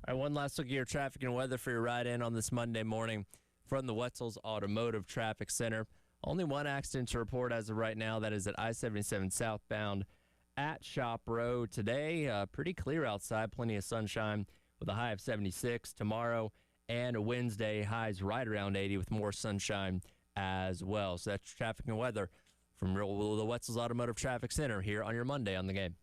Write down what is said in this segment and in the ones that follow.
All right, one last look at your traffic and weather for your ride in on this Monday morning from the Wetzel's Automotive Traffic Center. Only one accident to report as of right now. That is at I-77 southbound at Shop Road. Today, pretty clear outside, plenty of sunshine with a high of 76. Tomorrow and Wednesday, highs right around 80 with more sunshine as well. So that's traffic and weather from the Wetzel's Automotive Traffic Center here on your Monday on the Game.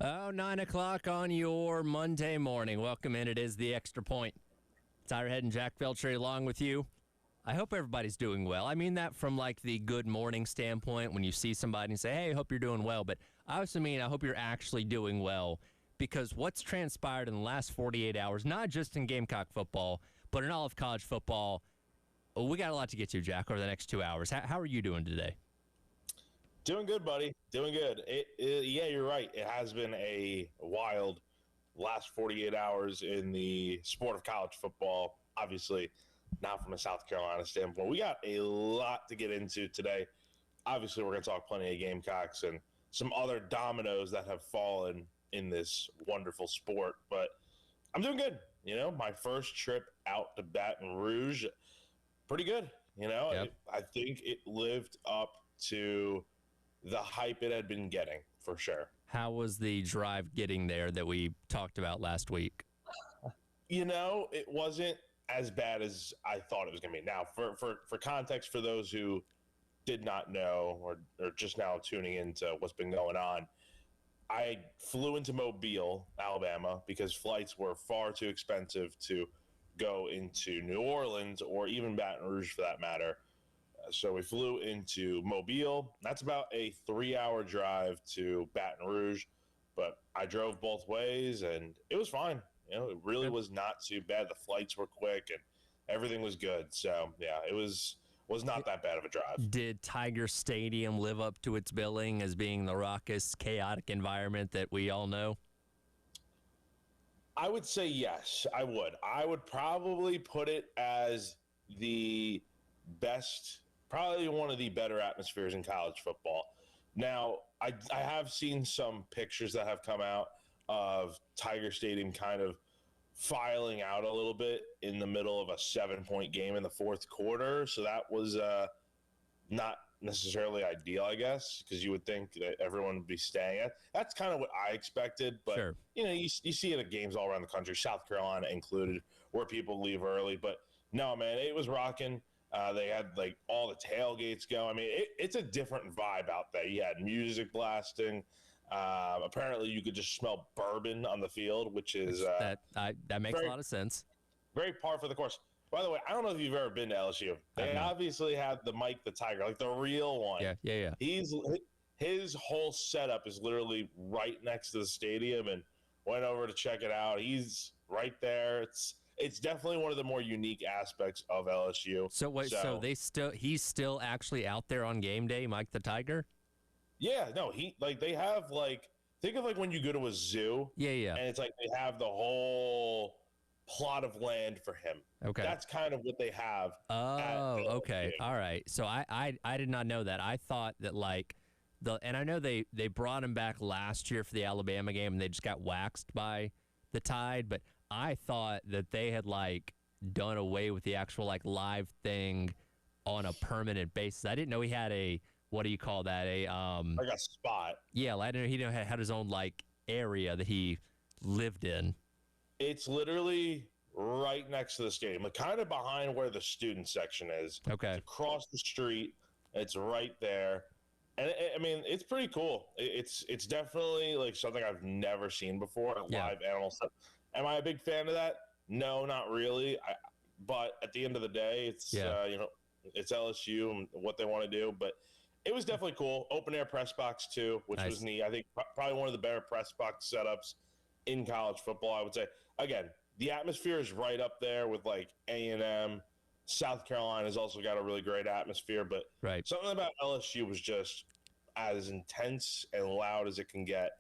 Oh, 9 o'clock on your Monday morning. Welcome in. It is the Extra Point. Tirehead and Jack Feltry along with you. I hope everybody's doing well. I mean that from like the good morning standpoint when you see somebody and say, hey, I hope you're doing well. But I also mean I hope you're actually doing well because what's transpired in the last 48 hours, not just in Gamecock football, but in all of college football, we got a lot to get to, Jack, over the next 2 hours. How are you doing today? Doing good, buddy. Doing good. Yeah, you're right. It has been a wild last 48 hours in the sport of college football. Obviously, not from a South Carolina standpoint. We got a lot to get into today. Obviously, we're going to talk plenty of Gamecocks and some other dominoes that have fallen in this wonderful sport. But I'm doing good. You know, my first trip out to Baton Rouge, pretty good. You know, Yep. I think it lived up to the hype it had been getting, for sure. How was the drive getting there that we talked about last week? You know, it wasn't as bad as I thought it was going to be. Now, for context, for those who did not know or just now tuning into what's been going on, I flew into Mobile, Alabama, because flights were far too expensive to go into New Orleans or even Baton Rouge, for that matter. So we flew into Mobile. That's about a 3-hour drive to Baton Rouge, but I drove both ways and it was fine. You know, it really was not too bad. The flights were quick and everything was good. So yeah, it was not that bad of a drive. Did Tiger Stadium live up to its billing as being the raucous, chaotic environment that we all know? I would say yes, I would. I would probably put it as the best, probably one of the better atmospheres in college football. Now, I have seen some pictures that have come out of Tiger Stadium kind of filing out a little bit in the middle of a 7-point game in the fourth quarter. So that was not necessarily ideal, I guess, because you would think that everyone would be staying. That's kind of what I expected. But, Sure. You know, you see it at games all around the country, South Carolina included, where people leave early. But, no, man, it was rocking. They had, like, all the tailgates go. I mean, it's a different vibe out there. You had music blasting. Apparently, you could just smell bourbon on the field, which is that makes a lot of sense. Very par for the course. By the way, I don't know if you've ever been to LSU. They obviously have the Mike the Tiger, like the real one. Yeah. His whole setup is literally right next to the stadium, and went over to check it out. He's right there. It's definitely one of the more unique aspects of LSU. So he's still actually out there on game day, Mike the Tiger? Yeah, no, they have think of when you go to a zoo. Yeah. And it's like they have the whole plot of land for him. Okay. That's kind of what they have. Oh, okay. All right. So I did not know that. I thought that and I know they brought him back last year for the Alabama game and they just got waxed by the Tide, but I thought that they had like done away with the actual like live thing on a permanent basis. I didn't know he had a, what do you call that? Like a spot. Yeah, I didn't know he had his own like area that he lived in. It's literally right next to the stadium, like kind of behind where the student section is. Okay. It's across the street. It's right there. And I mean, it's pretty cool. It's definitely like something I've never seen before. Live animal stuff. Am I a big fan of that? No, not really. But at the end of the day, it's it's LSU and what they want to do. But it was definitely cool. Open air press box too, which was neat. I think probably one of the better press box setups in college football. I would say again, the atmosphere is right up there with like A&M. South Carolina has also got a really great atmosphere, but something about LSU was just as intense and loud as it can get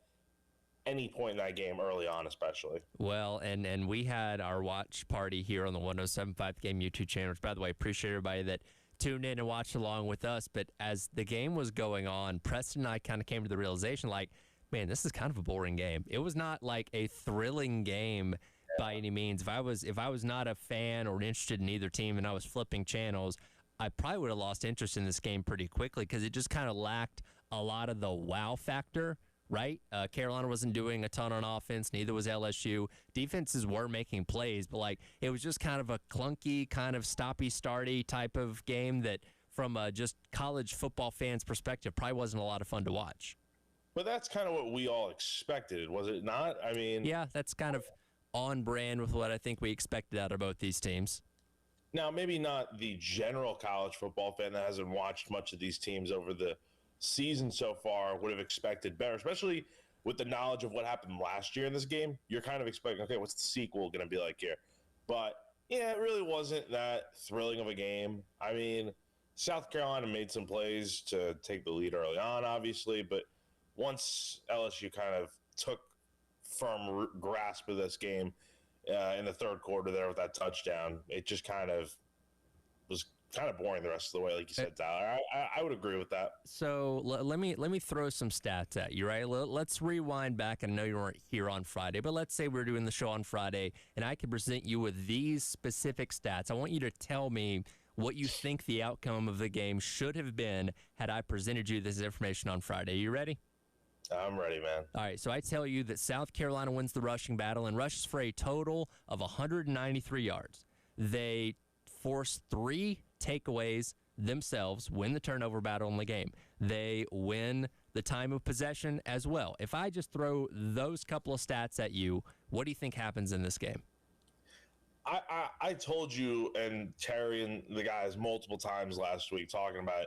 any point in that game early on, especially. Well, and we had our watch party here on the 107.5 Game YouTube channel, which, by the way, appreciate everybody that tuned in and watched along with us. But as the game was going on, Preston and I kind of came to the realization, like, man, this is kind of a boring game. It was not like a thrilling game by any means. If I was not a fan or interested in either team and I was flipping channels, I probably would have lost interest in this game pretty quickly because it just kind of lacked a lot of the wow factor, right? Carolina wasn't doing a ton on offense. Neither was LSU. Defenses were making plays, but like it was just kind of a clunky, kind of stoppy-starty type of game that from a just college football fans' perspective probably wasn't a lot of fun to watch. But that's kind of what we all expected, was it not? I mean, yeah, that's kind of on brand with what I think we expected out of both these teams. Now, maybe not the general college football fan that hasn't watched much of these teams over the season so far would have expected better, especially with the knowledge of what happened last year in this game. You're kind of expecting, okay, what's the sequel going to be like here? But, yeah, it really wasn't that thrilling of a game. I mean, South Carolina made some plays to take the lead early on, obviously, but once LSU kind of took firm grasp of this game in the third quarter there with that touchdown, it just kind of was kind of boring the rest of the way, like you said, Tyler. I would agree with that. So let me throw some stats at you, right? Let's rewind back. And I know you weren't here on Friday, but let's say we're doing the show on Friday, and I can present you with these specific stats. I want you to tell me what you think the outcome of the game should have been had I presented you this information on Friday. You ready? I'm ready, man. All right, so I tell you that South Carolina wins the rushing battle and rushes for a total of 193 yards. They force 3 takeaways themselves, win the turnover battle in the game. They win the time of possession as well. If I just throw those couple of stats at you, what do you think happens in this game? I told you and Terry and the guys multiple times last week talking about,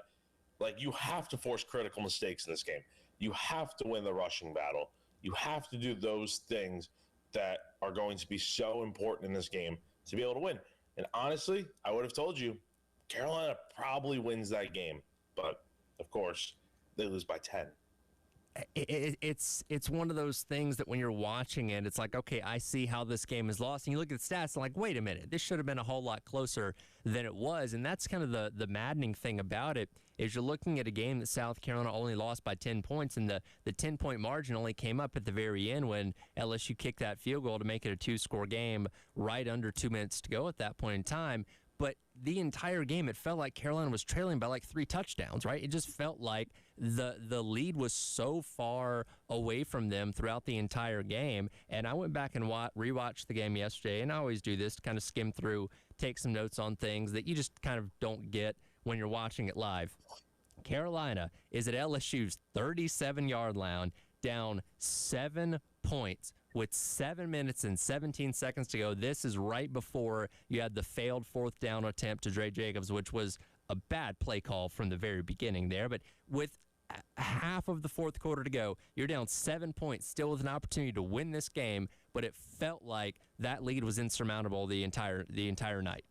like, you have to force critical mistakes in this game. You have to win the rushing battle. You have to do those things that are going to be so important in this game to be able to win. And honestly, I would have told you, Carolina probably wins that game. But, of course, they lose by 10. It's one of those things that when you're watching it, it's like, okay, I see how this game is lost. And you look at the stats and like, wait a minute, this should have been a whole lot closer than it was. And that's kind of the maddening thing about it is you're looking at a game that South Carolina only lost by 10 points. And the 10-point margin only came up at the very end when LSU kicked that field goal to make it a 2-score game right under 2 minutes to go at that point in time. But the entire game, it felt like Carolina was trailing by like 3 touchdowns, right? It just felt like the lead was so far away from them throughout the entire game. And I went back and rewatched the game yesterday, and I always do this to kind of skim through, take some notes on things that you just kind of don't get when you're watching it live. Carolina is at LSU's 37-yard line, down 7 points with 7 minutes and 17 seconds to go. This is right before you had the failed 4th down attempt to Dre Jacobs, which was a bad play call from the very beginning there. But with half of the 4th quarter to go, you're down 7 points, still with an opportunity to win this game, but it felt like that lead was insurmountable the entire night.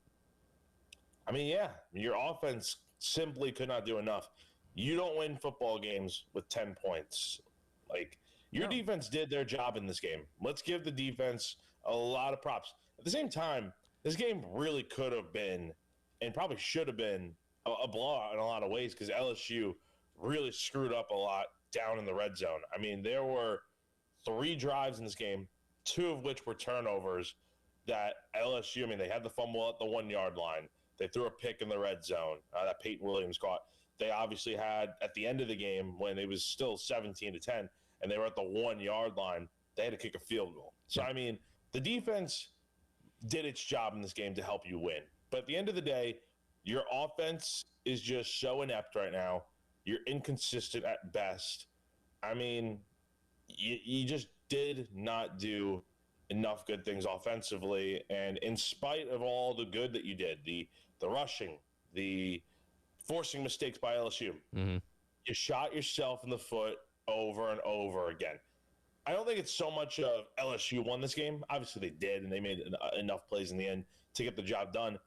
I mean, yeah, your offense simply could not do enough. You don't win football games with 10 points. Like, your defense did their job in this game. Let's give the defense a lot of props. At the same time, this game really could have been and probably should have been a blowout in a lot of ways because LSU really screwed up a lot down in the red zone. I mean, there were 3 drives in this game, 2 of which were turnovers. that LSU, I mean, they had the fumble at the 1 yard line. They threw a pick in the red zone that Peyton Williams caught. They obviously had at the end of the game when it was still 17-10 and they were at the 1 yard line, they had to kick a field goal. So, I mean, the defense did its job in this game to help you win. But at the end of the day, your offense is just so inept right now. You're inconsistent at best. I mean, you just did not do enough good things offensively. And in spite of all the good that you did, the rushing, the forcing mistakes by LSU, you shot yourself in the foot over and over again. I don't think it's so much of LSU won this game. Obviously, they did, and they made enough plays in the end to get the job done.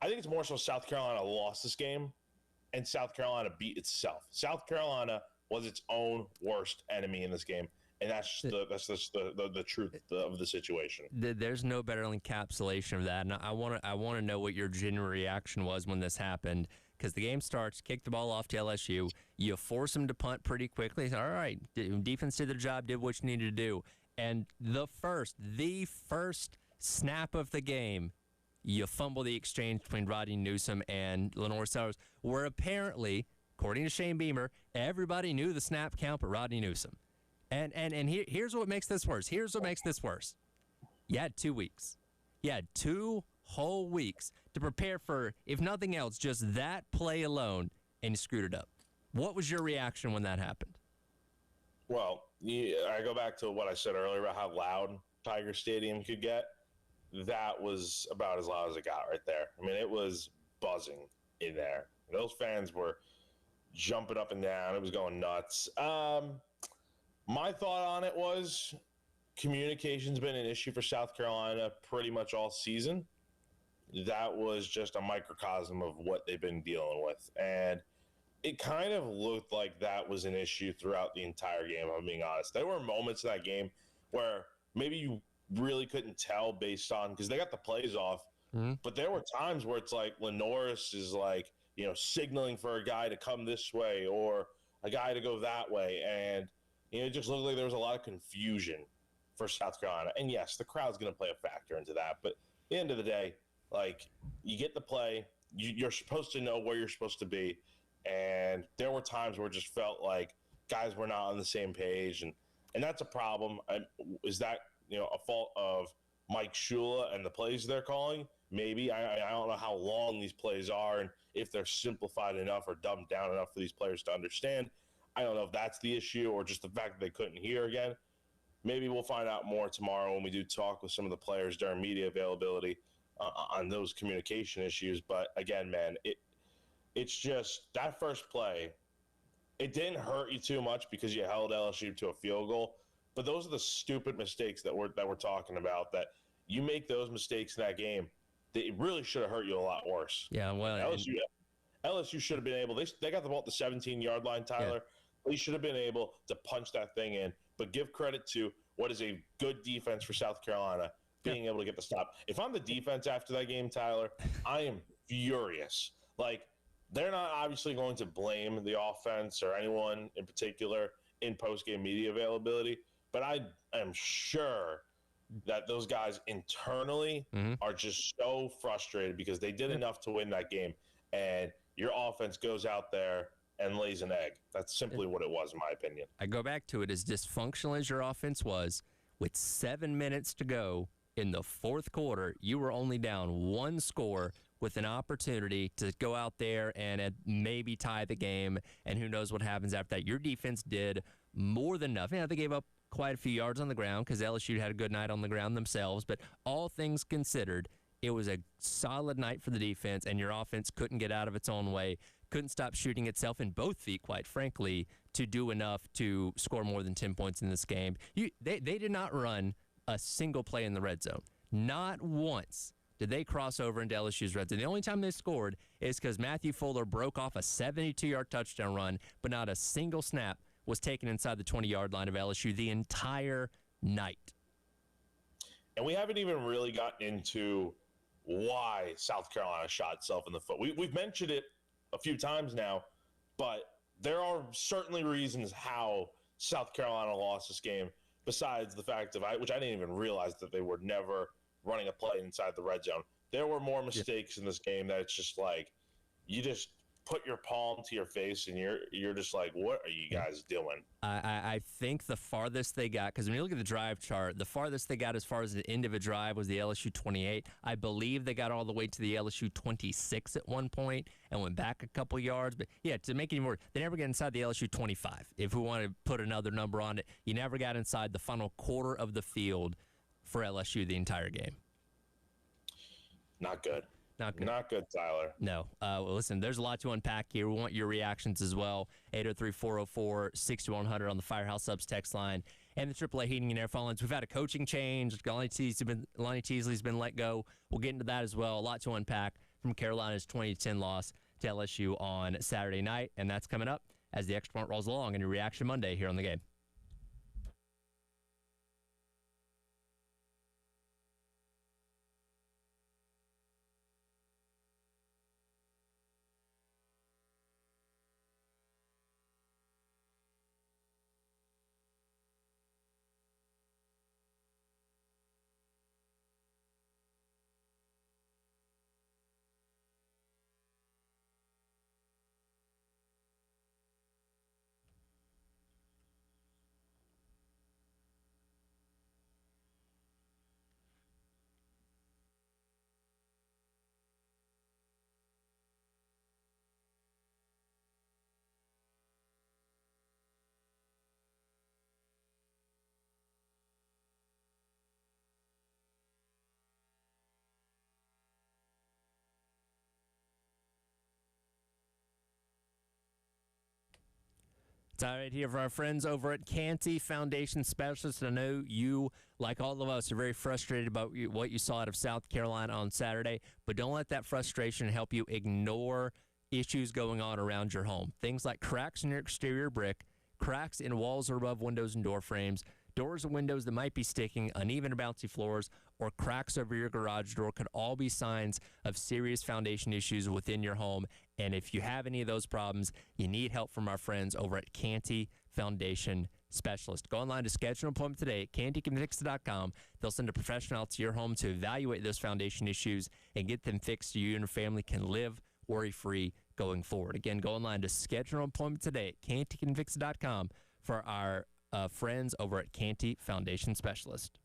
I think it's more so South Carolina lost this game, and South Carolina beat itself. South Carolina was its own worst enemy in this game, and that's just the truth of the situation. There's no better encapsulation of that, and I want to know what your genuine reaction was when this happened. Because the game starts, kick the ball off to LSU, you force them to punt pretty quickly. All right, defense did their job, did what you needed to do. And the first snap of the game, you fumble the exchange between Rodney Newsom and Lenore Sellers, where apparently, according to Shane Beamer, everybody knew the snap count but Rodney Newsom. And here's what makes this worse. You had 2 weeks. You had 2 whole weeks to prepare for, if nothing else, just that play alone, and you screwed it up. What was your reaction when that happened? Well, I go back to what I said earlier about how loud Tiger Stadium could get. That was about as loud as it got right there. I mean, it was buzzing in there. Those fans were jumping up and down. It was going nuts. My thought on it was communication's been an issue for South Carolina pretty much all season. That was just a microcosm of what they've been dealing with. And it kind of looked like that was an issue throughout the entire game, if I'm being honest. There were moments in that game where maybe you really couldn't tell based on, because they got the plays off, but there were times where it's like Lenoris is like, signaling for a guy to come this way or a guy to go that way. And, it just looked like there was a lot of confusion for South Carolina. And yes, the crowd's going to play a factor into that. But at the end of the day, like, you get the play, you're supposed to know where you're supposed to be. And there were times where it just felt like guys were not on the same page. And that's a problem. Is that, a fault of Mike Shula and the plays they're calling? Maybe. I don't know how long these plays are and if they're simplified enough or dumbed down enough for these players to understand. I don't know if that's the issue or just the fact that they couldn't hear again. Maybe we'll find out more tomorrow when we do talk with some of the players during media availability on those communication issues. But again, man, it's just that first play, it didn't hurt you too much because you held LSU to a field goal. But those are the stupid mistakes that we're talking about, that you make those mistakes in that game. They really should have hurt you a lot worse. Yeah, well, LSU should have been able. They got the ball at the 17-yard line, Tyler. Yeah. They should have been able to punch that thing in. But give credit to what is a good defense for South Carolina, being able to get the stop. If I'm the defense after that game, Tyler, I am furious. Like, they're not obviously going to blame the offense or anyone in particular in post-game media availability, but I am sure that those guys internally are just so frustrated because they did enough to win that game, and your offense goes out there and lays an egg. That's simply what it was, in my opinion. I go back to it, as dysfunctional as your offense was, with 7 minutes to go in the fourth quarter, you were only down 1 score with an opportunity to go out there and maybe tie the game, and who knows what happens after that. Your defense did more than enough. They gave up quite a few yards on the ground because LSU had a good night on the ground themselves, but all things considered, it was a solid night for the defense, and your offense couldn't get out of its own way, couldn't stop shooting itself in both feet, quite frankly, to do enough to score more than 10 points in this game. They did not run a single play in the red zone. Not once did they cross over into LSU's red zone. The only time they scored is because Matthew Fuller broke off a 72-yard touchdown run, but not a single snap was taken inside the 20-yard line of LSU the entire night. And we haven't even really gotten into why South Carolina shot itself in the foot. We've mentioned it a few times now, but there are certainly reasons how South Carolina lost this game, besides the fact of, which I didn't even realize, that they were never running a play inside the red zone. There were more mistakes in this game that it's just like you just put your palm to your face and you're just like, what are you guys doing? I think the farthest they got, because when you look at the drive chart, the farthest they got as far as the end of a drive was the LSU 28. I believe they got all the way to the LSU 26 at one point and went back a couple yards. But yeah, to make it more, they never got inside the LSU 25. If we want to put another number on it, you never got inside the final quarter of the field for LSU the entire game. Not good. Not good. Not good, Tyler. No. Well, listen, there's a lot to unpack here. We want your reactions as well. 803-404-6100 on the Firehouse Subs text line and the AAA Heating and Air phone lines. We've had a coaching change. Lonnie Teasley's been let go. We'll get into that as well. A lot to unpack from Carolina's 20-10 loss to LSU on Saturday night, and that's coming up as the extra point rolls along in your Reaction Monday here on the game. It's all right here for our friends over at Canty Foundation Specialists. I know you, like all of us, are very frustrated about what you saw out of South Carolina on Saturday, but don't let that frustration help you ignore issues going on around your home. Things like cracks in your exterior brick, cracks in walls or above windows and door frames, doors and windows that might be sticking, uneven or bouncy floors, or cracks over your garage door could all be signs of serious foundation issues within your home. And if you have any of those problems, you need help from our friends over at Canty Foundation Specialist. Go online to schedule an appointment today at cantycanfix.com. They'll send a professional out to your home to evaluate those foundation issues and get them fixed so you and your family can live worry-free going forward. Again, go online to schedule an appointment today at cantycanfix.com for our friends over at Canty Foundation Specialist.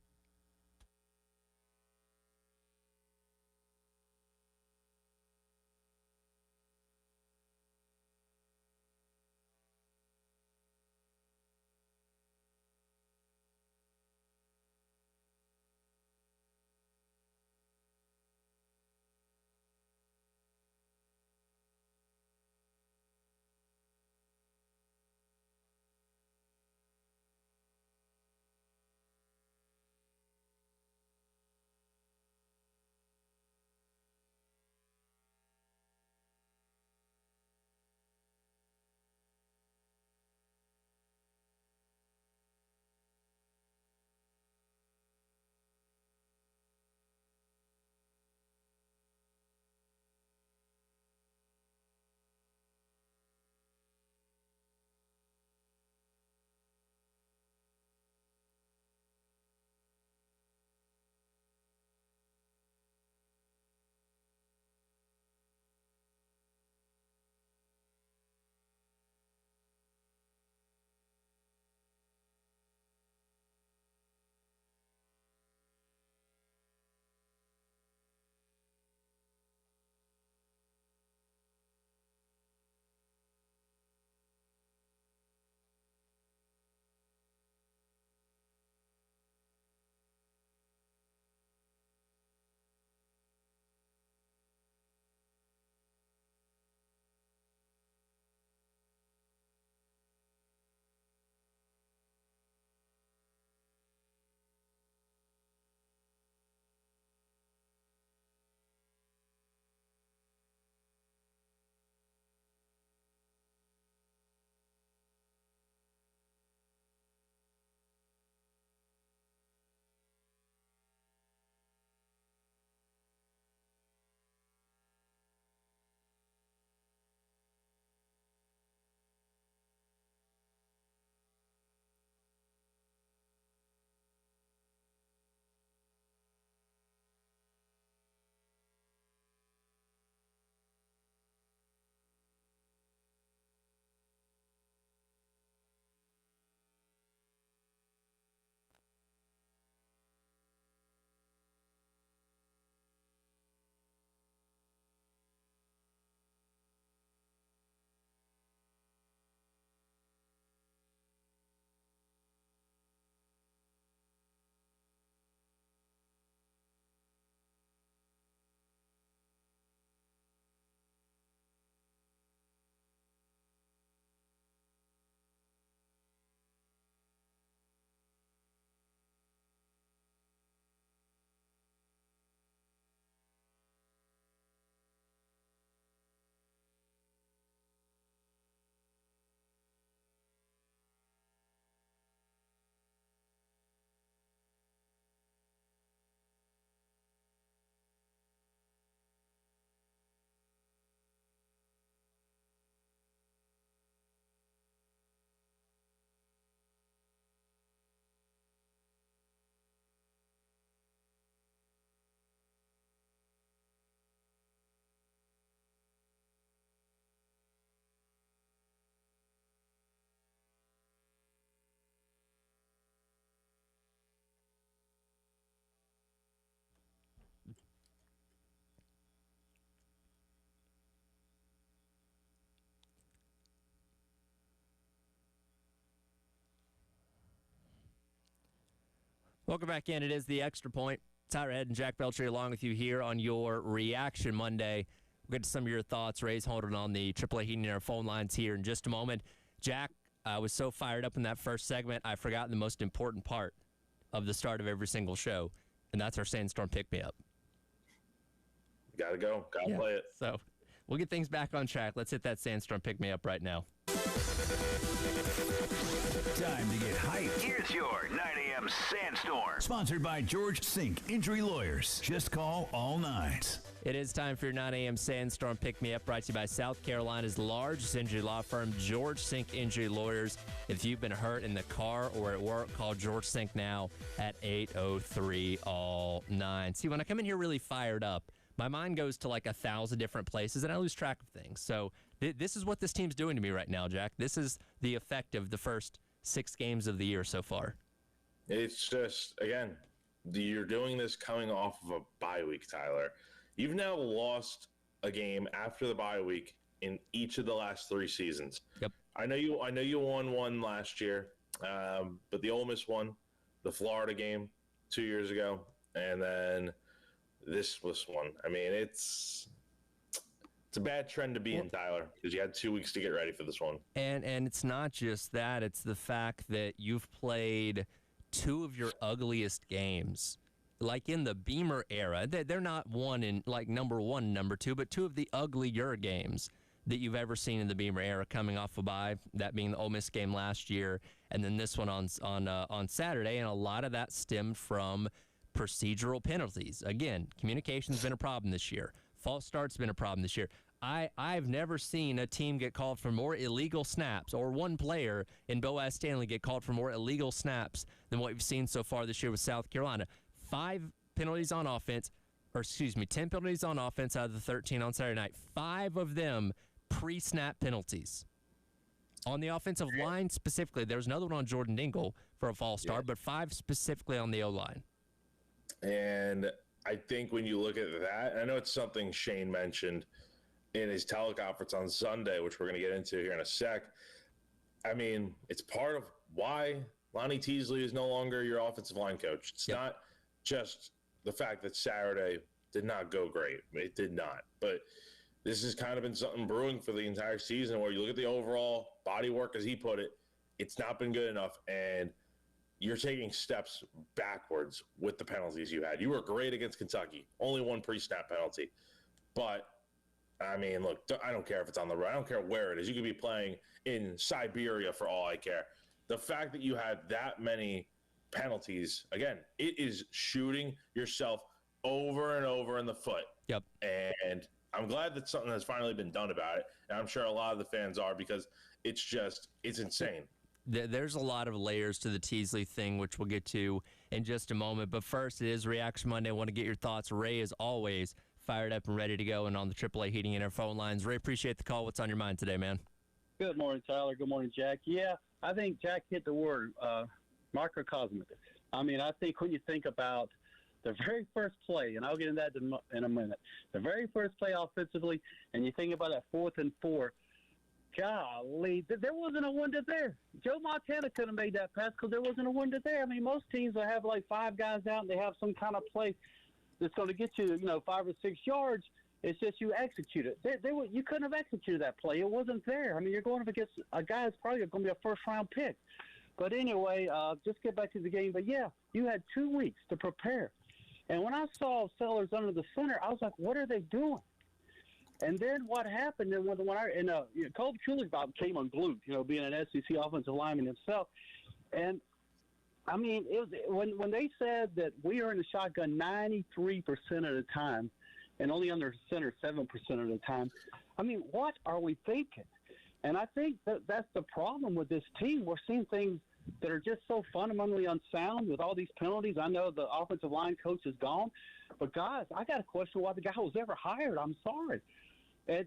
Welcome back in. It is the Extra Point. Tyler Head and Jack Belcher along with you here on your Reaction Monday. We'll get to some of your thoughts. Ray's holding on the AAA Heating and Air phone lines here in just a moment. Jack, I was so fired up in that first segment, I forgot the most important part of the start of every single show, and that's our Sandstorm Pick-Me-Up. Gotta go. Gotta play it. So we'll get things back on track. Let's hit that Sandstorm Pick-Me-Up right now. Time to get hyped. Here's your 9 a.m. Sandstorm. Sponsored by George Sink Injury Lawyers. Just call all nines. It is time for your 9 a.m. Sandstorm Pick-Me-Up, brought to you by South Carolina's largest injury law firm, George Sink Injury Lawyers. If you've been hurt in the car or at work, call George Sink now at 803-ALL-9. See, when I come in here really fired up, my mind goes to like 1,000 different places, and I lose track of things. So this is what this team's doing to me right now, Jack. This is the effect of the first 6 games of the year so far. It's just, again, you're doing this coming off of a bye week, Tyler. You've now lost a game after the bye week in each of the last 3 seasons. Yep. I know you won one last year, but the Ole Miss one, the Florida game 2 years ago, and then this was one. I mean, it's a bad trend to be in, Tyler, because you had 2 weeks to get ready for this one. And it's not just that. It's the fact that you've played 2 of your ugliest games. Like in the Beamer era, they're not one in like number 1, number 2, but 2 of the uglier games that you've ever seen in the Beamer era coming off a bye, that being the Ole Miss game last year, and then this one on Saturday. And a lot of that stemmed from procedural penalties. Again, communication's been a problem this year. False start's been a problem this year. I've never seen a team get called for more illegal snaps, or one player in Boaz Stanley get called for more illegal snaps than what we've seen so far this year with South Carolina. 10 penalties on offense out of the 13 on Saturday night. 5 of them pre-snap penalties. On the offensive line specifically, there was another one on Jordan Dingle for a false start, but 5 specifically on the O-line. And I think when you look at that, and I know it's something Shane mentioned in his teleconference on Sunday, which we're going to get into here in a sec. I mean, it's part of why Lonnie Teasley is no longer your offensive line coach. It's not just the fact that Saturday did not go great. It did not. But this has kind of been something brewing for the entire season, where you look at the overall body work, as he put it, it's not been good enough. And you're taking steps backwards with the penalties you had. You were great against Kentucky. Only 1 pre-snap penalty. But, I mean, look, I don't care if it's on the road. I don't care where it is. You could be playing in Siberia for all I care. The fact that you had that many penalties, again, it is shooting yourself over and over in the foot. Yep. And I'm glad that something has finally been done about it. And I'm sure a lot of the fans are, because it's insane. There's a lot of layers to the Teasley thing, which we'll get to in just a moment. But first, it is Reaction Monday. I want to get your thoughts. Ray, as always, fired up and ready to go and on the AAA Heating and Air phone lines. Ray, appreciate the call. What's on your mind today, man? Good morning, Tyler. Good morning, Jack. Yeah, I think Jack hit the word, microcosmic. I mean, I think when you think about the very first play, and I'll get into that in a minute, the very first play offensively, and you think about that 4th and 4, golly, there wasn't a window there. Joe Montana couldn't have made that pass because there wasn't a window there. I mean, most teams will have like 5 guys out, and they have some kind of play that's going to get you, 5 or 6 yards. It's just you execute it. You couldn't have executed that play. It wasn't there. I mean, you're going up against a guy that's probably going to be a first-round pick. But anyway, just get back to the game. But, yeah, you had 2 weeks to prepare. And when I saw Sellers under the center, I was like, what are they doing? And then what happened, and Cole Chulik came unglued, being an SEC offensive lineman himself. And, I mean, it was when they said that we are in the shotgun 93% of the time and only under center 7% of the time, I mean, what are we thinking? And I think that's the problem with this team. We're seeing things that are just so fundamentally unsound with all these penalties. I know the offensive line coach is gone, but guys, I got to question why the guy was ever hired. I'm sorry. And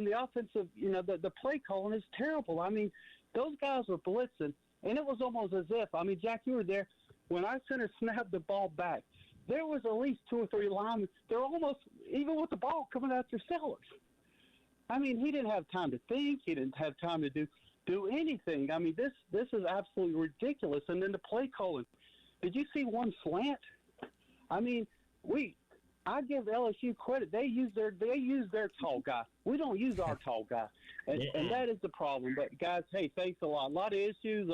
the offensive, the play calling is terrible. I mean, those guys were blitzing, and it was almost as if, I mean, Jack, you were there. When our center snapped the ball back, there was at least 2 or 3 linemen. They're almost, even with the ball, coming after Sellers. I mean, he didn't have time to think. He didn't have time to do anything. I mean, this is absolutely ridiculous. And then the play calling. Did you see one slant? I mean, I give LSU credit. They use their tall guy. We don't use our tall guy, and that is the problem. But guys, hey, thanks a lot. A lot of issues.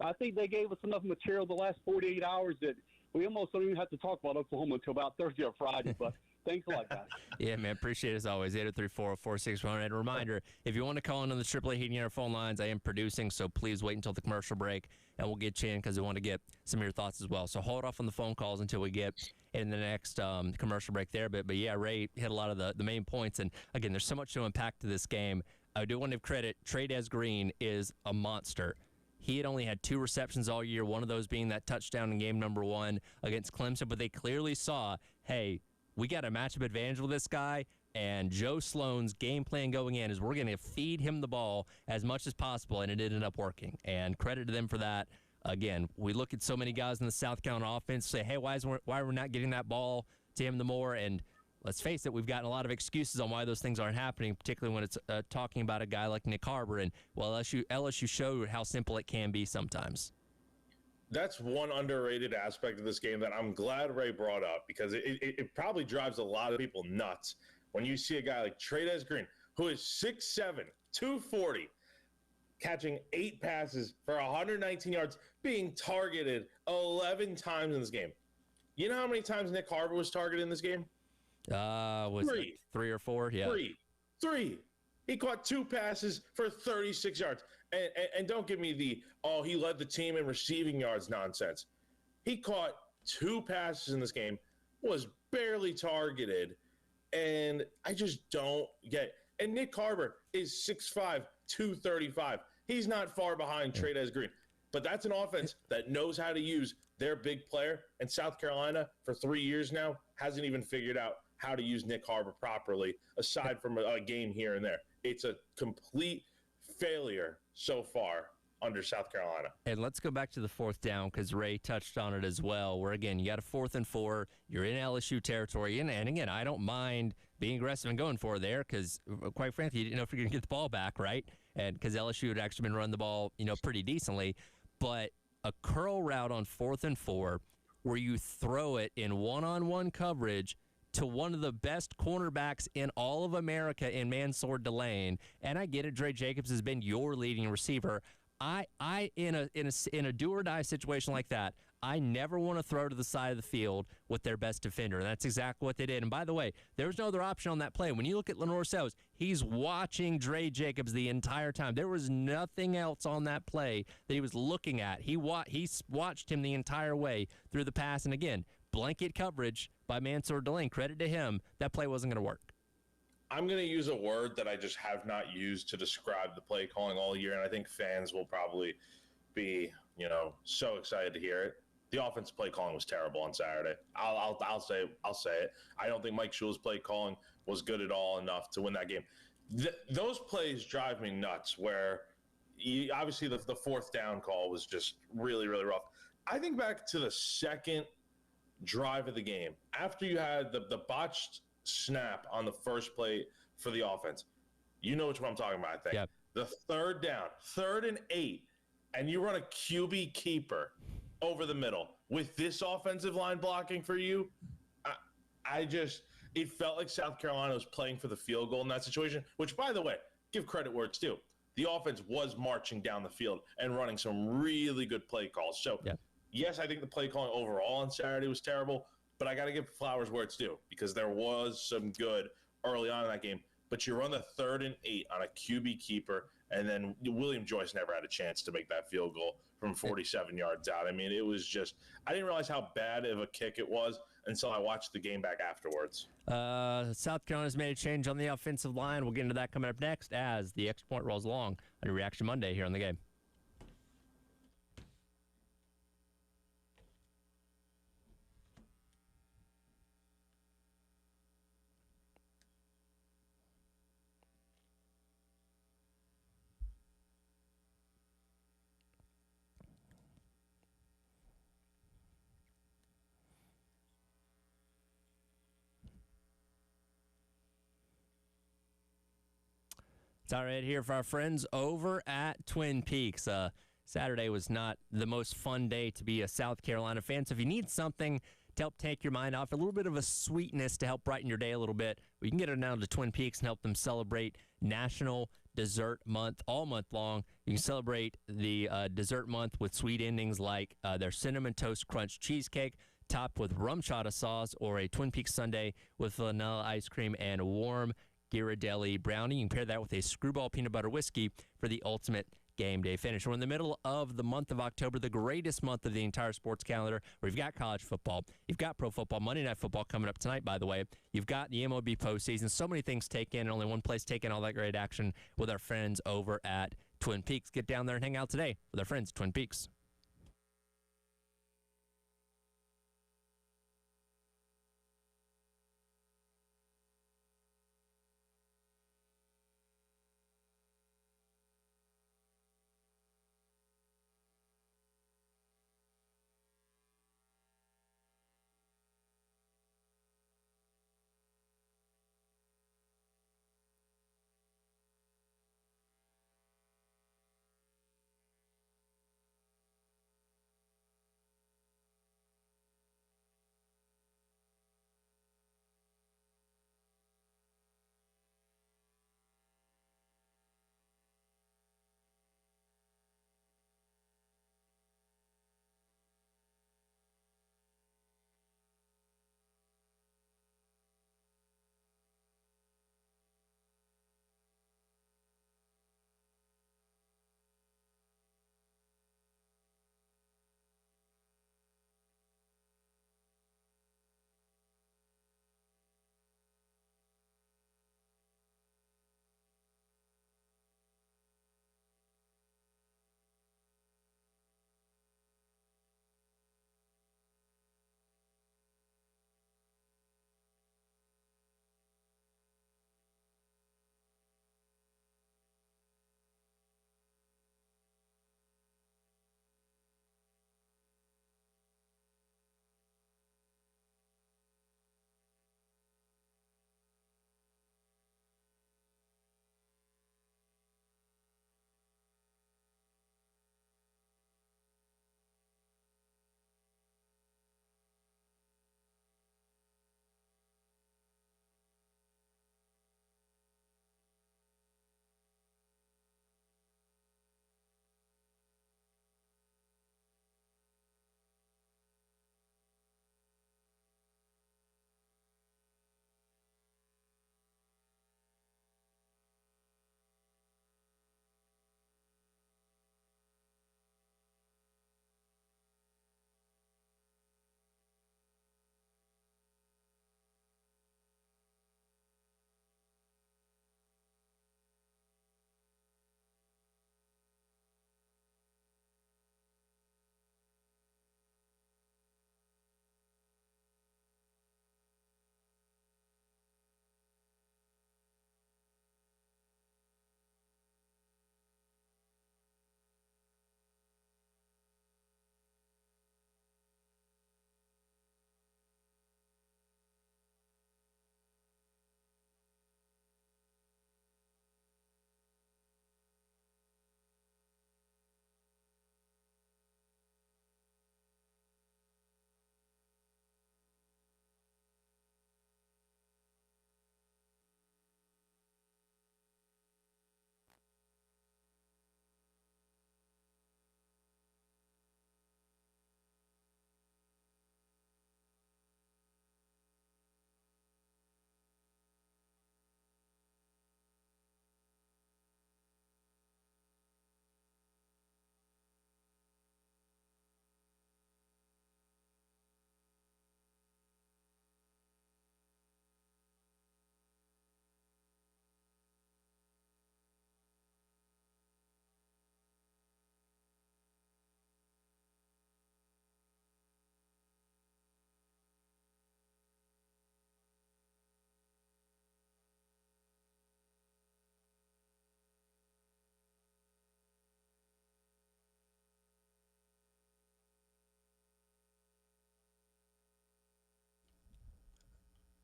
I think they gave us enough material the last 48 hours that we almost don't even have to talk about Oklahoma until about Thursday or Friday. But thanks a lot, guys. Yeah, man. Appreciate it as always. 803-404-601. And a reminder, if you want to call in on the AAA Heating Air phone lines, I am producing, so please wait until the commercial break, and we'll get you in because we want to get some of your thoughts as well. So hold off on the phone calls until we get in the next commercial break there. But yeah, Ray hit a lot of the main points. And, again, there's so much to unpack to this game. I do want to give credit. Trey Green is a monster. He had only had 2 receptions all year, one of those being that touchdown in game number 1 against Clemson. But they clearly saw, hey, we got a matchup advantage with this guy, and Joe Sloan's game plan going in is we're going to feed him the ball as much as possible, and it ended up working. And credit to them for that. Again, we look at so many guys in the South Carolina offense, say, hey, why are we not getting that ball to him the more? And let's face it, we've gotten a lot of excuses on why those things aren't happening, particularly when it's talking about a guy like Nick Harbor. And, well, LSU showed how simple it can be sometimes. That's one underrated aspect of this game that I'm glad Ray brought up, because it probably drives a lot of people nuts when you see a guy like Trey Green, who is 6'7", 240, catching 8 passes for 119 yards, being targeted 11 times in this game. You know how many times Nick Harbor was targeted in this game? Was 3. it 3 or 4? Yeah. 3. He caught 2 passes for 36 yards. And don't give me he led the team in receiving yards nonsense. He caught 2 passes in this game, was barely targeted, and I just don't get it. And Nick Harbor is 6'5", 235. He's not far behind Trey Green. But that's an offense that knows how to use their big player, and South Carolina, for 3 years now, hasn't even figured out how to use Nick Harbor properly, aside from a game here and there. It's a complete failure so far under South Carolina. And let's go back to the 4th down, because Ray touched on it as well, where, again, you got a 4th and 4. You're in LSU territory. And again, I don't mind being aggressive and going for it there, because, quite frankly, you didn't know if you're going to get the ball back, right? And because LSU had actually been running the ball, pretty decently. But a curl route on 4th and 4 where you throw it in one-on-one coverage to one of the best cornerbacks in all of America in Mansour Delane. And I get it, Dre Jacobs has been your leading receiver. I in a do or die situation like that, I never want to throw to the side of the field with their best defender. And that's exactly what they did. And by the way, there was no other option on that play. When you look at Lenore Sells, he's watching Dre Jacobs the entire time. There was nothing else on that play that he was looking at. He watched him the entire way through the pass. And again, blanket coverage by Mansour Delane. Credit to him. That play wasn't going to work. I'm going to use a word that I just have not used to describe the play calling all year, and I think fans will probably be, so excited to hear it. The offensive play calling was terrible on Saturday. I'll say it. I don't think Mike Shula's play calling was good at all enough to win that game. Those plays drive me nuts. Where obviously the 4th down call was just really, really rough. I think back to the second drive of the game after you had the botched snap on the first play for the offense. You know which one I'm talking about, I think. Yep. The 3rd down, 3rd and 8, and you run a QB keeper over the middle with this offensive line blocking for you. It felt like South Carolina was playing for the field goal in that situation, which, by the way, give credit where it's due. The offense was marching down the field and running some really good play calls. So, yes, I think the play calling overall on Saturday was terrible, but I got to give flowers where it's due because there was some good early on in that game. But you run the 3rd and 8 on a QB keeper, and then William Joyce never had a chance to make that field goal from 47 yards out. I mean, it was just – I didn't realize how bad of a kick it was until I watched the game back afterwards. South Carolina's made a change on the offensive line. We'll get into that coming up next as the Extra Point rolls along on a Reaction Monday here on the game. It's all right here for our friends over at Twin Peaks. Saturday was not the most fun day to be a South Carolina fan. So if you need something to help take your mind off, a little bit of a sweetness to help brighten your day a little bit, we can get it down to Twin Peaks and help them celebrate National Dessert Month all month long. You can celebrate the dessert month with sweet endings like their Cinnamon Toast Crunch Cheesecake, topped with rum chata sauce, or a Twin Peaks sundae with vanilla ice cream and warm Ghirardelli brownie. You can pair that with a Screwball peanut butter whiskey for the ultimate game day finish. We're in the middle of the month of October, the greatest month of the entire sports calendar, where you've got college football, you've got pro football, Monday Night Football coming up tonight, by the way. You've got the MLB postseason. So many things take in, and only one place taking all that great action with our friends over at Twin Peaks. Get down there and hang out today with our friends at Twin Peaks.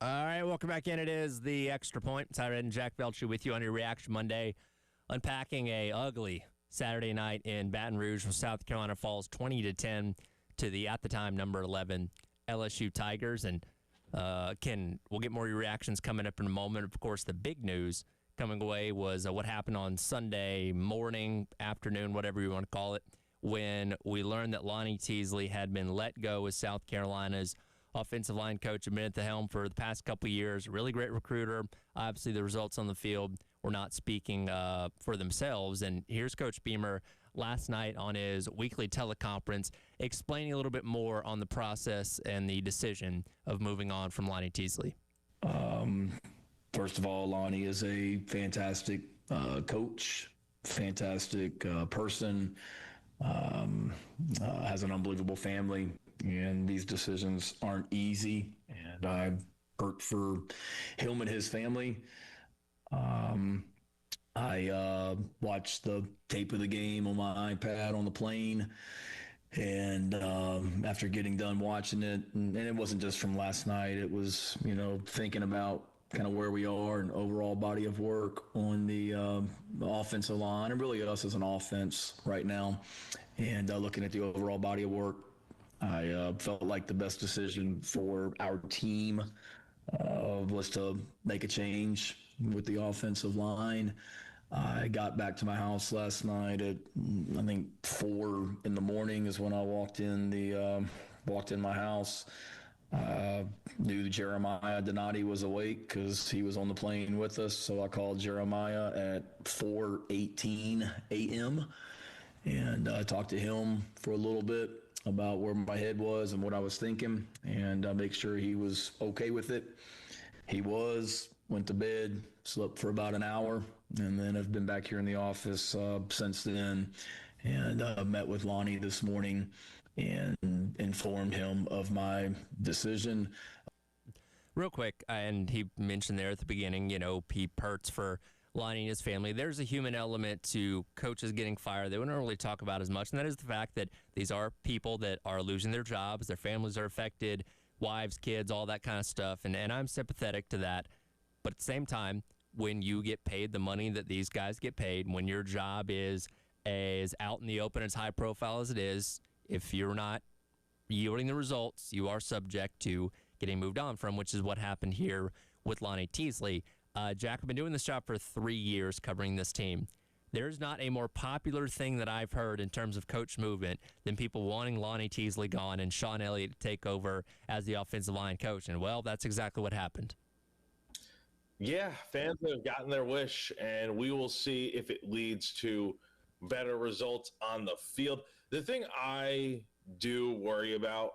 All right, welcome back in. It is the Extra Point. Tyrod and Jack Belcher with you on your Reaction Monday, unpacking a ugly Saturday night in Baton Rouge, where South Carolina falls 20-10 to the, at the time, number 11 LSU Tigers. And Ken, we'll get more of your reactions coming up in a moment. Of course, the big news coming away was what happened on Sunday morning, afternoon, whatever you want to call it, when we learned that Lonnie Teasley had been let go as South Carolina's offensive line coach, had been at the helm for the past couple of years. Really great recruiter. Obviously, the results on the field were not speaking for themselves. And here's Coach Beamer last night on his weekly teleconference explaining a little bit more on the process and the decision of moving on from Lonnie Teasley. First of all, Lonnie is a fantastic coach, fantastic person, has an unbelievable family, and these decisions aren't easy, and I hurt for him and his family. I watched the tape of the game on my iPad on the plane, and after getting done watching it, and it wasn't just from last night, it was, thinking about kind of where we are and overall body of work on the offensive line, and really us as an offense right now, and looking at the overall body of work, I felt like the best decision for our team was to make a change with the offensive line. I got back to my house last night at, I think, 4 in the morning is when I walked in my house. Knew Jeremiah Donati was awake because he was on the plane with us, so I called Jeremiah at 4:18 a.m. and I talked to him for a little bit about where my head was and what I was thinking, and make sure he was okay with it. He was. Went to bed, slept for about an hour, and then I've been back here in the office since then, and met with Lonnie this morning and informed him of my decision. Real quick, and he mentioned there at the beginning, he hurts for Lonnie and his family. There's a human element to coaches getting fired they wouldn't really talk about as much, and that is the fact that these are people that are losing their jobs, their families are affected, wives, kids, all that kind of stuff, and I'm sympathetic to that. But at the same time, when you get paid the money that these guys get paid, when your job is as out in the open, as high profile as it is, if you're not yielding the results, you are subject to getting moved on from, which is what happened here with Lonnie Teasley. Jack, I've been doing this job for 3 years covering this team. There's not a more popular thing that I've heard in terms of coach movement than people wanting Lonnie Teasley gone and Sean Elliott to take over as the offensive line coach. And, well, that's exactly what happened. Yeah, fans have gotten their wish, and we will see if it leads to better results on the field. The thing I do worry about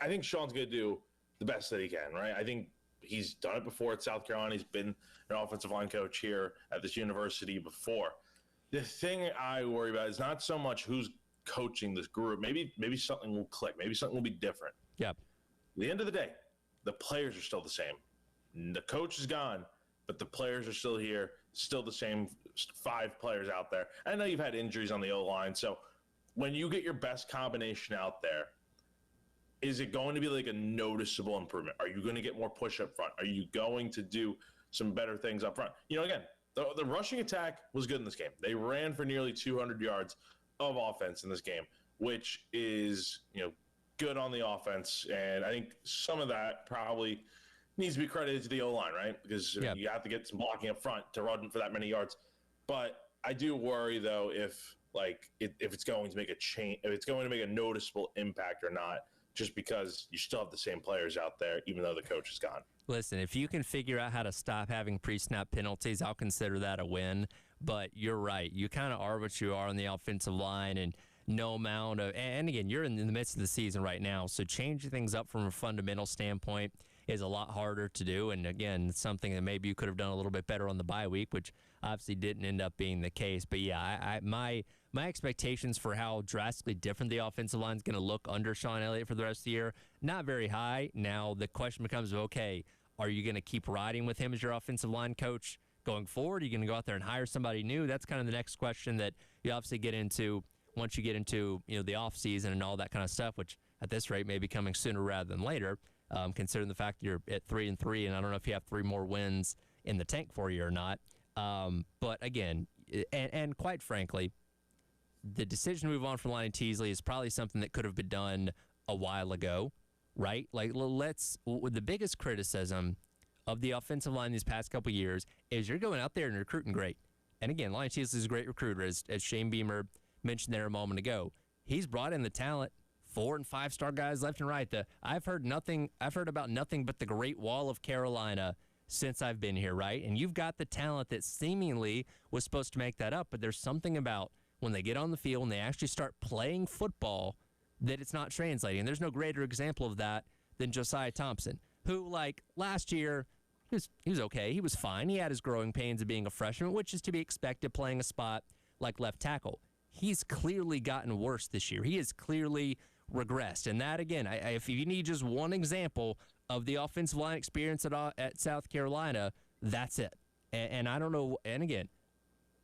I think Sean's going to do the best that he can, right? I think he's done it before at South Carolina. He's been an offensive line coach here at this university before. The thing I worry about is not so much who's coaching this group. Maybe something will click. Maybe something will be different. Yep. At the end of the day, the players are still the same. The coach is gone, but the players are still here, still the same 5 players out there. I know you've had injuries on the O-line, so when you get your best combination out there, is it going to be like a noticeable improvement? Are you going to get more push up front? Are you going to do some better things up front? Again, the rushing attack was good in this game. They ran for nearly 200 yards of offense in this game, which is, good on the offense. And I think some of that probably needs to be credited to the O-line, right? Because you have to get some blocking up front to run for that many yards. But I do worry, though, if it's going to make a change, if it's going to make a noticeable impact or not, just because you still have the same players out there, even though the coach is gone. Listen, if you can figure out how to stop having pre-snap penalties, I'll consider that a win. But you're right. You kind of are what you are on the offensive line, and no amount of – and again, you're in the midst of the season right now, so changing things up from a fundamental standpoint is a lot harder to do. And again, it's something that maybe you could have done a little bit better on the bye week, which obviously didn't end up being the case. But yeah, my expectations for how drastically different the offensive line is going to look under Sean Elliott for the rest of the year, not very high. Now the question becomes, okay, are you going to keep riding with him as your offensive line coach going forward? Are you going to go out there and hire somebody new? That's kind of the next question that you obviously get into once you get into the offseason and all that kind of stuff, which at this rate may be coming sooner rather than later. Considering the fact that you're at 3-3, and I don't know if you have 3 more wins in the tank for you or not. But again, and quite frankly, the decision to move on from Lonnie Teasley is probably something that could have been done a while ago, right? Like, the biggest criticism of the offensive line these past couple years is you're going out there and recruiting great. And again, Lonnie Teasley is a great recruiter, as Shane Beamer mentioned there a moment ago. He's brought in the talent, 4- and 5-star guys left and right. I've heard about nothing but the Great Wall of Carolina since I've been here, right? And you've got the talent that seemingly was supposed to make that up, but there's something about when they get on the field and they actually start playing football that it's not translating. And there's no greater example of that than Josiah Thompson, who, like, last year, he was okay. He was fine. He had his growing pains of being a freshman, which is to be expected playing a spot like left tackle. He's clearly gotten worse this year. He has clearly regressed. And that, again, if you need just one example of the offensive line experience at South Carolina, that's it. And I don't know. And again,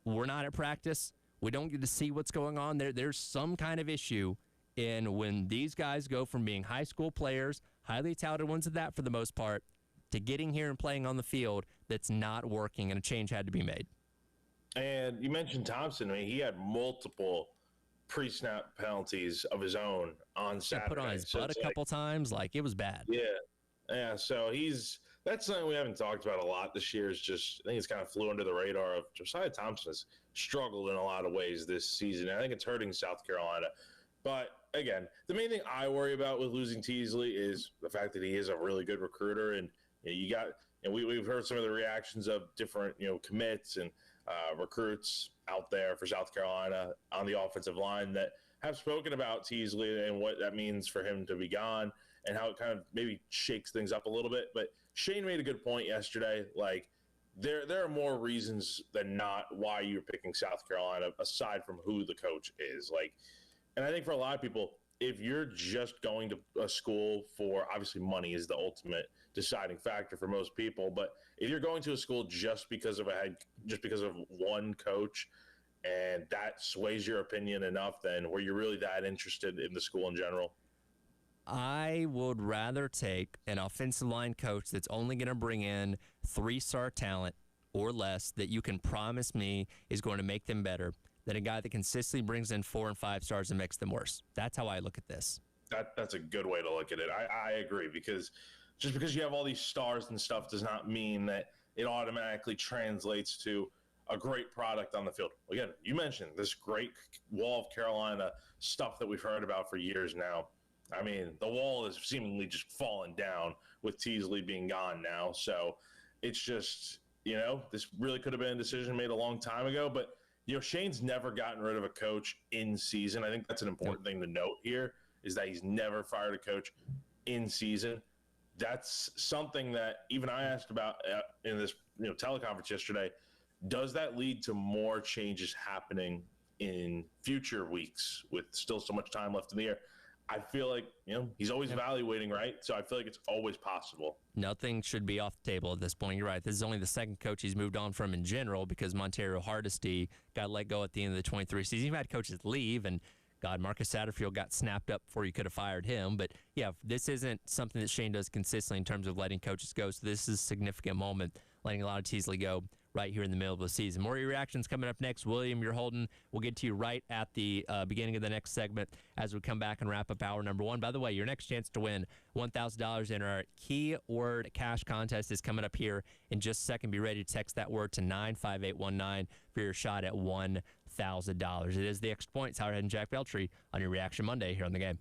we're not at practice. We don't get to see what's going on there. There's some kind of issue in when these guys go from being high school players, highly touted ones at that for the most part, to getting here and playing on the field that's not working, and a change had to be made. And you mentioned Thompson. I mean, he had multiple pre-snap penalties of his own on Saturday. Put on his butt a couple times. Like, it was bad. Yeah. So that's something we haven't talked about a lot this year. Is just, I think it's kind of flew under the radar of Josiah Thompson has struggled in a lot of ways this season. I think it's hurting South Carolina. But again, the main thing I worry about with losing Teasley is the fact that he is a really good recruiter, and we've heard some of the reactions of different commits and recruits out there for South Carolina on the offensive line that have spoken about Teasley and what that means for him to be gone and how it kind of maybe shakes things up a little bit. But Shane made a good point yesterday. Like, there are more reasons than not why you're picking South Carolina aside from who the coach is. Like, and I think for a lot of people, if you're just going to a school for, obviously money is the ultimate deciding factor for most people, but if you're going to a school just because of one coach and that sways your opinion enough, then were you really that interested in the school in general? I would rather take an offensive line coach that's only going to bring in 3-star talent or less that you can promise me is going to make them better than a guy that consistently brings in 4 and 5 stars and makes them worse. That's how I look at this. That's a good way to look at it. I agree, because just because you have all these stars and stuff does not mean that it automatically translates to a great product on the field. Again, you mentioned this great Wall of Carolina stuff that we've heard about for years now. I mean, the wall is seemingly just fallen down with Teasley being gone now. So it's just, this really could have been a decision made a long time ago. But, Shane's never gotten rid of a coach in season. I think that's an important thing to note here, is that he's never fired a coach in season. That's something that even I asked about in this teleconference yesterday. Does that lead to more changes happening in future weeks with still so much time left in the year? I feel like, he's always evaluating, right? So I feel like it's always possible. Nothing should be off the table at this point. You're right. This is only the second coach he's moved on from in general, because Monteiro Hardesty got let go at the end of the 23 season. You've had coaches leave, and God, Marcus Satterfield got snapped up before you could have fired him. But yeah, this isn't something that Shane does consistently in terms of letting coaches go. So this is a significant moment, letting a lot of Teasley go right here in the middle of the season. More of your reactions coming up next. William, you're holding. We'll get to you right at the beginning of the next segment as we come back and wrap up hour number 1. By the way, your next chance to win $1,000 in our keyword cash contest is coming up here in just a second. Be ready to text that word to 95819 for your shot at $1,000. It is the Extra Points. Howard Head and Jack Beltry on your Reaction Monday here on The Game.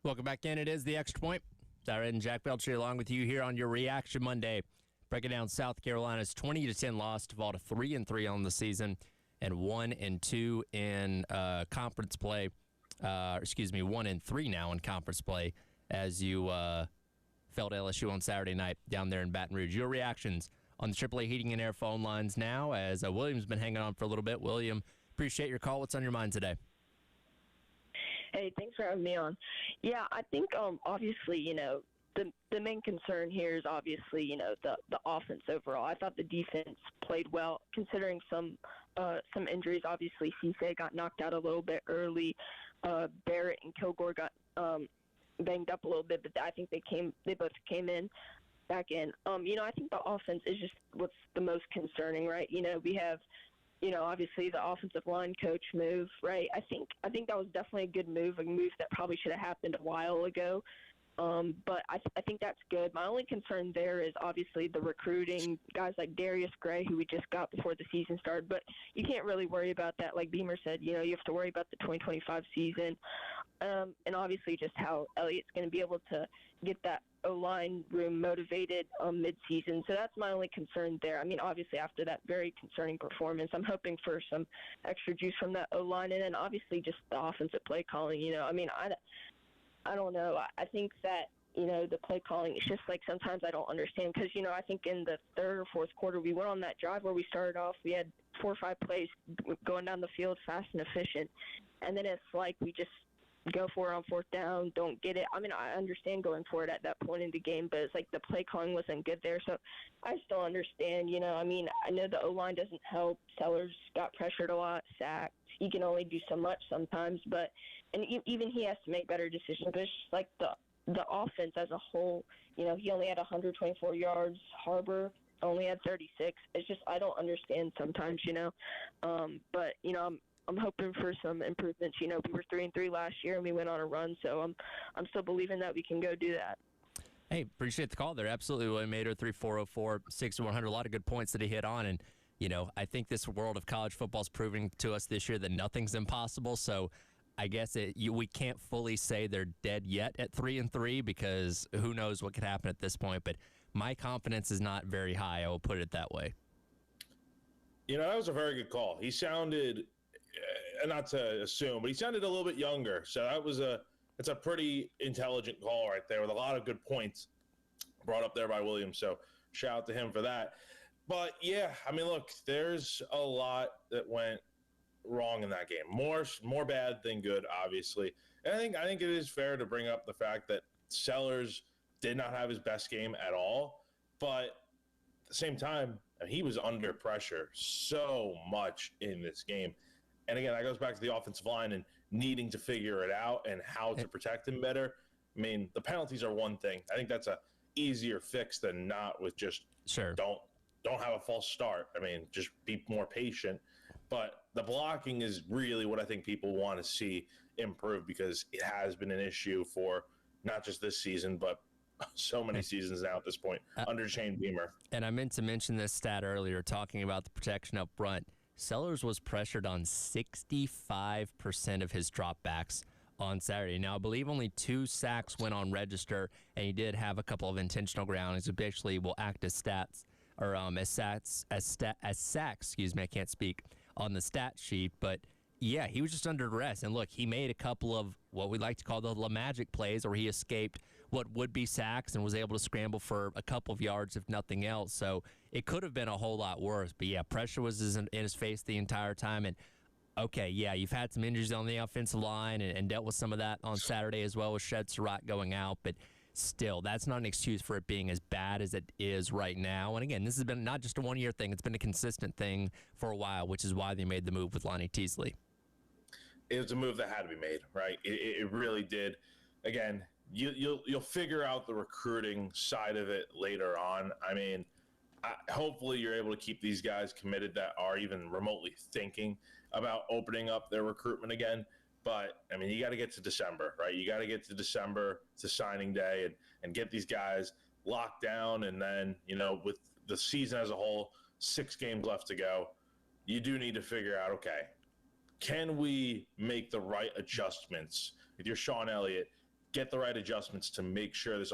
Welcome back in. It is the Extra Point. Tyra and Jack Belcher along with you here on your Reaction Monday. Breaking down South Carolina's 20-10 loss to fall to 3-3 on the season and 1-2 in conference play. 1-3 now in conference play as you fell to LSU on Saturday night down there in Baton Rouge. Your reactions on the AAA Heating and Air phone lines now as William's been hanging on for a little bit. William, appreciate your call. What's on your mind today? Hey, thanks for having me on. Yeah, I think obviously, the main concern here is obviously, the offense overall. I thought the defense played well considering some injuries. Obviously, Cisse got knocked out a little bit early. Barrett and Kilgore got banged up a little bit, but I think they both came back in. I think the offense is just what's the most concerning, right? We have obviously the offensive line coach move, right? I think that was definitely a good move, a move that probably should have happened a while ago. But I think that's good. My only concern there is obviously the recruiting, guys like Darius Gray, who we just got before the season started. But you can't really worry about that. Like Beamer said, you have to worry about the 2025 season. And obviously just how Elliott's going to be able to get that O-line room motivated mid-season. So that's my only concern there. I mean, obviously after that very concerning performance, I'm hoping for some extra juice from that O-line. And then obviously just the offensive play calling. I don't know. I think that, the play calling, it's just like sometimes I don't understand because, I think in the third or fourth quarter we went on that drive where we started off, we had 4 or 5 plays going down the field fast and efficient. And then it's like we just go for it on fourth down, don't get it. I mean, I understand going for it at that point in the game, but it's like the play calling wasn't good there. So I still understand, I know the O-line doesn't help. Sellers got pressured a lot, sacked. He can only do so much sometimes, and even he has to make better decisions. But it's just like the offense as a whole, he only had 124 yards. Harbor only had 36. It's just I don't understand sometimes, but I'm hoping for some improvements. We were 3-3 last year and we went on a run, so I'm still believing that we can go do that. Hey, appreciate the call there. Absolutely, William Mader, 3-404-6100. A lot of good points that he hit on, and I think this world of college football is proving to us this year that nothing's impossible. So I guess we can't fully say they're dead yet at 3-3 because who knows what could happen at this point. But my confidence is not very high. I will put it that way. That was a very good call. He sounded, not to assume, but he sounded a little bit younger. So it's a pretty intelligent call right there with a lot of good points brought up there by William. So shout out to him for that. But yeah, I mean, look, there's a lot that went wrong in that game. More bad than good, obviously. And I think it is fair to bring up the fact that Sellers did not have his best game at all. But at the same time, he was under pressure so much in this game. And again, that goes back to the offensive line and needing to figure it out and how to protect him better. I mean, the penalties are one thing. I think that's a easier fix than not with just don't have a false start. I mean, just be more patient. But the blocking is really what I think people want to see improve because it has been an issue for not just this season, but so many seasons now at this point under Shane Beamer. And I meant to mention this stat earlier, talking about the protection up front. Sellers was pressured on 65% of his dropbacks on Saturday. Now, I believe only 2 sacks went on register, and he did have a couple of intentional groundings, which basically will act as stats or as sacks. Excuse me, I can't speak on the stat sheet, but yeah, he was just under duress. And look, he made a couple of what we like to call the magic plays, where he escaped what would be sacks and was able to scramble for a couple of yards, if nothing else. So it could have been a whole lot worse. But yeah, pressure was in his face the entire time. And okay, yeah, you've had some injuries on the offensive line and dealt with some of that on Saturday as well with Shed Surratt going out. But still, that's not an excuse for it being as bad as it is right now. And again, this has been not just a one-year thing. It's been a consistent thing for a while, which is why they made the move with Lonnie Teasley. It was a move that had to be made, right? It really did. Again, you'll figure out the recruiting side of it later on. I mean, hopefully you're able to keep these guys committed that are even remotely thinking about opening up their recruitment again. But, I mean, you got to get to December, right? You got to get to December to signing day and get these guys locked down. And then, with the season as a whole, 6 games left to go, you do need to figure out, okay, can we make the right adjustments with your Sean Elliott get the right adjustments to make sure this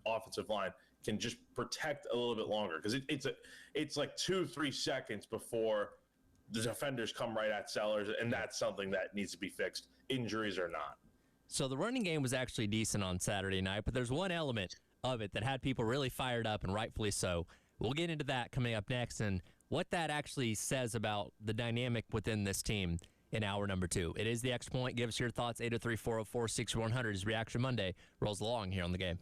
offensive line can just protect a little bit longer, because it's like 2-3 seconds before the defenders come right at Sellers, and that's something that needs to be fixed, injuries or not. So the running game was actually decent on Saturday night, but there's one element of it that had people really fired up, and rightfully so. We'll get into that coming up next and what that actually says about the dynamic within this team in hour number 2. It is the Extra Point. Give us your thoughts. 803-404-6100 as Reaction Monday rolls along here on the game.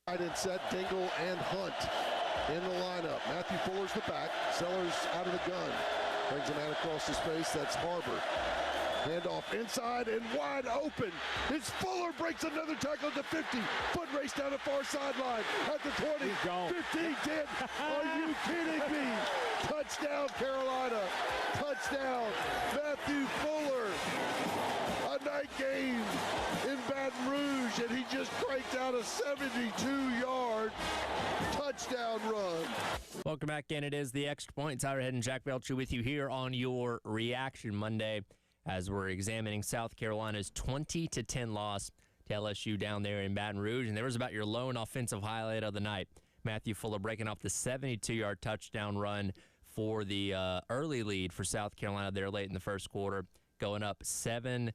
Right in set, Dingle and Hunt in the lineup. Matthew Fuller's the back. Sellers out of the gun. Brings a man across his face. That's Harbor. Handoff inside and wide open. It's Fuller, breaks another tackle to 50. Foot race down the far sideline at the 20. 15, 10. Are you kidding me? Touchdown, Carolina. Touchdown, Matthew Fuller. A night game in Baton Rouge, and he just cranked out a 72-yard touchdown run. Welcome back in. It is the Extra Point. Tyler Head and Jack Belcher with you here on your Reaction Monday as we're examining South Carolina's 20-10 loss to LSU down there in Baton Rouge. And there was about your lone offensive highlight of the night. Matthew Fuller breaking off the 72-yard touchdown run for the early lead for South Carolina there late in the first quarter, going up 7-3.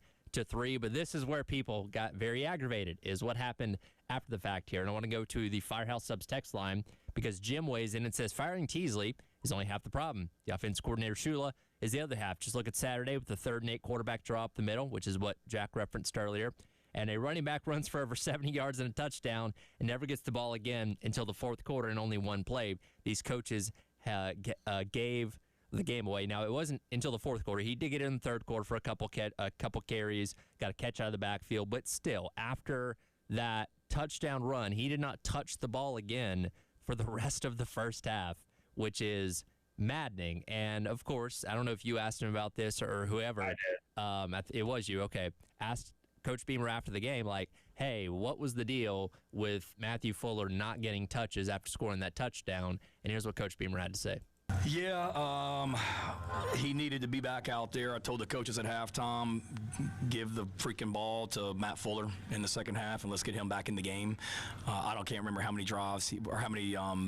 But this is where people got very aggravated, is what happened after the fact here. And I want to go to the Firehouse Subs text line because Jim weighs in and says firing Teasley is only half the problem. The offense coordinator, Shula, is the other half. Just look at Saturday with the 3rd and 8 quarterback draw up the middle, which is what Jack referenced earlier. And a running back runs for over 70 yards and a touchdown and never gets the ball again until the 4th quarter and only one play. These coaches gave the game away. Now, it wasn't until the 4th quarter. He did get in the 3rd quarter for a couple carries, got a catch out of the backfield. But still, after that touchdown run, he did not touch the ball again for the rest of the first half, which is maddening. And, of course, I don't know if you asked him about this or whoever. I did. It was you. Okay. Asked Coach Beamer after the game, like, hey, what was the deal with Matthew Fuller not getting touches after scoring that touchdown? And here's what Coach Beamer had to say. Yeah, he needed to be back out there. I told the coaches at halftime, give the freaking ball to Matt Fuller in the second half and let's get him back in the game. Can't remember how many drives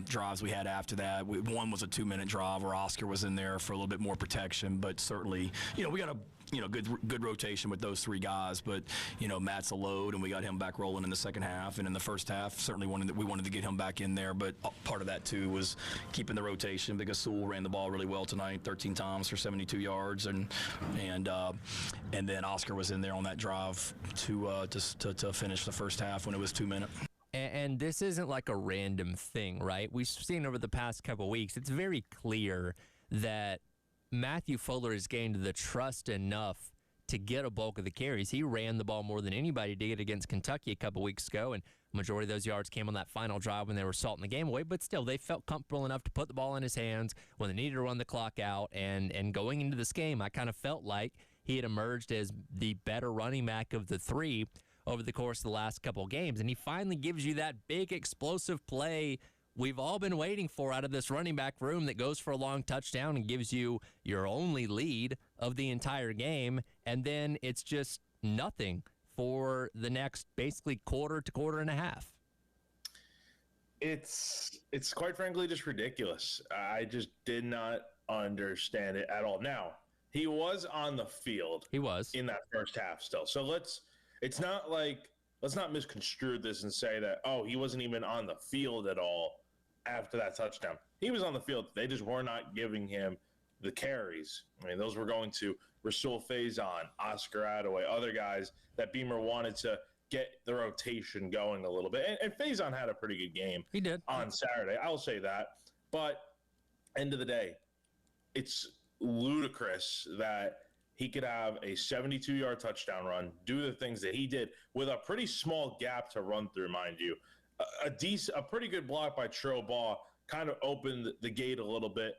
drives we had after that. One was a 2-minute drive where Oscar was in there for a little bit more protection, but certainly, we got a good rotation with those 3 guys, but Matt's a load, and we got him back rolling in the second half. And in the first half, certainly we wanted to get him back in there, but part of that too was keeping the rotation because Sewell ran the ball really well tonight, 13 times for 72 yards, and then Oscar was in there on that drive to finish the first half when it was 2 minutes. And this isn't like a random thing, right? We've seen over the past couple of weeks, it's very clear that Matthew Fuller has gained the trust enough to get a bulk of the carries. He ran the ball more than anybody did against Kentucky a couple weeks ago, and the majority of those yards came on that final drive when they were salting the game away. But still, they felt comfortable enough to put the ball in his hands when they needed to run the clock out. And going into this game, I kind of felt like he had emerged as the better running back of the 3 over the course of the last couple of games. And he finally gives you that big explosive play we've all been waiting for out of this running back room that goes for a long touchdown and gives you your only lead of the entire game. And then it's just nothing for the next basically quarter to quarter and a half. It's quite frankly just ridiculous. I just did not understand it at all. Now, he was on the field. He was in that first half still. So let's not misconstrue this and say that, he wasn't even on the field at all after that touchdown. He was on the field. They just were not giving him the carries. I mean, those were going to Rasul Faison, Oscar Attaway, other guys that Beamer wanted to get the rotation going a little bit. And Faison had a pretty good game. He did. On Saturday. I'll say that. But end of the day, it's ludicrous that he could have a 72-yard touchdown run, do the things that he did with a pretty small gap to run through, mind you. A pretty good block by Trill Ball kind of opened the gate a little bit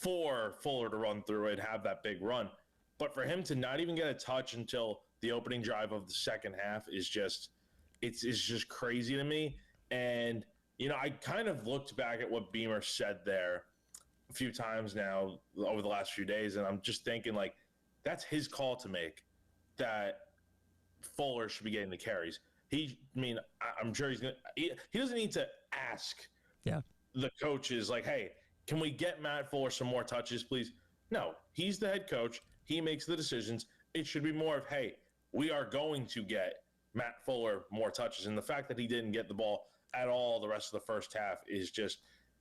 for Fuller to run through and have that big run. But for him to not even get a touch until the opening drive of the second half is just it's just crazy to me. And, I kind of looked back at what Beamer said there a few times now over the last few days, and I'm just thinking, like, that's his call to make, that Fuller should be getting the carries. I'm sure he doesn't need to ask the coaches, like, hey, can we get Matt Fuller some more touches, please? No, he's the head coach. He makes the decisions. It should be more of, hey, we are going to get Matt Fuller more touches. And the fact that he didn't get the ball at all the rest of the first half is just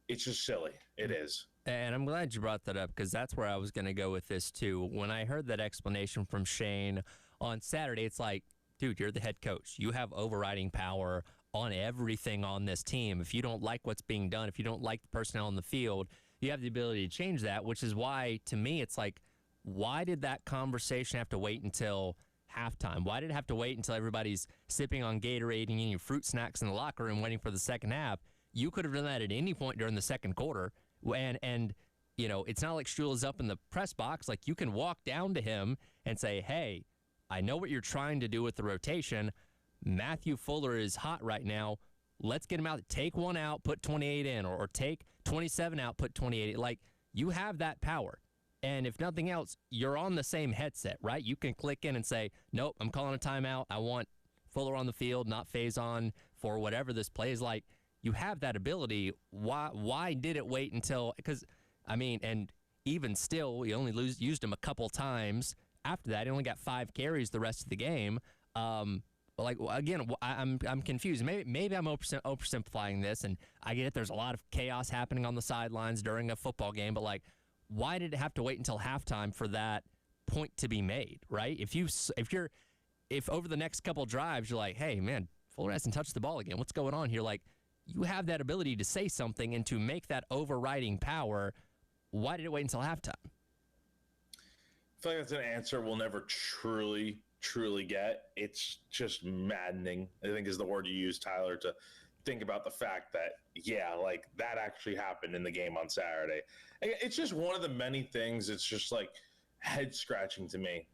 silly. It is. And I'm glad you brought that up because that's where I was going to go with this too. When I heard that explanation from Shane on Saturday, it's like, dude, you're the head coach. You have overriding power on everything on this team. If you don't like what's being done, if you don't like the personnel on the field, you have the ability to change that, which is why, to me, it's like, why did that conversation have to wait until halftime? Why did it have to wait until everybody's sipping on Gatorade and eating fruit snacks in the locker room waiting for the second half? You could have done that at any point during the second quarter. And you know, it's not like Shula's up in the press box. Like, you can walk down to him and say, hey, I know what you're trying to do with the rotation. Matthew Fuller is hot right now. Let's get him out. Take one out, put 28 in, or take 27 out, put 28 in. Like, you have that power. And if nothing else, you're on the same headset, right? You can click in and say, nope, I'm calling a timeout. I want Fuller on the field, not Faison for whatever this play is. Like, you have that ability. Why did it wait until – because, I mean, and even still, he only used him a couple times. After that, he only got 5 carries the rest of the game. Like, again, I'm confused. Maybe I'm oversimplifying this, and I get it. There's a lot of chaos happening on the sidelines during a football game, but, like, why did it have to wait until halftime for that point to be made, right? If over the next couple drives you're like, hey, man, Fuller hasn't touched the ball again. What's going on here? Like, you have that ability to say something and to make that overriding power. Why did it wait until halftime? I feel like that's an answer we'll never truly get. It's just maddening, I think is the word you use, Tyler, to think about the fact that, yeah, like, that actually happened in the game on Saturday. It's just one of the many things. It's just like head scratching to me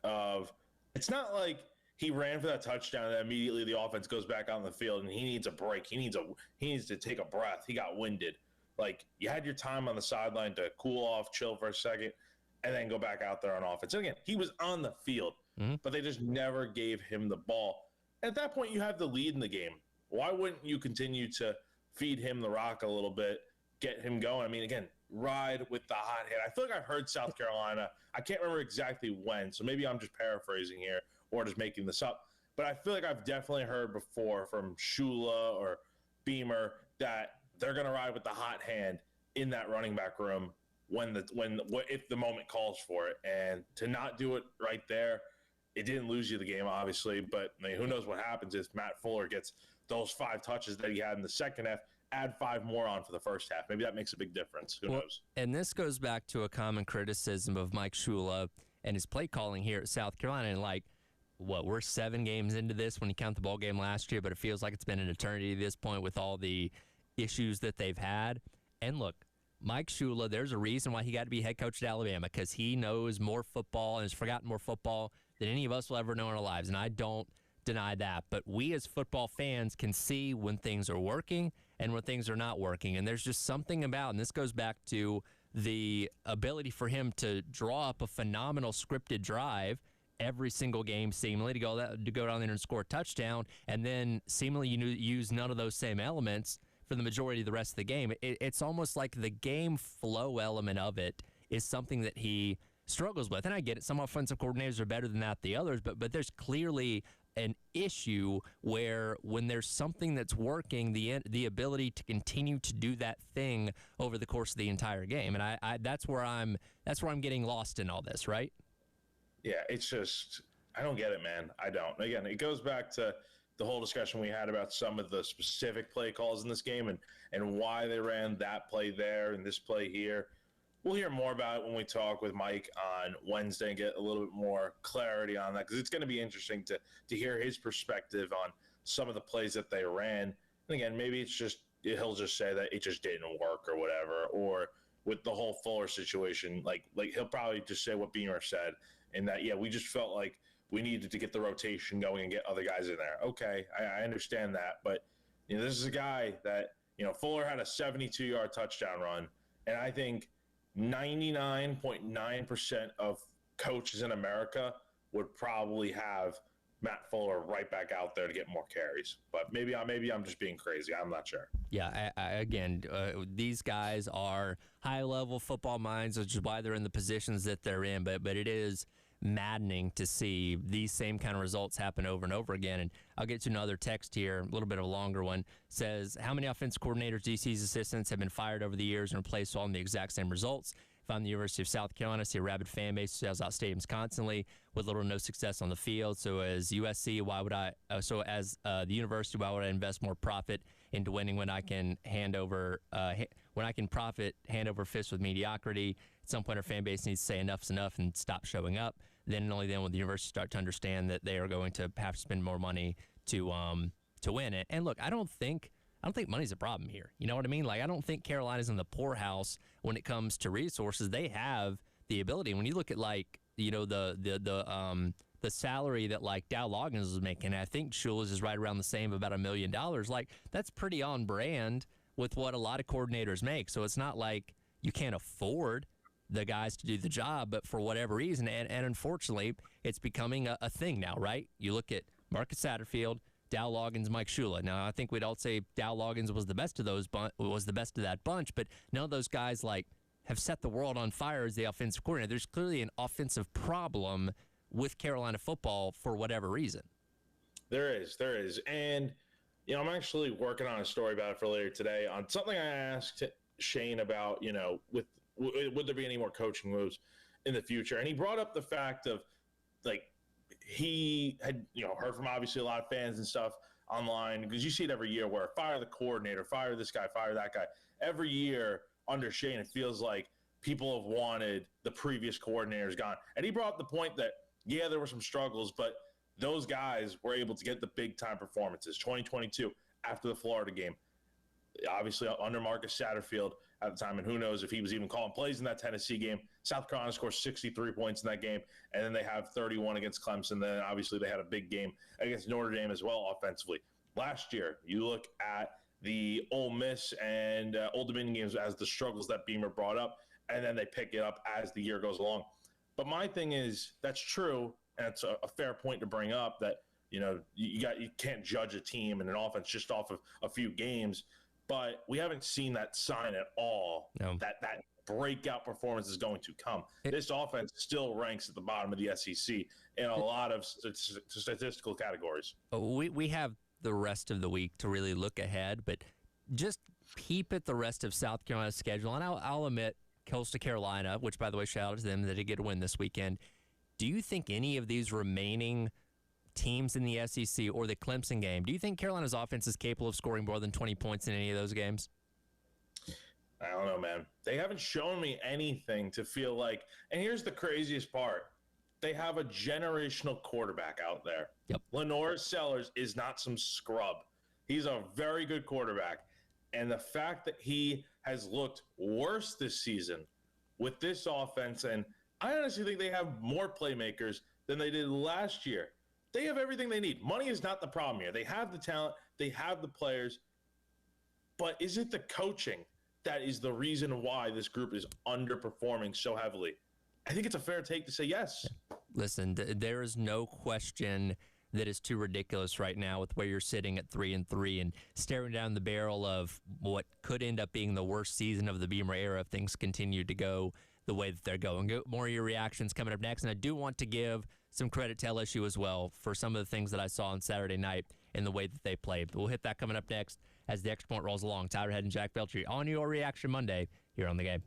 of, it's not like he ran for that touchdown and immediately the offense goes back on the field and he needs a break. He needs to take a breath. He got winded. Like, you had your time on the sideline to cool off, chill for a second, and then go back out there on offense. And again, he was on the field, but they just never gave him the ball. At that point, you have the lead in the game. Why wouldn't you continue to feed him the rock a little bit, get him going? I mean, again, ride with the hot hand. I feel like I've heard South Carolina. I can't remember exactly when, so maybe I'm just paraphrasing here or just making this up. But I feel like I've definitely heard before from Shula or Beamer that they're going to ride with the hot hand in that running back room if the moment calls for it. And to not do it right there, it didn't lose you the game, obviously. But I mean, who knows what happens if Matt Fuller gets those 5 touches that he had in the second half, add 5 more on for the first half. Maybe that makes a big difference. Who knows? And this goes back to a common criticism of Mike Shula and his play calling here at South Carolina. And like, we're 7 games into this when you count the ball game last year, but it feels like it's been an eternity at this point with all the issues that they've had. And look, Mike Shula, there's a reason why he got to be head coach at Alabama, because he knows more football and has forgotten more football than any of us will ever know in our lives. And I don't deny that. But we as football fans can see when things are working and when things are not working. And there's just something about, and this goes back to the ability for him to draw up a phenomenal scripted drive every single game, seemingly to go down there and score a touchdown, and then seemingly use none of those same elements for the majority of the rest of the game. It's almost like the game flow element of it is something that he struggles with. And I get it. Some offensive coordinators are better than the others, but there's clearly an issue where when there's something that's working, the ability to continue to do that thing over the course of the entire game. And I that's where I'm getting lost in all this, right? Yeah, it's just, I don't get it, man. I don't. Again, it goes back to the whole discussion we had about some of the specific play calls in this game and why they ran that play there and this play here. We'll hear more about it when we talk with Mike on Wednesday and get a little bit more clarity on that, because it's going to be interesting to hear his perspective on some of the plays that they ran. And again, maybe he'll just say that it just didn't work or whatever, or with the whole Fuller situation, like he'll probably just say what Beamer said, and that, yeah, we just felt like we needed to get the rotation going and get other guys in there. Okay, I understand that, but this is a guy that, Fuller had a 72-yard touchdown run, and I think 99.9% of coaches in America would probably have Matt Fuller right back out there to get more carries. But maybe I'm just being crazy. I'm not sure. Yeah, again, these guys are high-level football minds, which is why they're in the positions that they're in. But it is maddening to see these same kind of results happen over and over again. And I'll get to another text here, a little bit of a longer one. Says, how many offensive coordinators, DC's assistants have been fired over the years and replaced all in the exact same results? If If I'm the University of South Carolina, I see a rabid fan base who sells out stadiums constantly with little or no success on the field. So as USC, why would I? As the university, why would I invest more profit into winning when I can hand over hand over fists with mediocrity? At some point, our fan base needs to say enough's enough and stop showing up. Then and only then will the university start to understand that they are going to have to spend more money to win it. And look, I don't think money's a problem here. You know what I mean? Like, I don't think Carolina's in the poorhouse when it comes to resources. They have the ability. When you look at, like, you know, the salary that, like, Dow Loggins was making, I think Shula's is right around the same, about $1 million. Like, that's pretty on brand with what a lot of coordinators make. So it's not like you can't afford the guys to do the job, but for whatever reason, and unfortunately, it's becoming a thing now, right? You look at Marcus Satterfield, Dow Loggins, Mike Shula. Now, I think we'd all say Dow Loggins was the best of that bunch, but none of those guys, like, have set the world on fire as the offensive coordinator. There's clearly an offensive problem with Carolina football for whatever reason. There is. And, you know, I'm actually working on a story about it for later today on something I asked Shane about, you know, would there be any more coaching moves in the future? And he brought up the fact of, like, he had, you know, heard from obviously a lot of fans and stuff online, because you see it every year where fire the coordinator, fire this guy, fire that guy. Every year under Shane, it feels like people have wanted the previous coordinators gone. And he brought up the point that, yeah, there were some struggles, but those guys were able to get the big-time performances. 2022, after the Florida game, obviously under Marcus Satterfield at the time, and who knows if he was even calling plays in that Tennessee game. South Carolina scores 63 points in that game, and then they have 31 against Clemson. Then obviously they had a big game against Notre Dame as well offensively. Last year, you look at the Ole Miss and Old Dominion games as the struggles that Beamer brought up, and then they pick it up as the year goes along. But my thing is, that's true, and it's a fair point to bring up that, you know, you can't judge a team and an offense just off of a few games. But we haven't seen that sign at all. No. That breakout performance is going to come. This offense still ranks at the bottom of the SEC in a lot of statistical categories. We have the rest of the week to really look ahead, but just peep at the rest of South Carolina's schedule. And I'll admit, Coastal Carolina, which, by the way, shout out to them, that did get a win this weekend. Do you think any of these remaining teams in the SEC or the Clemson game, do you think Carolina's offense is capable of scoring more than 20 points in any of those games? I don't know, man. They haven't shown me anything to feel like, and here's the craziest part. They have a generational quarterback out there. Yep. Lenore Sellers is not some scrub. He's a very good quarterback. And the fact that he has looked worse this season with this offense, and I honestly think they have more playmakers than they did last year. They have everything they need. Money is not the problem here. They have the talent. They have the players. But is it the coaching that is the reason why this group is underperforming so heavily? I think it's a fair take to say yes. Listen, there is no question that is too ridiculous right now with where you're sitting at 3-3 and staring down the barrel of what could end up being the worst season of the Beamer era if things continue to go the way that they're going. More of your reactions coming up next. And I do want to give some credit to LSU as well for some of the things that I saw on Saturday night in the way that they played. But we'll hit that coming up next as the Extra Point rolls along. Tyler Head and Jack Beltry on your Reaction Monday here on The Game.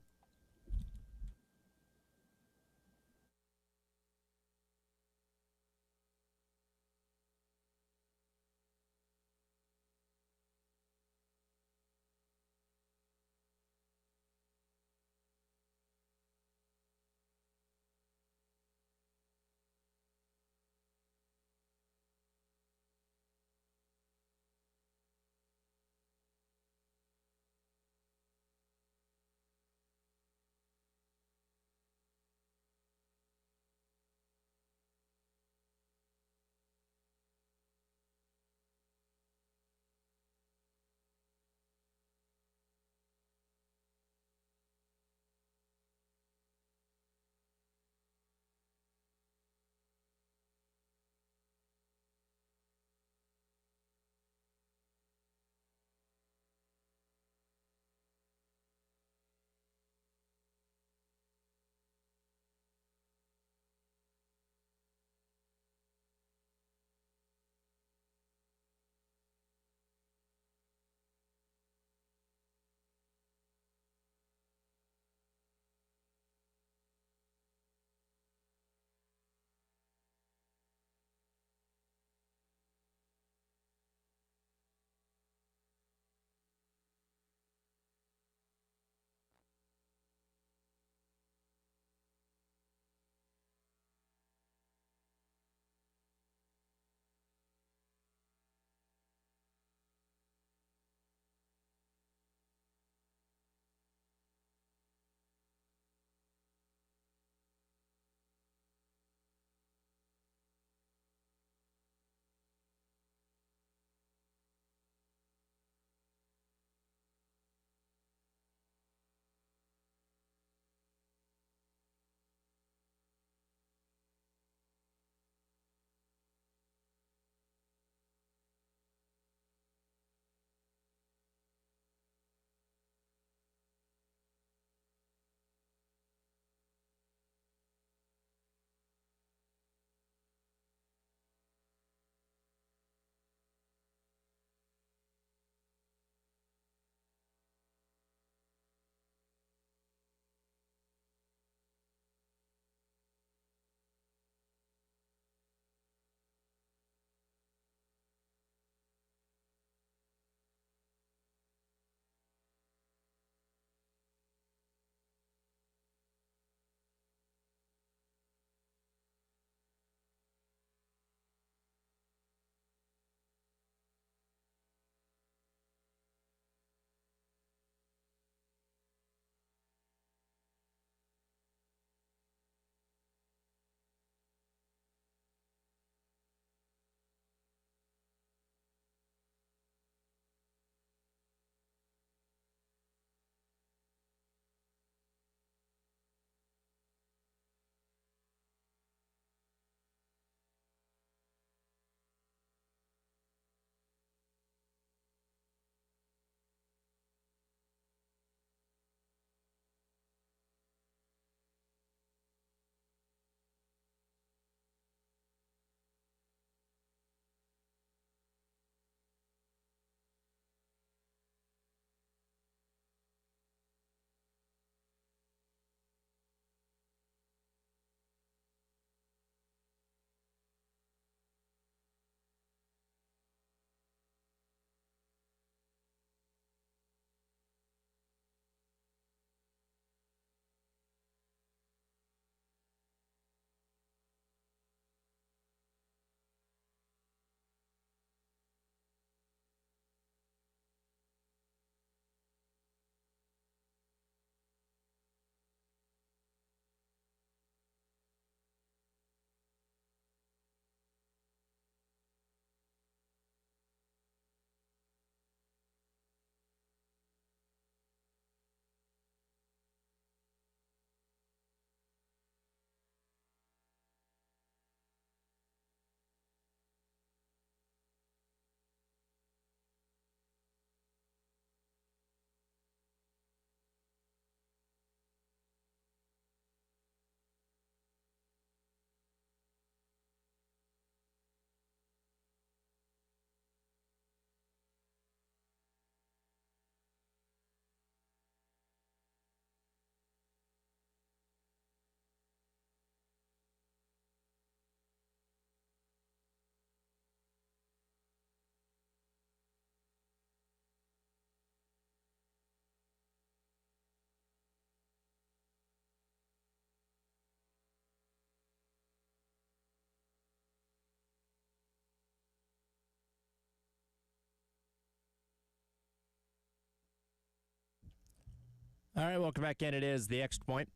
All right, welcome back in. It is The Extra Point.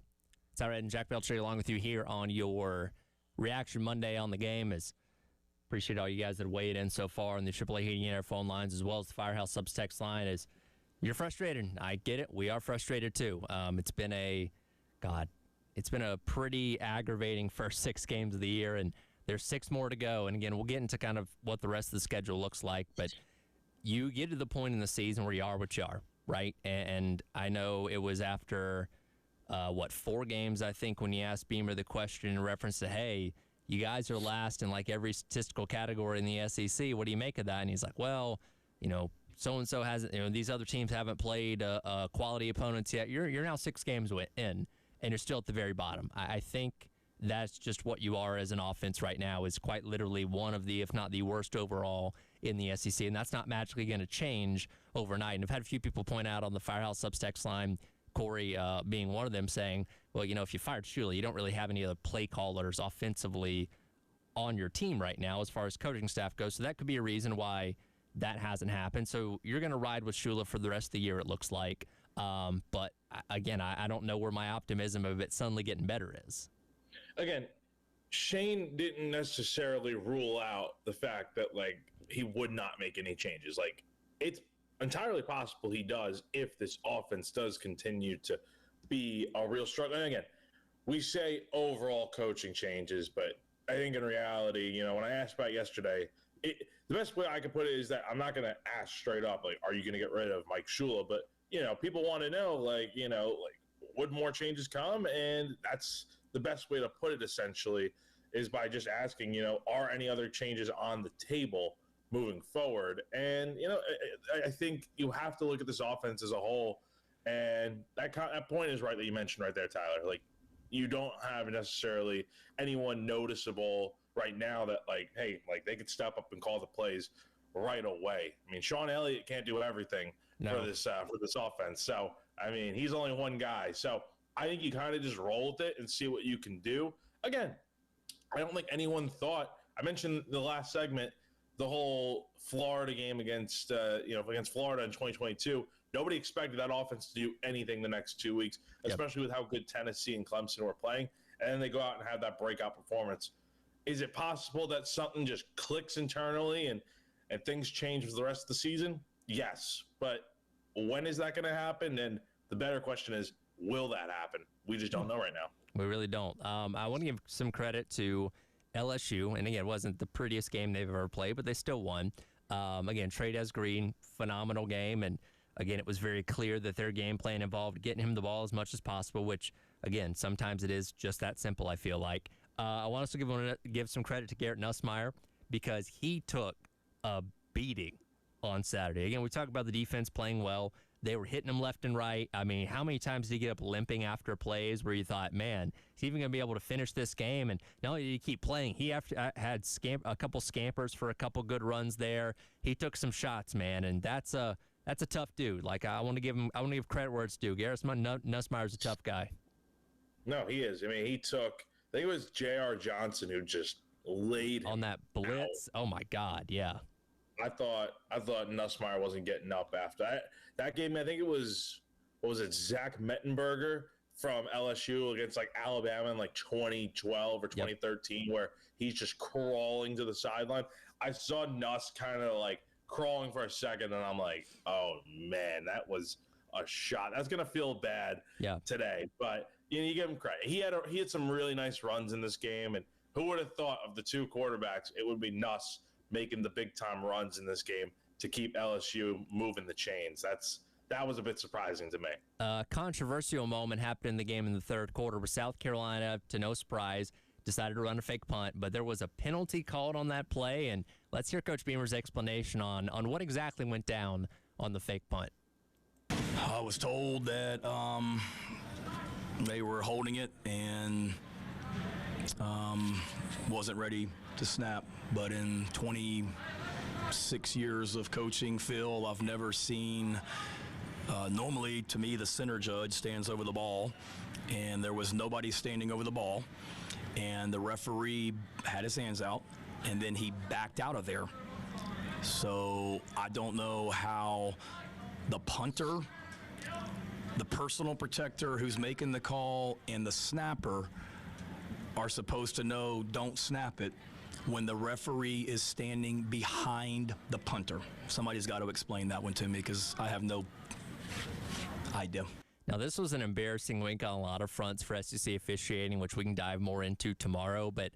It's All Right, and Jack Belcher along with you here on your Reaction Monday on the game. Appreciate all you guys that have weighed in so far on the AAA Heating and Air phone lines as well as the Firehouse Subs text line. You're frustrated. I get it. We are frustrated too. It's been a pretty aggravating first 6 games of the year, and there's 6 more to go. And again, we'll get into kind of what the rest of the schedule looks like, but you get to the point in the season where you are what you are, right? And I know it was after, 4 games, I think, when you asked Beamer the question in reference to, hey, you guys are last in like every statistical category in the SEC. What do you make of that? And he's like, well, so-and-so hasn't, these other teams haven't played quality opponents yet. You're now 6 games in, and you're still at the very bottom. I think that's just what you are as an offense right now, is quite literally one of the, if not the worst overall in the SEC, and that's not magically going to change overnight. And I've had a few people point out on the Firehouse Subs text line, Corey being one of them, saying, well, if you fired Shula, you don't really have any other play callers offensively on your team right now as far as coaching staff goes. So that could be a reason why that hasn't happened. So you're going to ride with Shula for the rest of the year, it looks like. But again, I don't know where my optimism of it suddenly getting better is. Again, Shane didn't necessarily rule out the fact that, like, he would not make any changes. Like, it's entirely possible he does if this offense does continue to be a real struggle. And again, we say overall coaching changes, but I think in reality, when I asked about it yesterday, the best way I could put it is that I'm not going to ask straight up, like, are you going to get rid of Mike Shula? But, people want to know, like, would more changes come? And that's the best way to put it, essentially, is by just asking, are any other changes on the table moving forward? And, I think you have to look at this offense as a whole. And that point is right that you mentioned right there, Tyler. Like, you don't have necessarily anyone noticeable right now that, like, hey, like, they could step up and call the plays right away. I mean, Sean Elliott can't do everything for this offense. So, I mean, he's only one guy. So I think you kind of just roll with it and see what you can do. Again, I don't think anyone thought, I mentioned the last segment, the whole Florida game against Florida in 2022. Nobody expected that offense to do anything the next 2 weeks, especially with how good Tennessee and Clemson were playing. And then they go out and have that breakout performance. Is it possible that something just clicks internally and things change for the rest of the season? Yes. But when is that going to happen? And the better question is, will that happen? We just don't know right now. We really don't. I want to give some credit to LSU. And again, it wasn't the prettiest game they've ever played, but they still won. Again, Trey Green, phenomenal game. And again, it was very clear that their game plan involved getting him the ball as much as possible, which, again, sometimes it is just that simple, I feel like. I want us to give some credit to Garrett Nussmeier because he took a beating on Saturday. Again, we talk about the defense playing well. They were hitting him left and right. I mean, how many times did he get up limping after plays where you thought, man, is he even going to be able to finish this game? And not only did he keep playing, he had a couple scampers for a couple good runs there. He took some shots, man, and that's a tough dude. Like, I want to give credit where it's due. Garrett Nussmeier's a tough guy. No, he is. I mean, I think it was J.R. Johnson who just laid him on that blitz. out. Oh my God, yeah. I thought Nussmeier wasn't getting up after that game. I think it was, Zach Mettenberger from LSU against like Alabama in like 2012 or 2013, where he's just crawling to the sideline. I saw Nuss kind of like crawling for a second, and I'm like, oh man, that was a shot. That's gonna feel bad today, but you give him credit. He had some really nice runs in this game, and who would have thought of the two quarterbacks, it would be Nuss making the big time runs in this game to keep LSU moving the chains. That was a bit surprising to me. A controversial moment happened in the game in the third quarter where South Carolina, to no surprise, decided to run a fake punt, but there was a penalty called on that play, and let's hear Coach Beamer's explanation on what exactly went down on the fake punt. I was told that they were holding it and wasn't ready to snap, but in 26 years of coaching, Phil, I've never seen normally, to me, the center judge stands over the ball, and there was nobody standing over the ball, and the referee had his hands out, and then he backed out of there. So I don't know how the punter the personal protector who's making the call and the snapper are supposed to know don't snap it when the referee is standing behind the punter. Somebody's got to explain that one to me because I have no idea. Now, this was an embarrassing week on a lot of fronts for SEC officiating, which we can dive more into tomorrow. But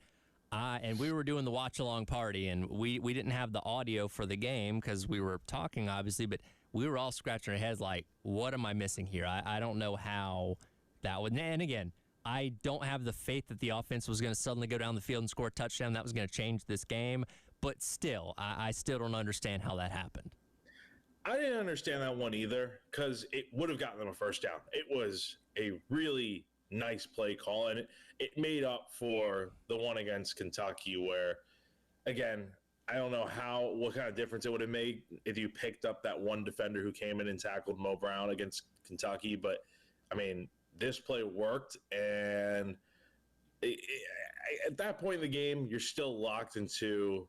and we were doing the watch-along party, and we didn't have the audio for the game because we were talking, obviously, but we were all scratching our heads like, what am I missing here? I don't know how that would. And again, I don't have the faith that the offense was going to suddenly go down the field and score a touchdown. That was going to change this game. But still, I still don't understand how that happened. I didn't understand that one either because it would have gotten them a first down. It was a really nice play call, and it made up for the one against Kentucky where, again, I don't know what kind of difference it would have made if you picked up that one defender who came in and tackled Mo Brown against Kentucky. But, I mean, this play worked, and at that point in the game, you're still locked into,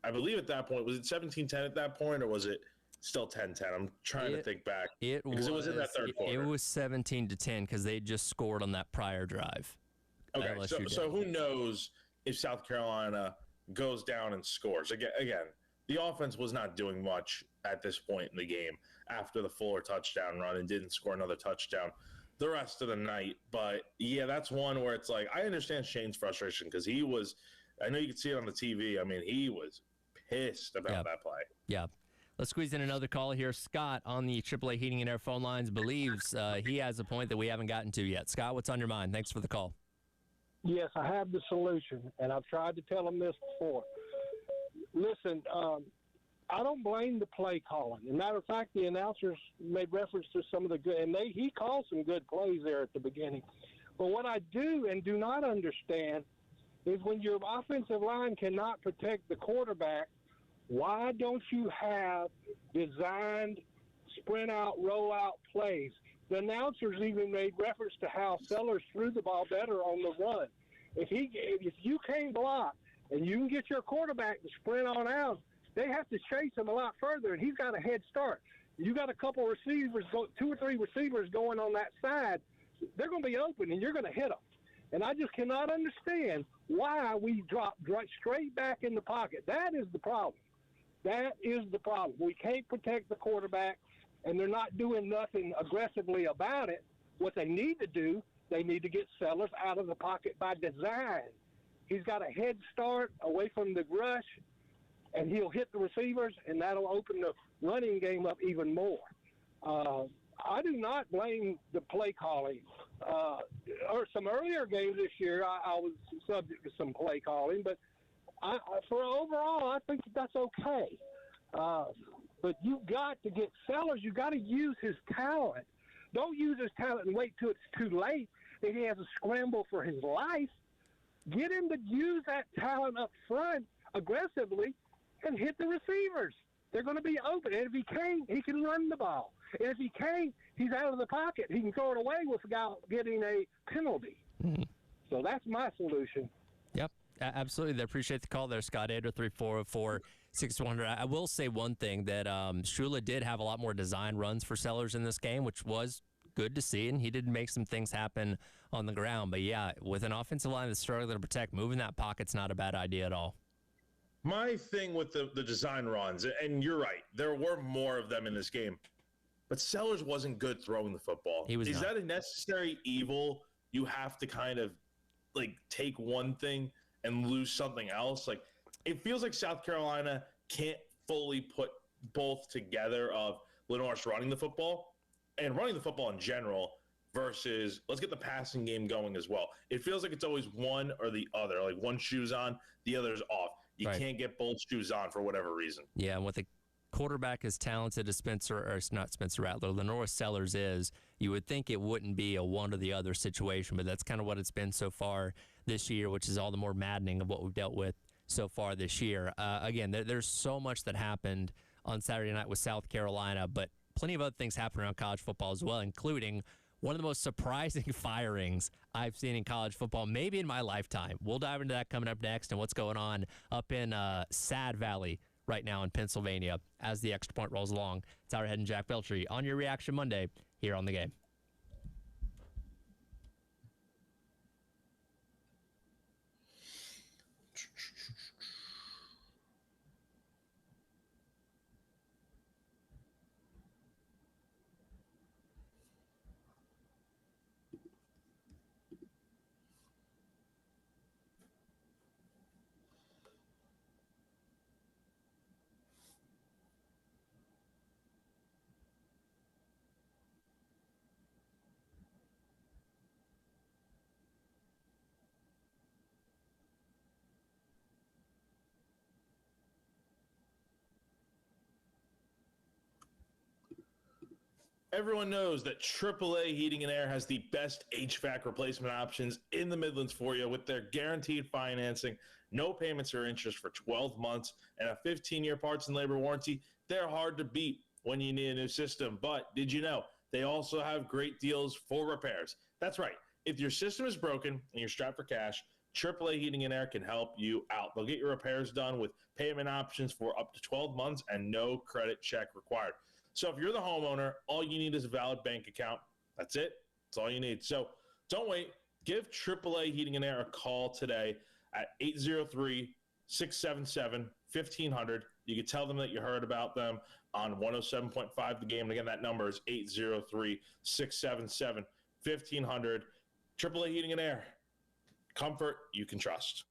I believe at that point, was it 17-10 at that point, or was it still 10-10? I'm trying to think back. It was in that third quarter. It was 17-10 because they just scored on that prior drive. Okay, so who knows if South Carolina goes down and scores. Again, the offense was not doing much at this point in the game after the Fuller touchdown run and didn't score another touchdown the rest of the night. But, yeah, that's one where it's like I understand Shane's frustration because he was – I know you could see it on the TV. I mean, he was pissed about that play. Yeah. Let's squeeze in another call here. Scott on the AAA Heating and Air phone lines believes he has a point that we haven't gotten to yet. Scott, what's on your mind? Thanks for the call. Yes, I have the solution, and I've tried to tell him this before. Listen, I don't blame the play calling. As a matter of fact, the announcers made reference to some of the good, and he called some good plays there at the beginning. But what I do and do not understand is when your offensive line cannot protect the quarterback, why don't you have designed sprint out, roll out plays? The announcers even made reference to how Sellers threw the ball better on the run. If you can't block and you can get your quarterback to sprint on out, they have to chase him a lot further, and he's got a head start. You got a couple receivers, 2 or 3 receivers going on that side. They're going to be open, and you're going to hit them. And I just cannot understand why we drop straight back in the pocket. That is the problem. That is the problem. We can't protect the quarterback, and they're not doing nothing aggressively about it. What they need to do, they need to get Sellers out of the pocket by design. He's got a head start away from the rush, and he'll hit the receivers, and that'll open the running game up even more. I do not blame the play calling. Or some earlier games this year, I was subject to some play calling, but for overall, I think that's okay. But you've got to get Sellers. You've got to use his talent. Don't use his talent and wait till it's too late and he has a scramble for his life. Get him to use that talent up front aggressively and hit the receivers. They're going to be open. And if he can't, he can run the ball. And if he can't, he's out of the pocket. He can throw it away without getting a penalty. Mm-hmm. So that's my solution. Yep, absolutely. I appreciate the call there, Scott. 803-404-6100. I will say one thing, that Shula did have a lot more design runs for Sellers in this game, which was good to see, and he did make some things happen on the ground. But, yeah, with an offensive line that's struggling to protect, moving that pocket's not a bad idea at all. My thing with the design runs, and you're right, there were more of them in this game, but Sellers wasn't good throwing the football. Is that a necessary evil? You have to kind of, like, take one thing and lose something else. Like, it feels like South Carolina can't fully put both together of Lenoir's running the football and running the football in general versus let's get the passing game going as well. It feels like it's always one or the other. Like, one shoe's on, the other's off. You can't get both shoes on for whatever reason. Yeah, and with a quarterback as talented as Lenoir Sellers is, you would think it wouldn't be a one or the other situation, but that's kind of what it's been so far this year, which is all the more maddening of what we've dealt with so far this year. Again, there's so much that happened on Saturday night with South Carolina, but plenty of other things happen around college football as well, including one of the most surprising firings I've seen in college football, maybe in my lifetime. We'll dive into that coming up next and what's going on up in Sad Valley right now in Pennsylvania as the Extra Point rolls along. It's our head and Jack Beltry on your Reaction Monday here on The Game. Everyone knows that AAA Heating and Air has the best HVAC replacement options in the Midlands for you with their guaranteed financing, no payments or interest for 12 months, and a 15-year parts and labor warranty. They're hard to beat when you need a new system. But did you know they also have great deals for repairs? That's right. If your system is broken and you're strapped for cash, AAA Heating and Air can help you out. They'll get your repairs done with payment options for up to 12 months and no credit check required. So if you're the homeowner, all you need is a valid bank account. That's it. That's all you need. So don't wait. Give AAA Heating and Air a call today at 803-677-1500. You can tell them that you heard about them on 107.5 The Game. And again, that number is 803-677-1500. AAA Heating and Air. Comfort you can trust.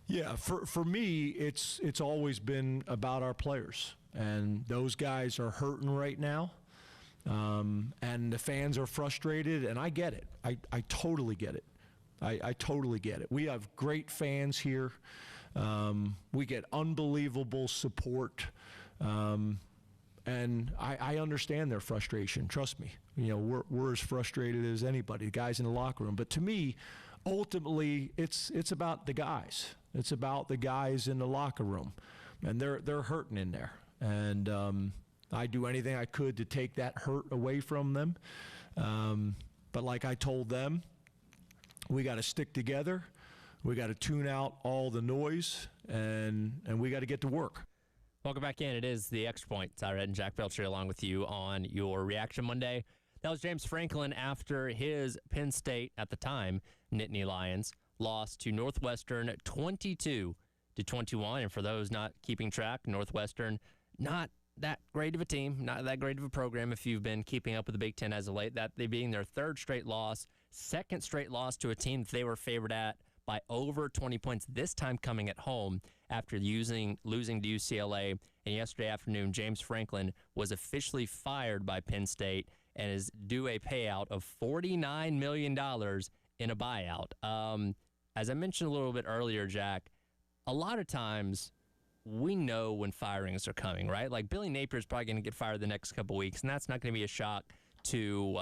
Yeah, for me, it's always been about our players. And those guys are hurting right now. And the fans are frustrated, and I get it. I totally get it. I totally get it. We have great fans here. We get unbelievable support. And I understand their frustration. Trust me. We're as frustrated as anybody, guys in the locker room. But to me, ultimately, it's about the guys. It's about the guys in the locker room. And they're hurting in there. And I do anything I could to take that hurt away from them. But like I told them, we got to stick together. We got to tune out all the noise, and we got to get to work. Welcome back in. It is the Extra Point. Tyler and Jack Belcher along with you on your Reaction Monday. That was James Franklin after his Penn State, at the time, Nittany Lions, lost to Northwestern 22-21. And for those not keeping track, Northwestern, not that great of a team, not that great of a program if you've been keeping up with the Big Ten as of late. That they being their third straight loss, second straight loss to a team that they were favored at by over 20 points, this time coming at home after losing to UCLA. And yesterday afternoon, James Franklin was officially fired by Penn State and is due a payout of $49 million in a buyout. As I mentioned a little bit earlier, Jack, a lot of times we know when firings are coming, right? Like Billy Napier is probably going to get fired the next couple weeks, and that's not going to be a shock to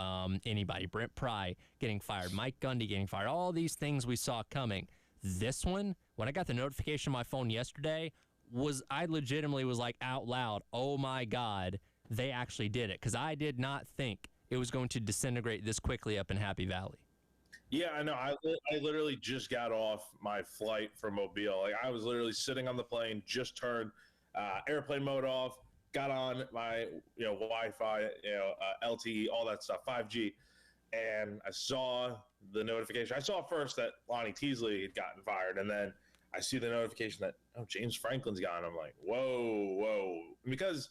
anybody. Brent Pry getting fired, Mike Gundy getting fired, all these things we saw coming. This one, when I got the notification on my phone yesterday, I legitimately was like out loud, oh my God, they actually did it. Because I did not think it was going to disintegrate this quickly up in Happy Valley. Yeah, I know. I literally just got off my flight from Mobile. Like, I was literally sitting on the plane, just turned airplane mode off, got on my Wi-Fi, LTE, all that stuff, 5G, and I saw the notification. I saw first that Lonnie Teasley had gotten fired, and then I see the notification that James Franklin's gone. I'm like, whoa, because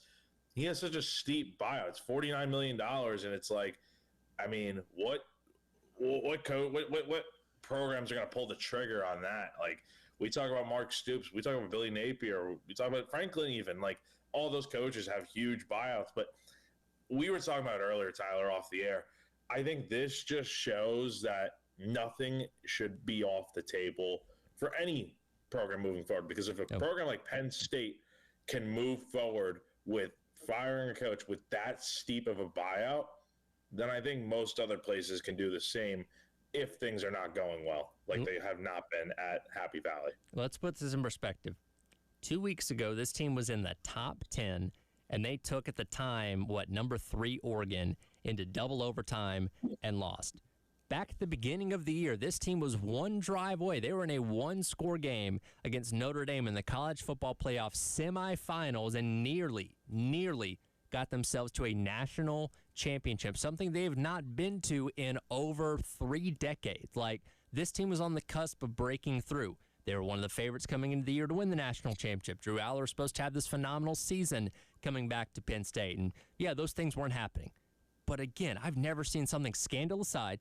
he has such a steep buyout. It's $49 million, and it's like, I mean, what programs are going to pull the trigger on that? Like, we talk about Mark Stoops, we talk about Billy Napier, we talk about Franklin even. Like, all those coaches have huge buyouts. But we were talking about it earlier, Tyler, off the air. I think this just shows that nothing should be off the table for any program moving forward. Because if a program like Penn State can move forward with firing a coach with that steep of a buyout, then I think most other places can do the same if things are not going well, like they have not been at Happy Valley. Let's put this in perspective. 2 weeks ago, this team was in the top 10, and they took at the time, number 3 Oregon into double overtime and lost. Back at the beginning of the year, this team was one drive away. They were in a one-score game against Notre Dame in the college football playoff semifinals and nearly got themselves to a national championship, something they have not been to in over 3 decades. Like, this team was on the cusp of breaking through. They were one of the favorites coming into the year to win the national championship. Drew Aller was supposed to have this phenomenal season coming back to Penn State. And, yeah, those things weren't happening. But, again, I've never seen something, scandal aside,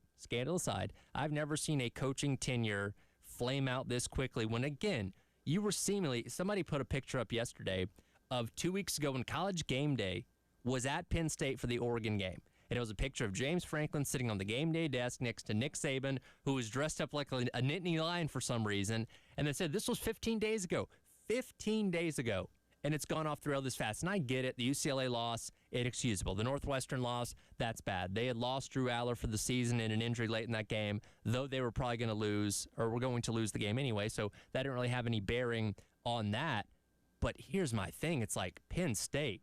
I've never seen a coaching tenure flame out this quickly when, again, you were somebody put a picture up yesterday of 2 weeks ago when College Game Day was at Penn State for the Oregon game. And it was a picture of James Franklin sitting on the game day desk next to Nick Saban, who was dressed up like a Nittany Lion for some reason. And they said, this was 15 days ago. 15 days ago. And it's gone off the rail this fast. And I get it. The UCLA loss, inexcusable. The Northwestern loss, that's bad. They had lost Drew Aller for the season in an injury late in that game, though they were probably going to lose, or were going to lose the game anyway. So that didn't really have any bearing on that. But here's my thing. It's like, Penn State,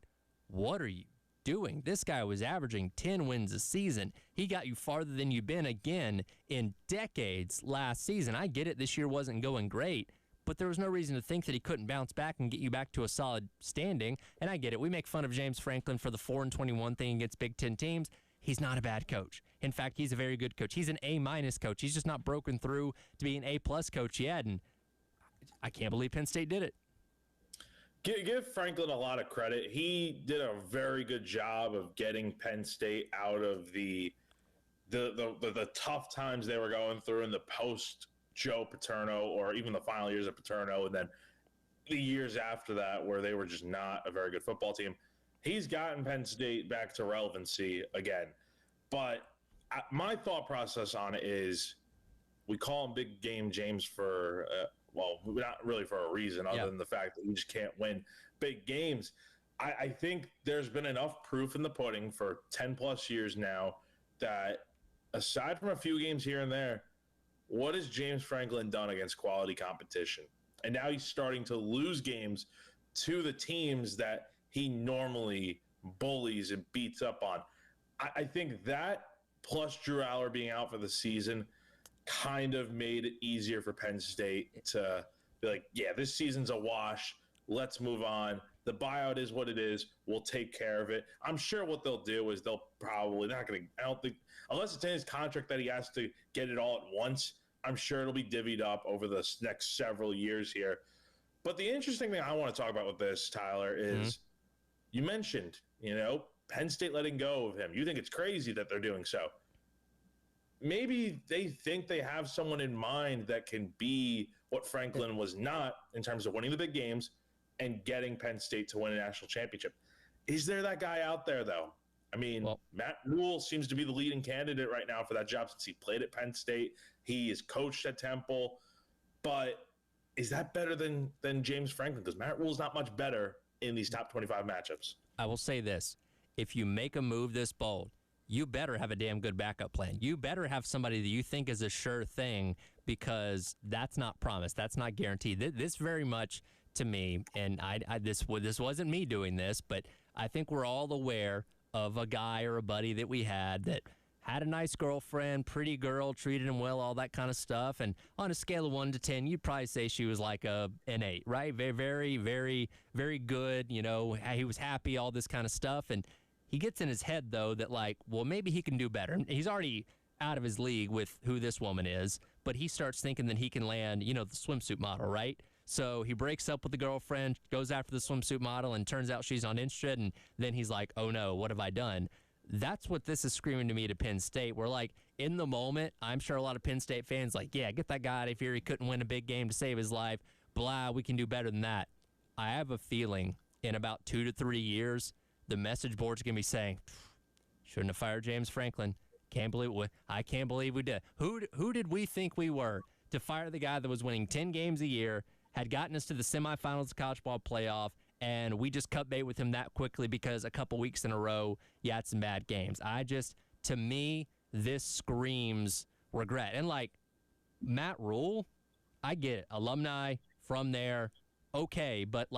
what are you doing? This guy was averaging 10 wins a season. He got you farther than you've been again in decades last season. I get it. This year wasn't going great, but there was no reason to think that he couldn't bounce back and get you back to a solid standing. And I get it. We make fun of James Franklin for the 4-21 thing against Big Ten teams. He's not a bad coach. In fact, he's a very good coach. He's an A- coach. He's just not broken through to be an A+ coach yet. And I can't believe Penn State did it. Give Franklin a lot of credit. He did a very good job of getting Penn State out of the tough times they were going through in the post Joe Paterno, or even the final years of Paterno, and then the years after that where they were just not a very good football team. He's gotten Penn State back to relevancy again. But my thought process on it is we call him Big Game James for, not really for a reason other than the fact that we just can't win big games. I think there's been enough proof in the pudding for 10-plus years now that aside from a few games here and there, what has James Franklin done against quality competition? And now he's starting to lose games to the teams that he normally bullies and beats up on. I think that plus Drew Aller being out for the season kind of made it easier for Penn State to be like, yeah, this season's a wash. Let's move on. The buyout is what it is. We'll take care of it. I'm sure what they'll do is they'll probably not going to, I don't think, unless it's in his contract that he has to get it all at once, I'm sure it'll be divvied up over the next several years here. But the interesting thing I want to talk about with this, Tyler, is you mentioned, Penn State letting go of him. You think it's crazy that they're doing so. Maybe they think they have someone in mind that can be what Franklin was not in terms of winning the big games and getting Penn State to win a national championship. Is there that guy out there, though? I mean, Matt Rule seems to be the leading candidate right now for that job since he played at Penn State. He is coached at Temple. But is that better than James Franklin? Because Matt Rule's not much better in these top 25 matchups. I will say this. If you make a move this bold, you better have a damn good backup plan. You better have somebody that you think is a sure thing, because that's not promised. That's not guaranteed. This very much, to me, and this wasn't me doing this, but I think we're all aware of a guy or a buddy that we had that had a nice girlfriend, pretty girl, treated him well, all that kind of stuff. And on a scale of 1 to 10, you'd probably say she was like an 8, right? Very, very, very, very good. He was happy, all this kind of stuff. And he gets in his head, though, that maybe he can do better. He's already out of his league with who this woman is, but he starts thinking that he can land, the swimsuit model, right? So he breaks up with the girlfriend, goes after the swimsuit model, and turns out she's uninterested. And then he's like, oh no, what have I done? That's what this is screaming to me to Penn State. We're in the moment, I'm sure a lot of Penn State fans yeah, get that guy out of here. He couldn't win a big game to save his life. Blah, we can do better than that. I have a feeling in about 2 to 3 years, the message board's going to be saying, shouldn't have fired James Franklin. I can't believe we did. Who did we think we were to fire the guy that was winning 10 games a year, had gotten us to the semifinals of the college ball playoff, and we just cut bait with him that quickly because a couple weeks in a row, you had some bad games. To me, this screams regret. And Matt Rule, I get it. Alumni from there, okay, but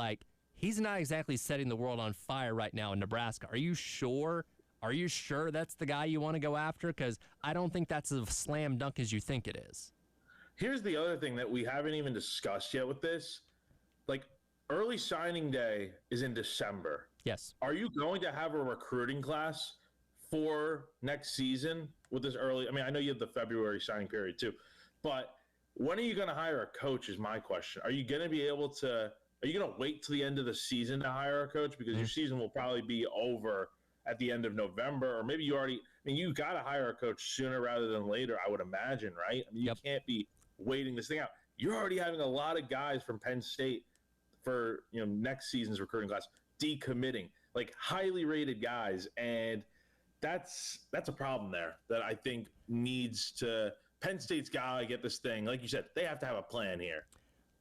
he's not exactly setting the world on fire right now in Nebraska. Are you sure? Are you sure that's the guy you want to go after? Because I don't think that's as slam dunk as you think it is. Here's the other thing that we haven't even discussed yet with this. Early signing day is in December. Yes. Are you going to have a recruiting class for next season with this early? I mean, I know you have the February signing period too, but when are you going to hire a coach is my question. Are you going to be able to, are you going to wait till the end of the season to hire a coach? Because your season will probably be over at the end of November, or maybe you got to hire a coach sooner rather than later, I would imagine, right? I mean, you can't be waiting this thing out. You're already having a lot of guys from Penn State for next season's recruiting class decommitting, highly rated guys, and that's a problem there that I think needs to. Penn State's gotta get this thing, like you said, they have to have a plan here.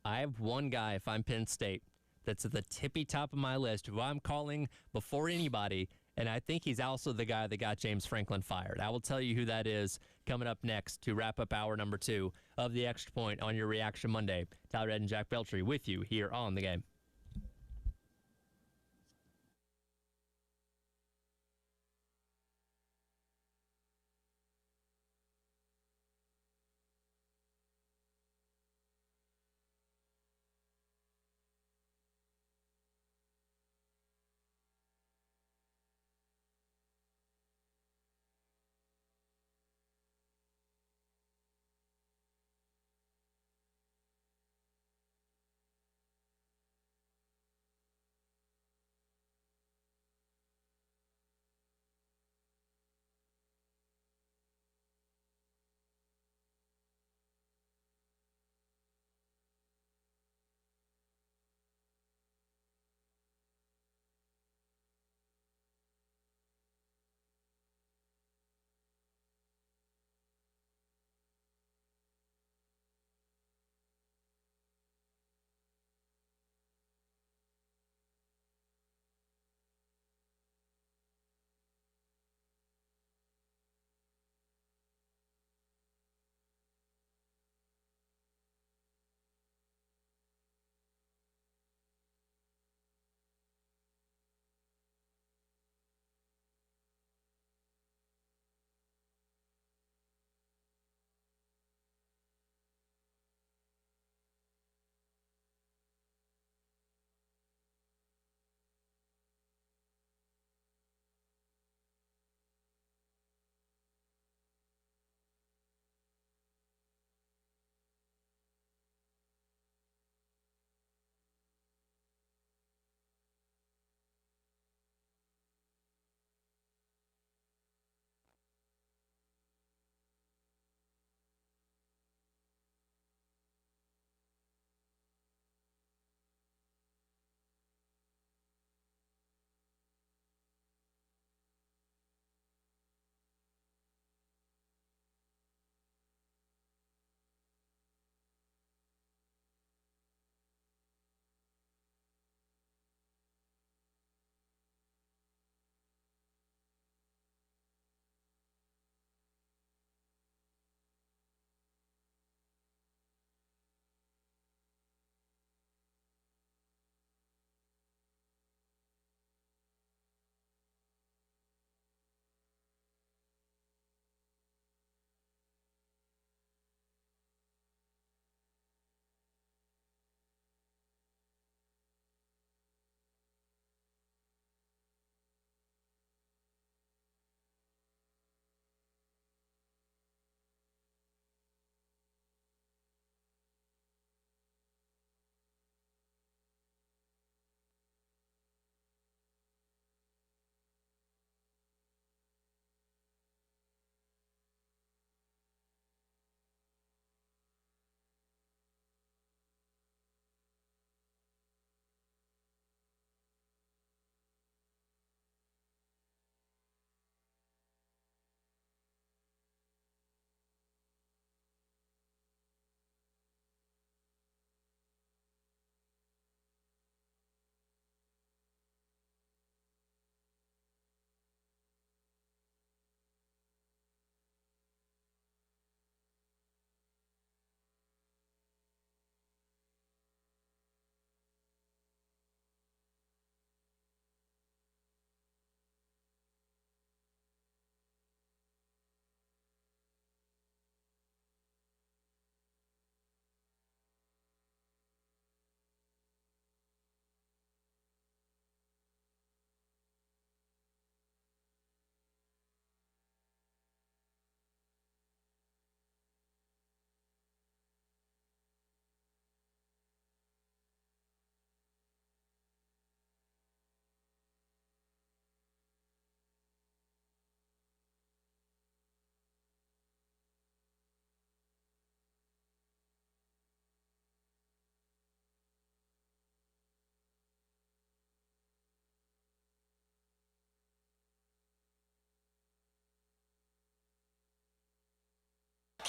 I have one guy, if I'm Penn State, that's at the tippy top of my list, who I'm calling before anybody, and I think he's also the guy that got James Franklin fired. I will tell you who that is coming up next to wrap up hour number 2 of the Extra Point on your Reaction Monday. Tyler Red and Jack Beltry with you here on The Game.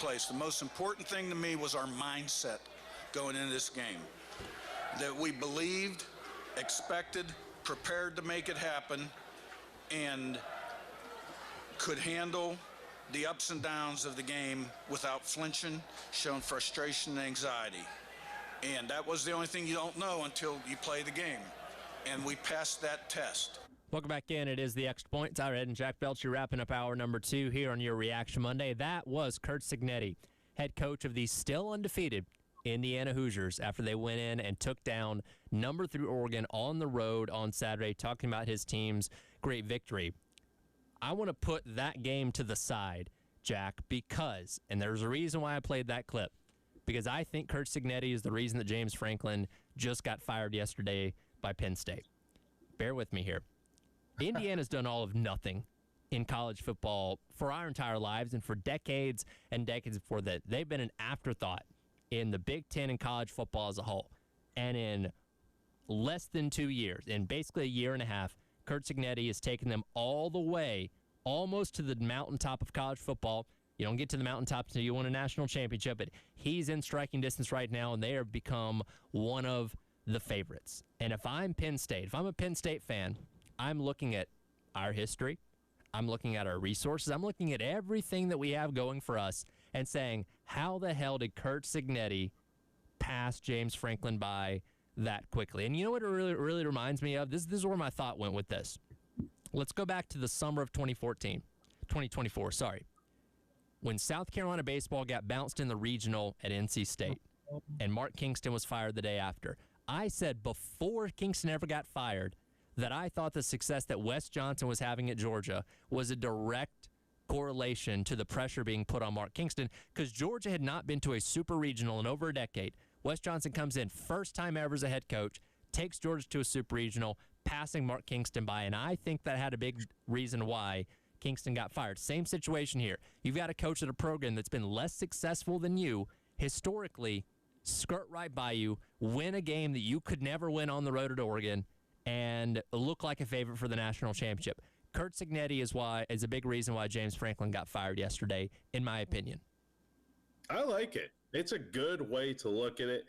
place. The most important thing to me was our mindset going into this game. That we believed, expected, prepared to make it happen, and could handle the ups and downs of the game without flinching, showing frustration and anxiety. And that was the only thing you don't know until you play the game. And we passed that test. Welcome back in. It is the Extra Point. Tyler Ed and Jack Belcher wrapping up hour number 2 here on your Reaction Monday. That was Curt Cignetti, head coach of the still undefeated Indiana Hoosiers, after they went in and took down number 3 Oregon on the road on Saturday, talking about his team's great victory. I want to put that game to the side, Jack, because, and there's a reason why I played that clip, because I think Curt Cignetti is the reason that James Franklin just got fired yesterday by Penn State. Bear with me here. Indiana's done all of nothing in college football for our entire lives, and for decades and decades before that. They've been an afterthought in the Big Ten and college football as a whole. And in less than 2 years, in basically a year and a half, Curt Cignetti has taken them all the way, almost to the mountaintop of college football. You don't get to the mountaintop until you win a national championship, but he's in striking distance right now, and they have become one of the favorites. And if I'm Penn State, if I'm a Penn State fan, I'm looking at our history. I'm looking at our resources. I'm looking at everything that we have going for us and saying, how the hell did Curt Cignetti pass James Franklin by that quickly? And you know what it really reminds me of? This is where my thought went with this. Let's go back to the summer of 2024, when South Carolina baseball got bounced in the regional at NC State and Mark Kingston was fired the day after. I said before Kingston ever got fired that I thought the success that Wes Johnson was having at Georgia was a direct correlation to the pressure being put on Mark Kingston, because Georgia had not been to a super regional in over a decade. Wes Johnson comes in, first time ever as a head coach, takes Georgia to a super regional, passing Mark Kingston by, and I think that had a big reason why Kingston got fired. Same situation here. You've got a coach at a program that's been less successful than you historically, skirt right by you, win a game that you could never win on the road at Oregon, and look like a favorite for the national championship. Curt Cignetti is a big reason why James Franklin got fired yesterday, in my opinion. I like it. It's a good way to look at it.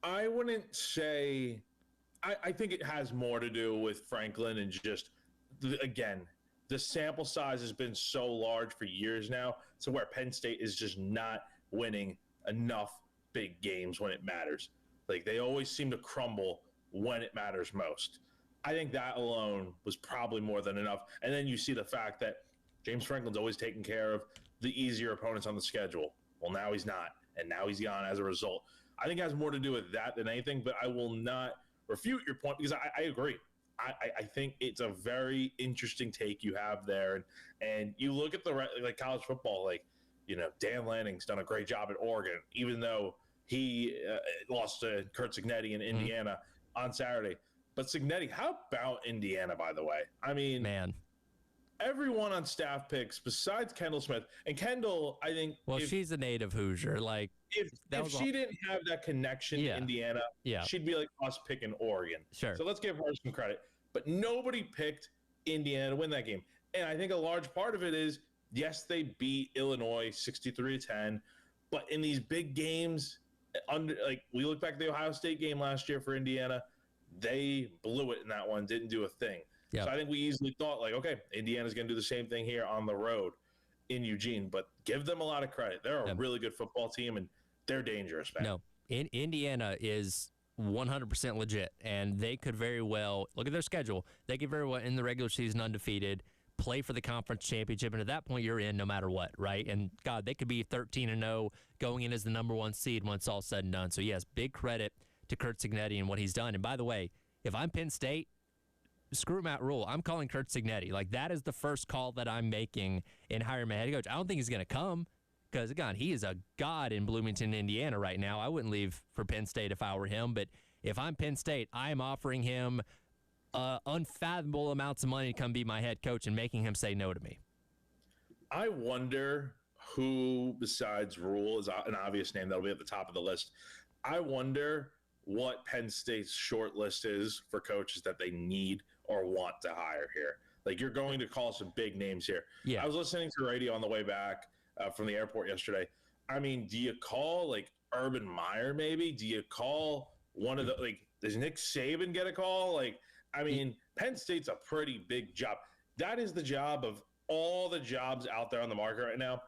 I wouldn't say – I think it has more to do with Franklin and just, again, the sample size has been so large for years now to where Penn State is just not winning enough big games when it matters. Like, they always seem to crumble when it matters most. I think that alone was probably more than enough. And then you see the fact that James Franklin's always taking care of the easier opponents on the schedule. Well, now he's not, and now he's gone as a result. I think it has more to do with that than anything, but I will not refute your point because I agree. I think it's a very interesting take you have there. And you look at like college football, like, you know, Dan Lanning's done a great job at Oregon, even though he lost to Curt Cignetti in Indiana on Saturday. But Cignetti, how about Indiana, by the way? I mean, man, everyone on staff picks besides Kendall Smith. And Kendall, I think... Well, she's a native Hoosier. Like, if she didn't have that connection to Indiana, she'd be like us picking Oregon. Sure. So let's give her some credit. But nobody picked Indiana to win that game. And I think a large part of it is, yes, they beat Illinois 63-10. But in these big games, we look back at the Ohio State game last year for Indiana, they blew it in that one, didn't do a thing. Yep. So I think we easily thought, like, okay, Indiana's going to do the same thing here on the road in Eugene. But give them a lot of credit. They're a really good football team, and they're dangerous, man. No, Indiana is 100% legit, and they could very well, look at their schedule, they could very well, in the regular season, undefeated, play for the conference championship, and at that point, you're in no matter what, right? And, God, they could be 13-0 going in as the number 1 seed when it's all said and done. So, yes, big credit to Curt Cignetti and what he's done. And by the way, if I'm Penn State, screw Matt Rule. I'm calling Curt Cignetti. Like, that is the first call that I'm making in hiring my head coach. I don't think he's going to come because, again, he is a god in Bloomington, Indiana right now. I wouldn't leave for Penn State if I were him. But if I'm Penn State, I am offering him unfathomable amounts of money to come be my head coach and making him say no to me. I wonder who, besides Rule, is an obvious name that'll be at the top of the list. I wonder what Penn State's short list is for coaches that they need or want to hire here. Like, you're going to call some big names here. Yeah. I was listening to radio on the way back from the airport yesterday. I mean, do you call like Urban Meyer maybe? Do you call one of the does Nick Saban get a call? Like, I mean, Penn State's a pretty big job. That is the job of all the jobs out there on the market right now.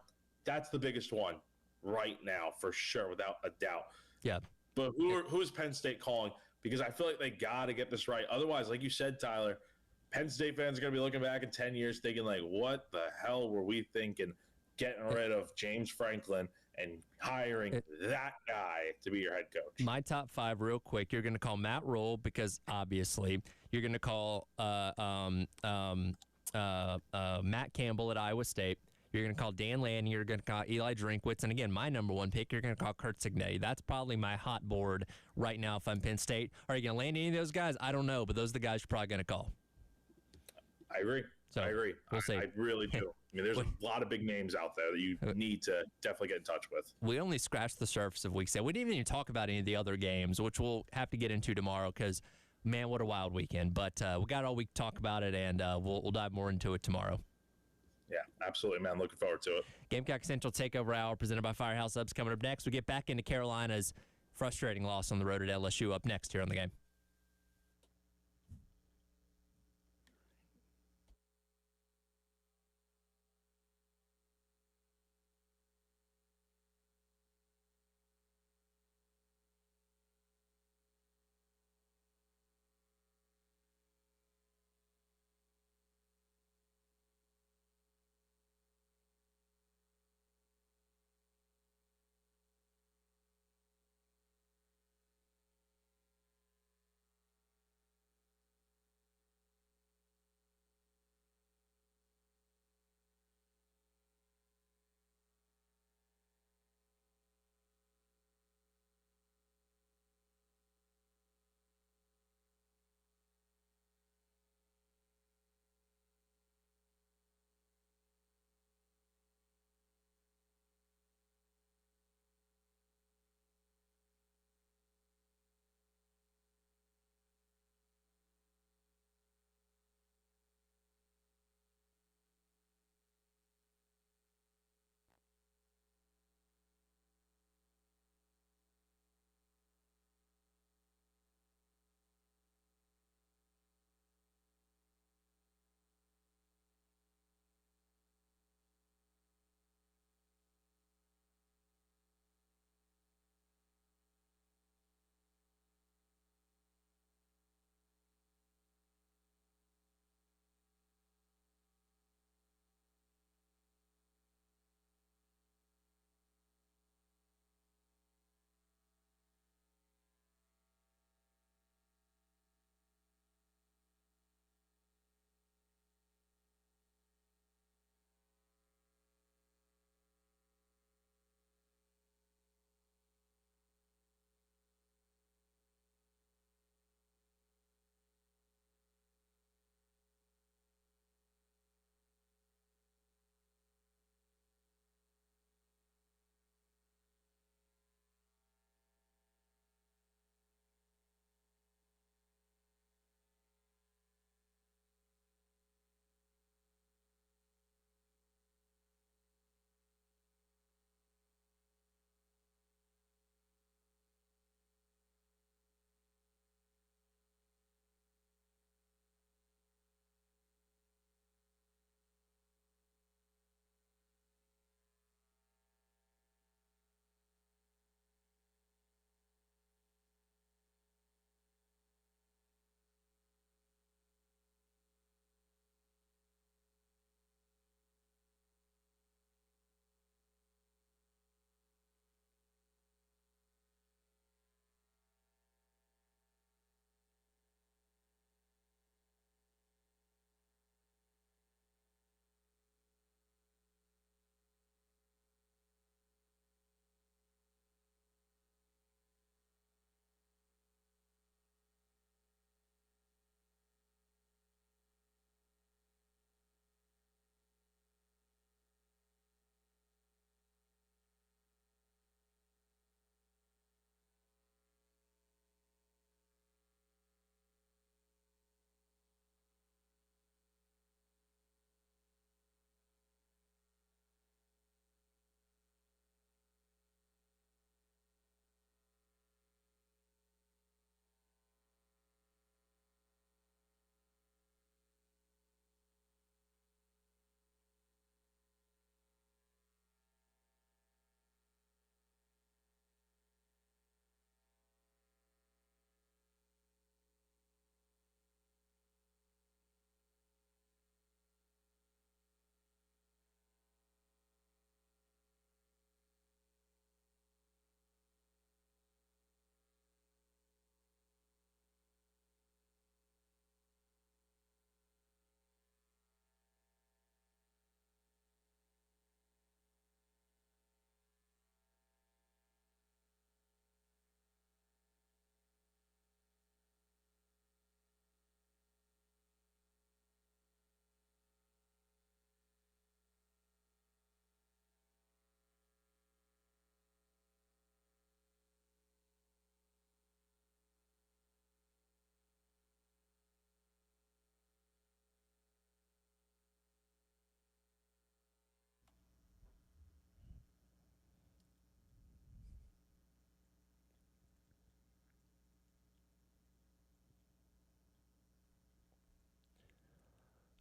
That's the biggest one right now for sure, without a doubt. Yeah. But who is Penn State calling? Because I feel like they got to get this right. Otherwise, like you said, Tyler, Penn State fans are going to be looking back in 10 years thinking like, what the hell were we thinking getting rid of James Franklin and hiring that guy to be your head coach? My top 5 real quick. You're going to call Matt Rule because obviously you're going to call Matt Campbell at Iowa State. You're going to call Dan Lanning. You're going to call Eli Drinkwitz. And again, my number 1 pick, you're going to call Kurt Signetti. That's probably my hot board right now if I'm Penn State. Are you going to land any of those guys? I don't know, but those are the guys you're probably going to call. I agree. So, I agree. We'll see. I really do. I mean, there's a lot of big names out there that you need to definitely get in touch with. We only scratched the surface of week 7. We didn't even talk about any of the other games, which we'll have to get into tomorrow because, man, what a wild weekend. But we got all week to talk about it, and we'll dive more into it tomorrow. Yeah, absolutely, man. Looking forward to it. Gamecock Central Takeover Hour presented by Firehouse Subs coming up next. We get back into Carolina's frustrating loss on the road at LSU up next here on the game.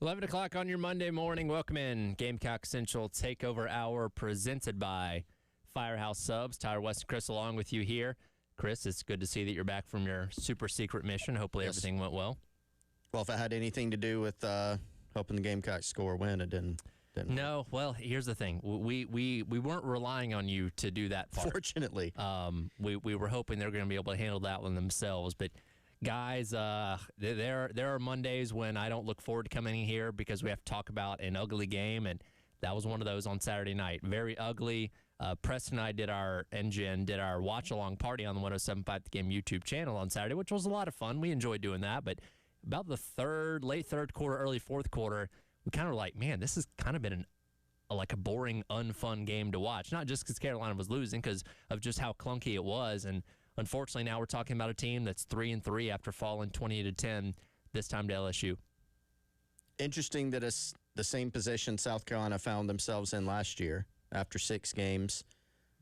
11 o'clock on your Monday morning. Welcome in Gamecock Central Takeover Hour presented by Firehouse Subs. Tyler West and Chris along with you here. Chris, it's good to see that you're back from your super secret mission. Hopefully everything went well. Well, if it had anything to do with helping the Gamecocks score a win, it didn't. No, well, here's the thing. We weren't relying on you to do that part. Fortunately. We were hoping they were going to be able to handle that one themselves. But, guys, there are Mondays when I don't look forward to coming in here because we have to talk about an ugly game, and that was one of those on Saturday night. Very ugly. Preston and I did our watch-along party on the 107.5 The Game YouTube channel on Saturday, which was a lot of fun. We enjoyed doing that. But about the late third quarter, early fourth quarter, we kind of were like, man, this has kind of been a boring, unfun game to watch. Not just because Carolina was losing, because of just how clunky it was. And unfortunately, now we're talking about a team that's 3-3 after falling 20-10 this time to LSU. Interesting that it's the same position South Carolina found themselves in last year after 6 games,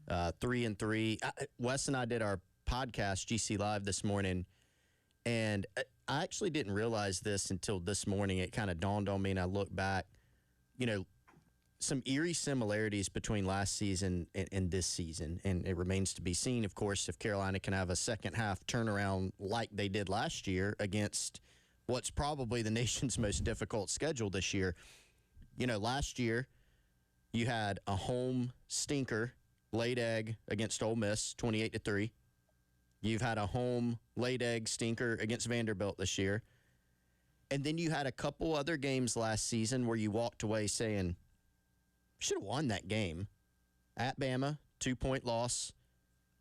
3-3. Wes and I did our podcast, GC Live, this morning, and I actually didn't realize this until this morning. It kind of dawned on me, and I looked back. Some eerie similarities between last season and this season, and it remains to be seen, of course, if Carolina can have a second-half turnaround like they did last year against what's probably the nation's most difficult schedule this year. Last year, you had a home stinker, laid egg against Ole Miss, 28-3. You've had a home laid egg stinker against Vanderbilt this year. And then you had a couple other games last season where you walked away saying, should have won that game. At Bama, 2-point loss,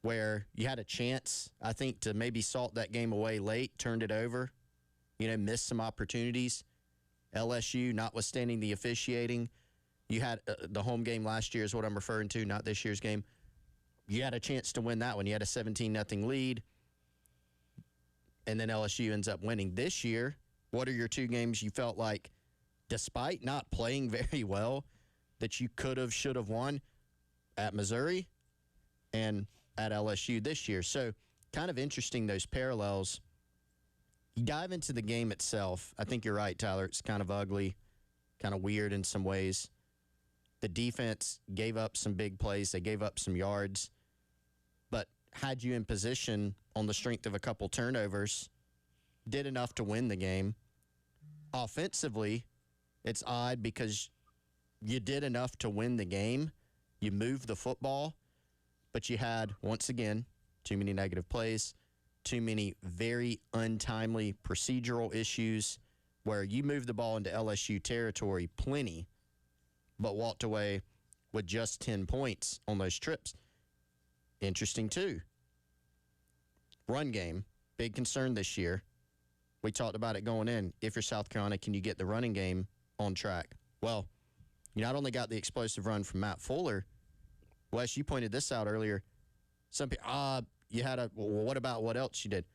where you had a chance, I think, to maybe salt that game away late, turned it over, missed some opportunities. LSU, notwithstanding the officiating, you had the home game last year is what I'm referring to, not this year's game. You had a chance to win that one. You had a 17-0 lead, and then LSU ends up winning. This year, what are your 2 games you felt like, despite not playing very well, that you could have, should have won? At Missouri and at LSU this year. So kind of interesting, those parallels. You dive into the game itself. I think you're right, Tyler. It's kind of ugly, kind of weird in some ways. The defense gave up some big plays. They gave up some yards, but had you in position on the strength of a couple turnovers, did enough to win the game. Offensively, it's odd because you did enough to win the game. You moved the football, but you had, once again, too many negative plays, too many very untimely procedural issues where you moved the ball into LSU territory plenty, but walked away with just 10 points on those trips. Interesting, too. Run game, big concern this year. We talked about it going in. If you're South Carolina, can you get the running game on track? Well, you not only got the explosive run from Matt Fuller, Wes, you pointed this out earlier. Some people, you had what about what else you did?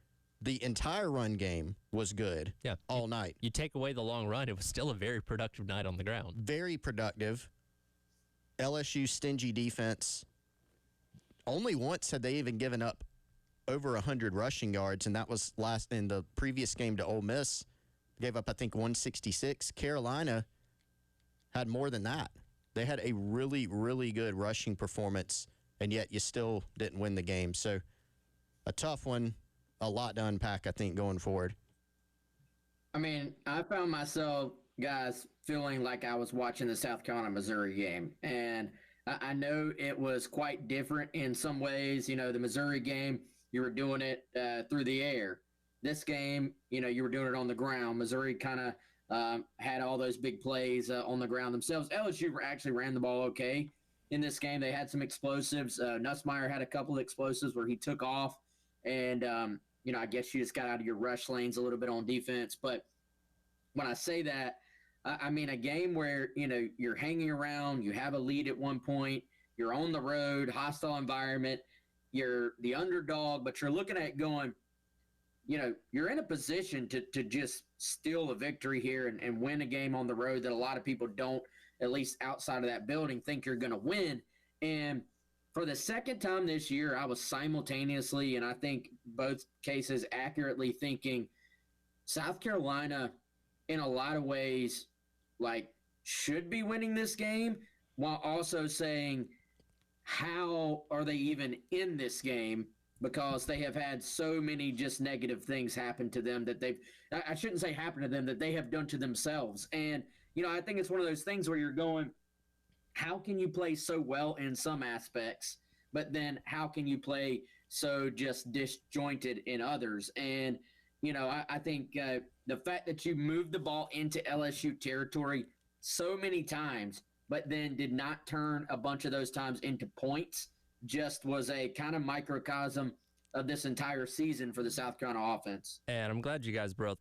The entire run game was good all night. You take away the long run, it was still a very productive night on the ground. Very productive. LSU stingy defense. Only once had they even given up over 100 rushing yards, and that was last in the previous game to Ole Miss. Gave up, I think, 166. Carolina had more than that. They had a really, really good rushing performance, and yet you still didn't win the game. So a tough one, a lot to unpack, I think, going forward. I mean, I found myself, guys, feeling like I was watching the South Carolina-Missouri game. And I know it was quite different in some ways. The Missouri game, you were doing it through the air. This game, you were doing it on the ground. Missouri kind of had all those big plays on the ground themselves. LSU actually ran the ball okay in this game. They had some explosives. Nussmeier had a couple of explosives where he took off. And, I guess you just got out of your rush lanes a little bit on defense. But when I say that, I mean a game where, you're hanging around, you have a lead at one point, you're on the road, hostile environment, you're the underdog, but you're looking at it going, you're in a position to just steal a victory here and win a game on the road that a lot of people don't, at least outside of that building, think you're going to win. And for the second time this year, I was simultaneously, and I think both cases accurately, thinking South Carolina, in a lot of ways, like should be winning this game, while also saying how are they even in this game, because they have had so many just negative things happen to them that I shouldn't say happen to them, that they have done to themselves. And, I think it's one of those things where you're going, how can you play so well in some aspects, but then how can you play so just disjointed in others? And, I think the fact that you moved the ball into LSU territory so many times, but then did not turn a bunch of those times into points, just was a kind of microcosm of this entire season for the South Carolina offense. And I'm glad you guys both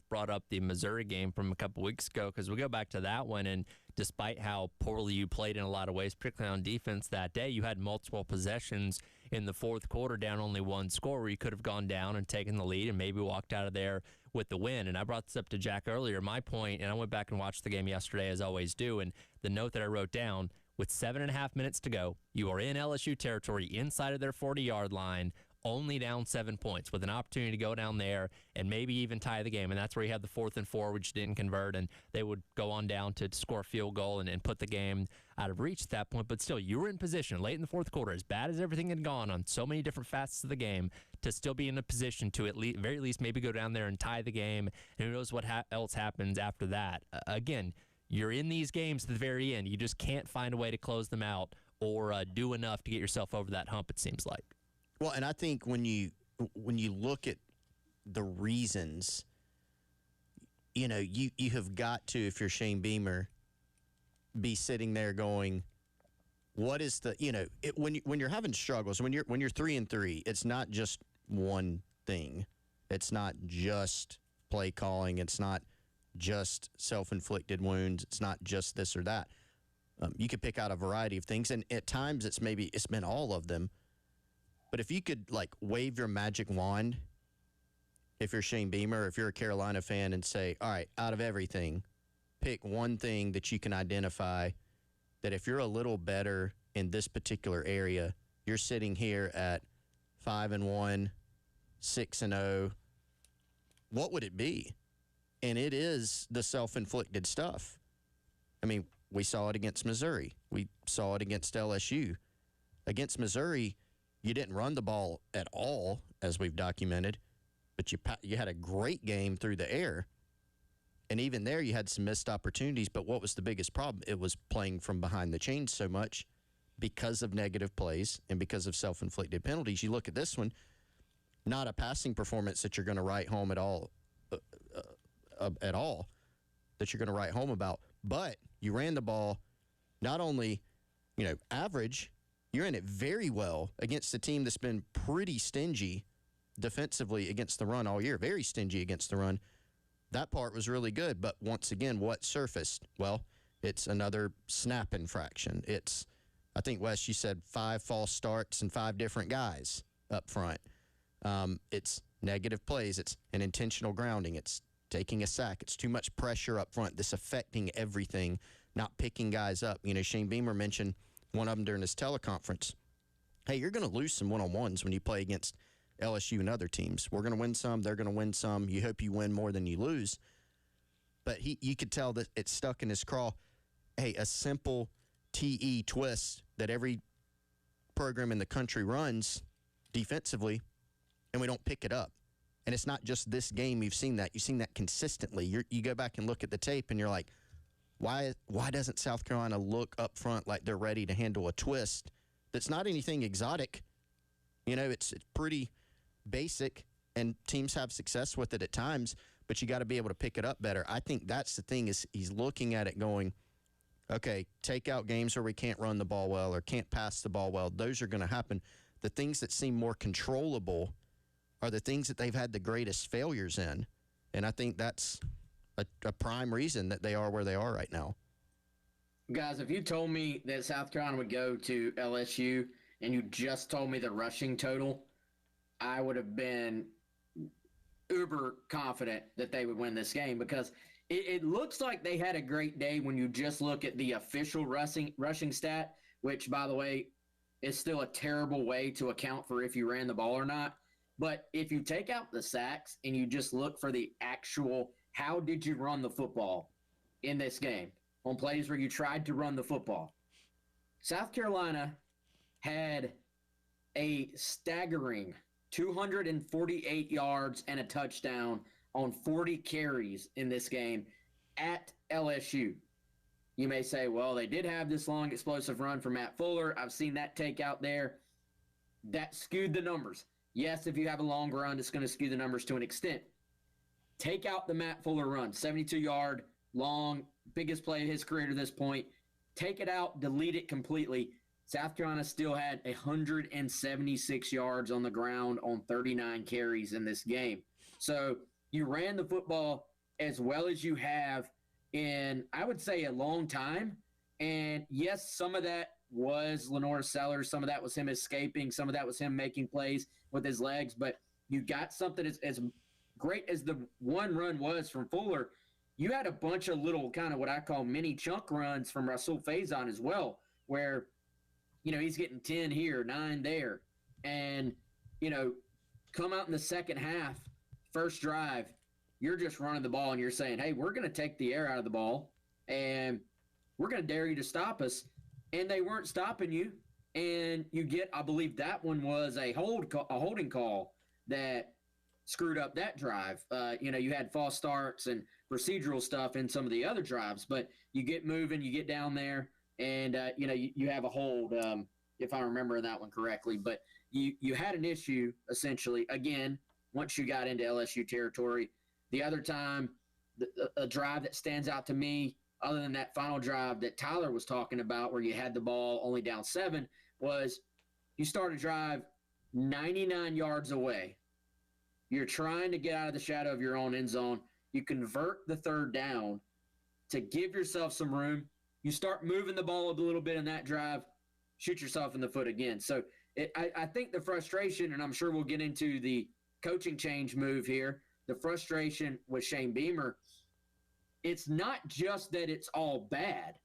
brought up the Missouri game from a couple weeks ago, because we go back to that one, and despite how poorly you played in a lot of ways, particularly on defense that day, you had multiple possessions in the fourth quarter down only one score where you could have gone down and taken the lead and maybe walked out of there with the win. And I brought this up to Jack earlier. My point, and I went back and watched the game yesterday as I always do, and the note that I wrote down, with 7.5 minutes to go, you are in LSU territory inside of their 40-yard line, only down 7 points, with an opportunity to go down there and maybe even tie the game. And that's where you had the 4th and 4, which didn't convert, and they would go on down to score a field goal and put the game out of reach at that point. But still, you were in position late in the fourth quarter, as bad as everything had gone on so many different facets of the game, to still be in a position to very least maybe go down there and tie the game. And who knows what else happens after that. Again, you're in these games to the very end. You just can't find a way to close them out or do enough to get yourself over that hump, it seems like. Well, and I think when you look at the reasons, you have got to, if you're Shane Beamer, be sitting there going, what is the, when you're having struggles, when you're 3-3, it's not just one thing. It's not just play calling. It's not just self-inflicted wounds. It's not just this or that. You could pick out a variety of things, and at times it's been all of them. But if you could wave your magic wand, if you're Shane Beamer, if you're a Carolina fan, and say, all right, out of everything, pick one thing that you can identify that if you're a little better in this particular area, you're sitting here at 5-1, 6-0, what would it be? And it is the self-inflicted stuff. I mean, we saw it against Missouri. We saw it against LSU. Against Missouri, you didn't run the ball at all, as we've documented, but you had a great game through the air. And even there, you had some missed opportunities. But what was the biggest problem? It was playing from behind the chains so much because of negative plays and because of self-inflicted penalties. You look at this one, not a passing performance that you're going to write home at all, that you're going to write home about. But you ran the ball not only, average, you're in it very well against a team that's been pretty stingy defensively against the run all year, very stingy against the run. That part was really good. But once again, what surfaced? Well, it's another snap infraction. It's, I think, Wes, you said 5 false starts and 5 different guys up front. It's negative plays. It's an intentional grounding. It's taking a sack. It's too much pressure up front. This affecting everything, not picking guys up. Shane Beamer mentioned one of them during his teleconference. Hey, you're going to lose some one-on-ones when you play against LSU and other teams. We're going to win some. They're going to win some. You hope you win more than you lose. But you could tell that it's stuck in his craw. Hey, a simple TE twist that every program in the country runs defensively, and we don't pick it up. And it's not just this game. You've seen that. You've seen that consistently. You go back and look at the tape, and you're like, why doesn't South Carolina look up front like they're ready to handle a twist that's not anything exotic? It's pretty basic, and teams have success with it at times, but you got to be able to pick it up better. I think that's the thing, is he's looking at it going, okay, take out games where we can't run the ball well or can't pass the ball well. Those are going to happen. The things that seem more controllable are the things that they've had the greatest failures in, and I think that's a prime reason that they are where they are right now. Guys, if you told me that South Carolina would go to LSU and you just told me the rushing total, I would have been uber confident that they would win this game, because it looks like they had a great day when you just look at the official rushing stat, which, by the way, is still a terrible way to account for if you ran the ball or not. But if you take out the sacks and you just look for the actual how did you run the football, in this game on plays where you tried to run the football. South Carolina had a staggering 248 yards and a touchdown on 40 carries in this game at LSU. You may say, well, they did have this long explosive run from Matt Fuller. I've seen that take out there. That skewed the numbers. Yes, if you have a long run, it's going to skew the numbers to an extent. Take out the Matt Fuller run, 72-yard, long, biggest play of his career to this point. Take it out, delete it completely. South Carolina still had 176 yards on the ground on 39 carries in this game. So you ran the football as well as you have in, I would say, a long time. And yes, some of that was Lenore Sellers. Some of that was him escaping. Some of that was him making plays with his legs. But you got something as great as the one run was from Fuller. You had a bunch of little kind of what I call mini chunk runs from Rasul Faison as well, where, he's getting 10 here, 9 there. And, come out in the second half, first drive, you're just running the ball and you're saying, hey, we're going to take the air out of the ball and we're going to dare you to stop us. And they weren't stopping you. And you get, I believe that one was a holding call that screwed up that drive. You had false starts and procedural stuff in some of the other drives, but you get moving, you get down there, and, you have a hold, if I remember that one correctly. But you had an issue, essentially, again, once you got into LSU territory. The other time, a drive that stands out to me, other than that final drive that Tyler was talking about where you had the ball only down 7, was you start a drive 99 yards away. You're trying to get out of the shadow of your own end zone. You convert the third down to give yourself some room. You start moving the ball a little bit in that drive, shoot yourself in the foot again. So I think the frustration, and I'm sure we'll get into the coaching change move here, the frustration with Shane Beamer, it's not just that it's all bad.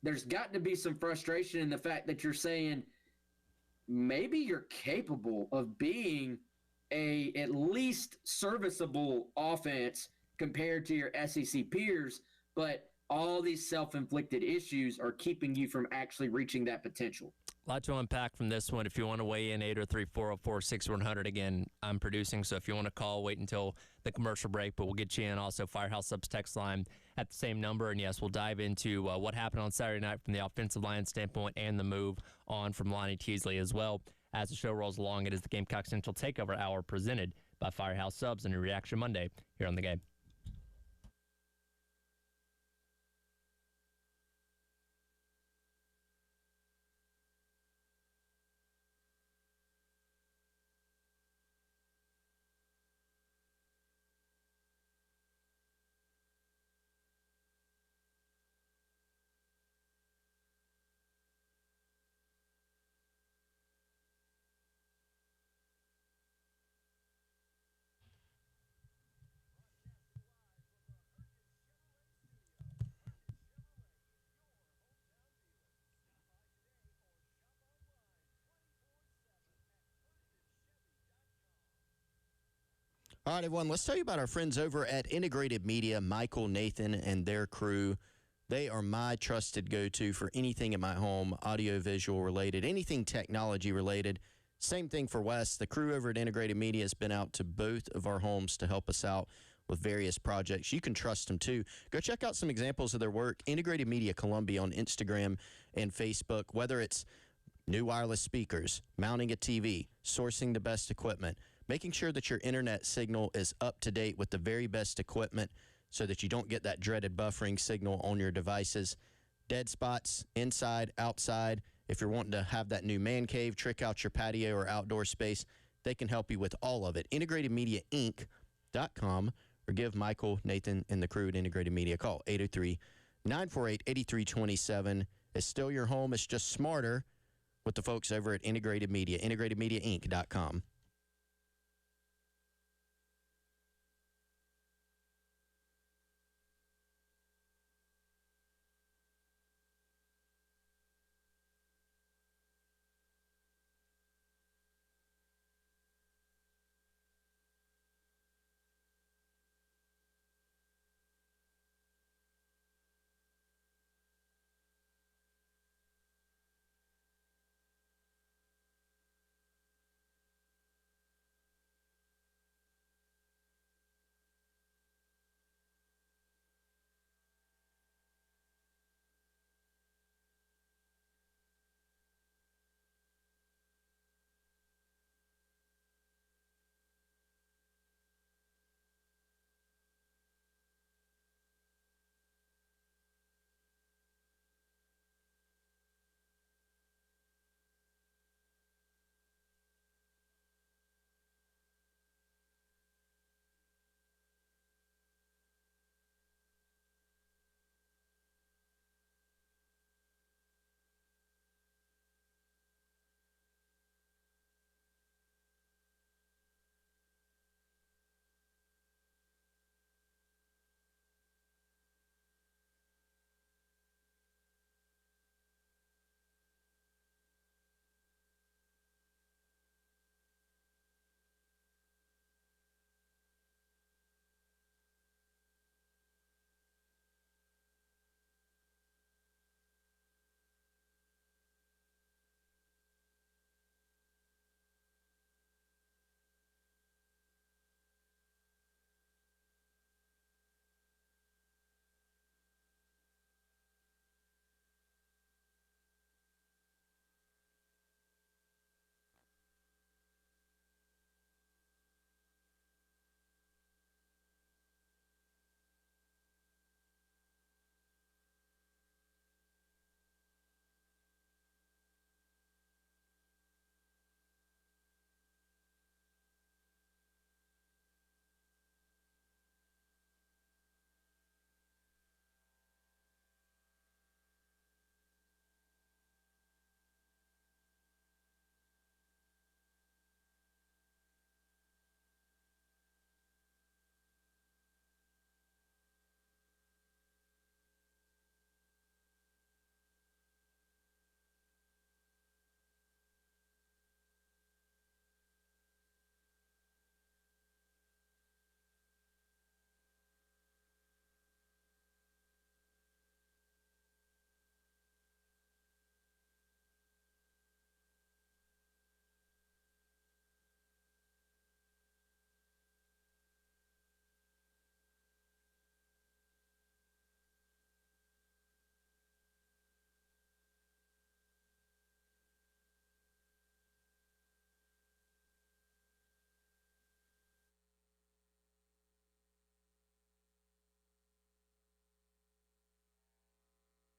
There's got to be some frustration in the fact that you're saying maybe you're capable of being a at least serviceable offense compared to your SEC peers, but all these self-inflicted issues are keeping you from actually reaching that potential. A lot to unpack from this one. If you want to weigh in, 803-404-6100. Again, I'm producing, so if you want to call, wait until the commercial break, but we'll get you in. Also, Firehouse Subs text line at the same number. And, yes, we'll dive into what happened on Saturday night from the offensive line standpoint and the move on from Lonnie Teasley as well. As the show rolls along, it is the Gamecock Central Takeover Hour presented by Firehouse Subs and a Reaction Monday here on The Game. All right, everyone, let's tell you about our friends over at Integrated Media, Michael, Nathan, and their crew. They are my trusted go-to for anything in my home, audio-visual related, anything technology related. Same thing for Wes. The crew over at Integrated Media has been out to both of our homes to help us out with various projects. You can trust them, too. Go check out some examples of their work. Integrated Media Columbia on Instagram and Facebook, whether it's new wireless speakers, mounting a TV, sourcing the best equipment, making sure that your internet signal is up to date with the very best equipment so that you don't get that dreaded buffering signal on your devices. Dead spots, inside, outside. If you're wanting to have that new man cave, trick out your patio or outdoor space, they can help you with all of it. IntegratedMediaInc.com or give Michael, Nathan, and the crew at Integrated Media a call. 803-948-8327. It's still your home. It's just smarter with the folks over at Integrated Media. IntegratedMediaInc.com.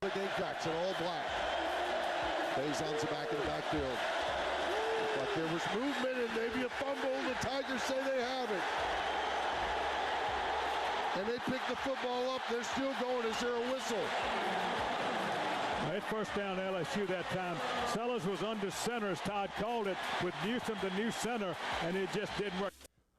The Gamecocks in all black. Faison's back in the backfield. Looked like there was movement and maybe a fumble. The Tigers say they have it. And they pick the football up. They're still going. Is there a whistle? It's first down LSU that time. Sellers was under center as Todd called it with Newsom the new center, and it just didn't work.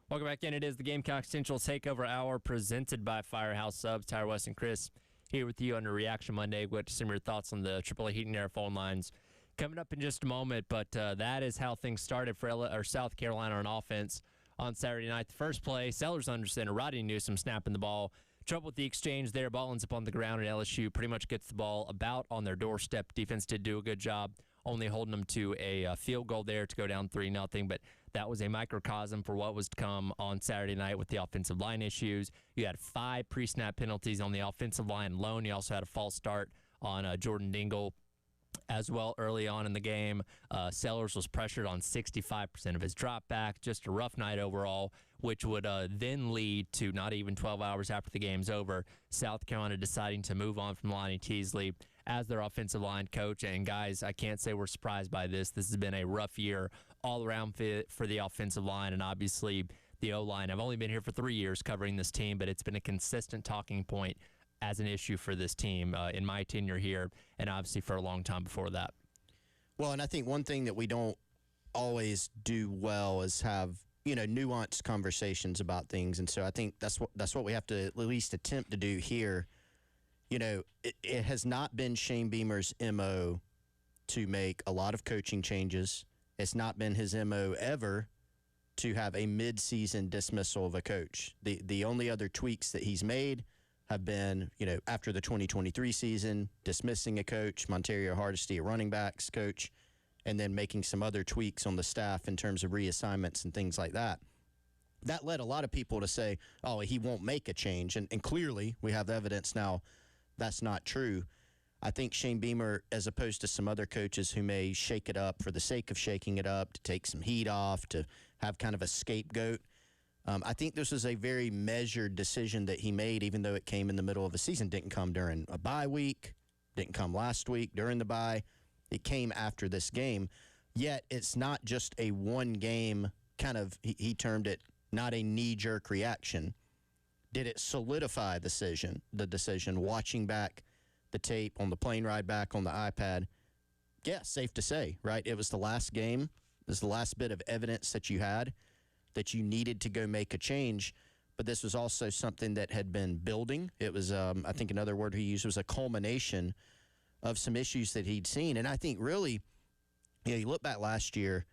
Welcome back in. It is the Gamecock Central Takeover Hour presented by Firehouse Subs. Tyler West and Chris here with you on the Reaction Monday. We'll get to some of your thoughts on the AAA Heat and Air phone lines coming up in just a moment, but that is how things started for South Carolina on offense on Saturday night. The first play, Sellers under center, Rodney Newsom snapping the ball. Trouble with the exchange there. Ball ends up on the ground, and LSU pretty much gets the ball about on their doorstep. Defense did do a good job, only holding them to a field goal there to go down 3-0. But that was a microcosm for what was to come on Saturday night with the offensive line issues. You had 5 pre-snap penalties on the offensive line alone. You also had a false start on Jordan Dingle as well early on in the game. Sellers was pressured on 65% of his drop back. Just a rough night overall, which would then lead to not even 12 hours after the game's over, South Carolina deciding to move on from Lonnie Teasley as their offensive line coach. And guys, I can't say we're surprised by this. This has been a rough year all around for the offensive line, and obviously the O-line. I've only been here for 3 years covering this team, but it's been a consistent talking point as an issue for this team in my tenure here, and obviously for a long time before that. Well, and I think one thing that we don't always do well is have, nuanced conversations about things, and so I think that's what we have to at least attempt to do here. It has not been Shane Beamer's MO to make a lot of coaching changes. It's not been his MO ever to have a mid-season dismissal of a coach. The only other tweaks that he's made have been, after the 2023 season, dismissing a coach, Monterio Hardesty, a running backs coach, and then making some other tweaks on the staff in terms of reassignments and things like that. That led a lot of people to say, oh, he won't make a change. And clearly, we have evidence now that's not true. I think Shane Beamer, as opposed to some other coaches who may shake it up for the sake of shaking it up, to take some heat off, to have kind of a scapegoat, I think this was a very measured decision that he made, even though it came in the middle of a season. Didn't come during a bye week, didn't come last week during the bye. It came after this game. Yet it's not just a one-game kind of, he termed it, not a knee-jerk reaction. Did it solidify the decision, watching back the tape on the plane ride back on the iPad? Yeah, safe to say, right? It was the last game. It was the last bit of evidence that you had that you needed to go make a change, but this was also something that had been building. It was, I think another word he used was a culmination of some issues that he'd seen. And I think really, you look back last year,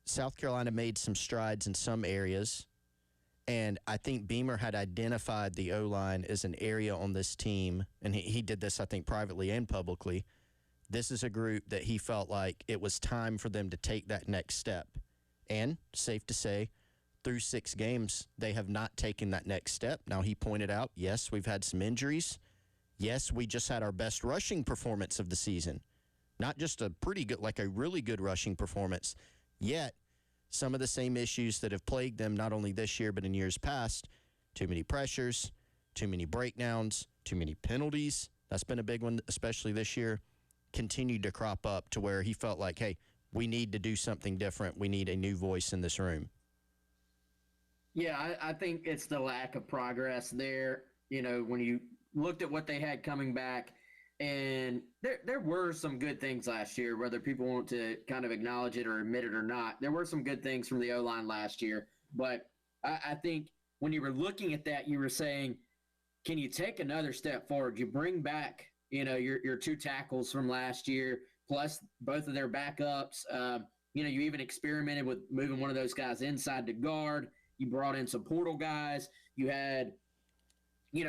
South Carolina made some strides in some areas, and I think Beamer had identified the O-line as an area on this team, and he did this, I think, privately and publicly. This is a group that he felt like it was time for them to take that next step. And, safe to say, through 6 games, they have not taken that next step. Now, he pointed out, yes, we've had some injuries. Yes, we just had our best rushing performance of the season. Not just a pretty good, like a really good rushing performance. Yet, some of the same issues that have plagued them not only this year but in years past, too many pressures, too many breakdowns, too many penalties. That's been a big one, especially this year. Continued to crop up to where he felt like, hey, we need to do something different. We need a new voice in this room. Yeah, I think it's the lack of progress there. When you looked at what they had coming back, and there were some good things last year, whether people want to kind of acknowledge it or admit it or not. There were some good things from the O-line last year, but I think when you were looking at that, you were saying, can you take another step forward? You bring back, your 2 tackles from last year, plus both of their backups. You even experimented with moving one of those guys inside to guard. You brought in some portal guys. You had,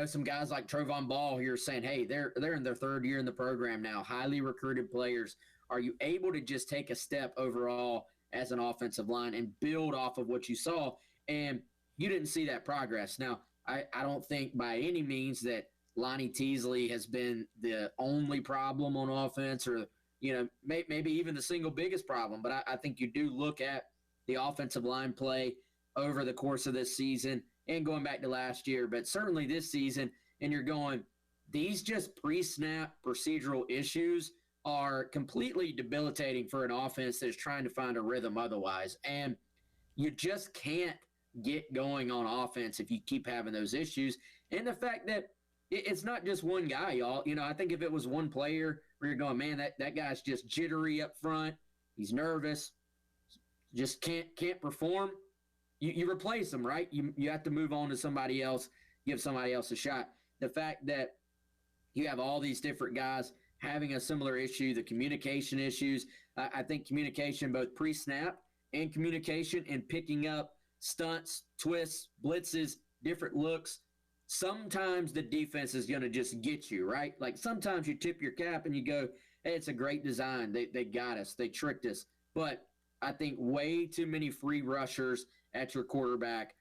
some guys like Trovon Ball here saying, hey, they're in their 3rd year in the program now, highly recruited players. Are you able to just take a step overall as an offensive line and build off of what you saw? And you didn't see that progress. Now, I don't think by any means that Lonnie Teasley has been the only problem on offense or, maybe even the single biggest problem. But I think you do look at the offensive line play over the course of this season and going back to last year, but certainly this season, and you're going, these just pre-snap procedural issues are completely debilitating for an offense that's trying to find a rhythm otherwise. And you just can't get going on offense if you keep having those issues. And the fact that it's not just one guy, y'all. You know, I think if it was one player where you're going, man, that guy's just jittery up front, he's nervous, just can't perform, you replace him, right? You have to move on to somebody else, give somebody else a shot. The fact that you have all these different guys having a similar issue, the communication issues, I think communication both pre-snap and communication and picking up stunts, twists, blitzes, different looks. Sometimes the defense is going to just get you, right? Like sometimes you tip your cap and you go, hey, it's a great design. They got us. They tricked us. But I think way too many free rushers at your quarterback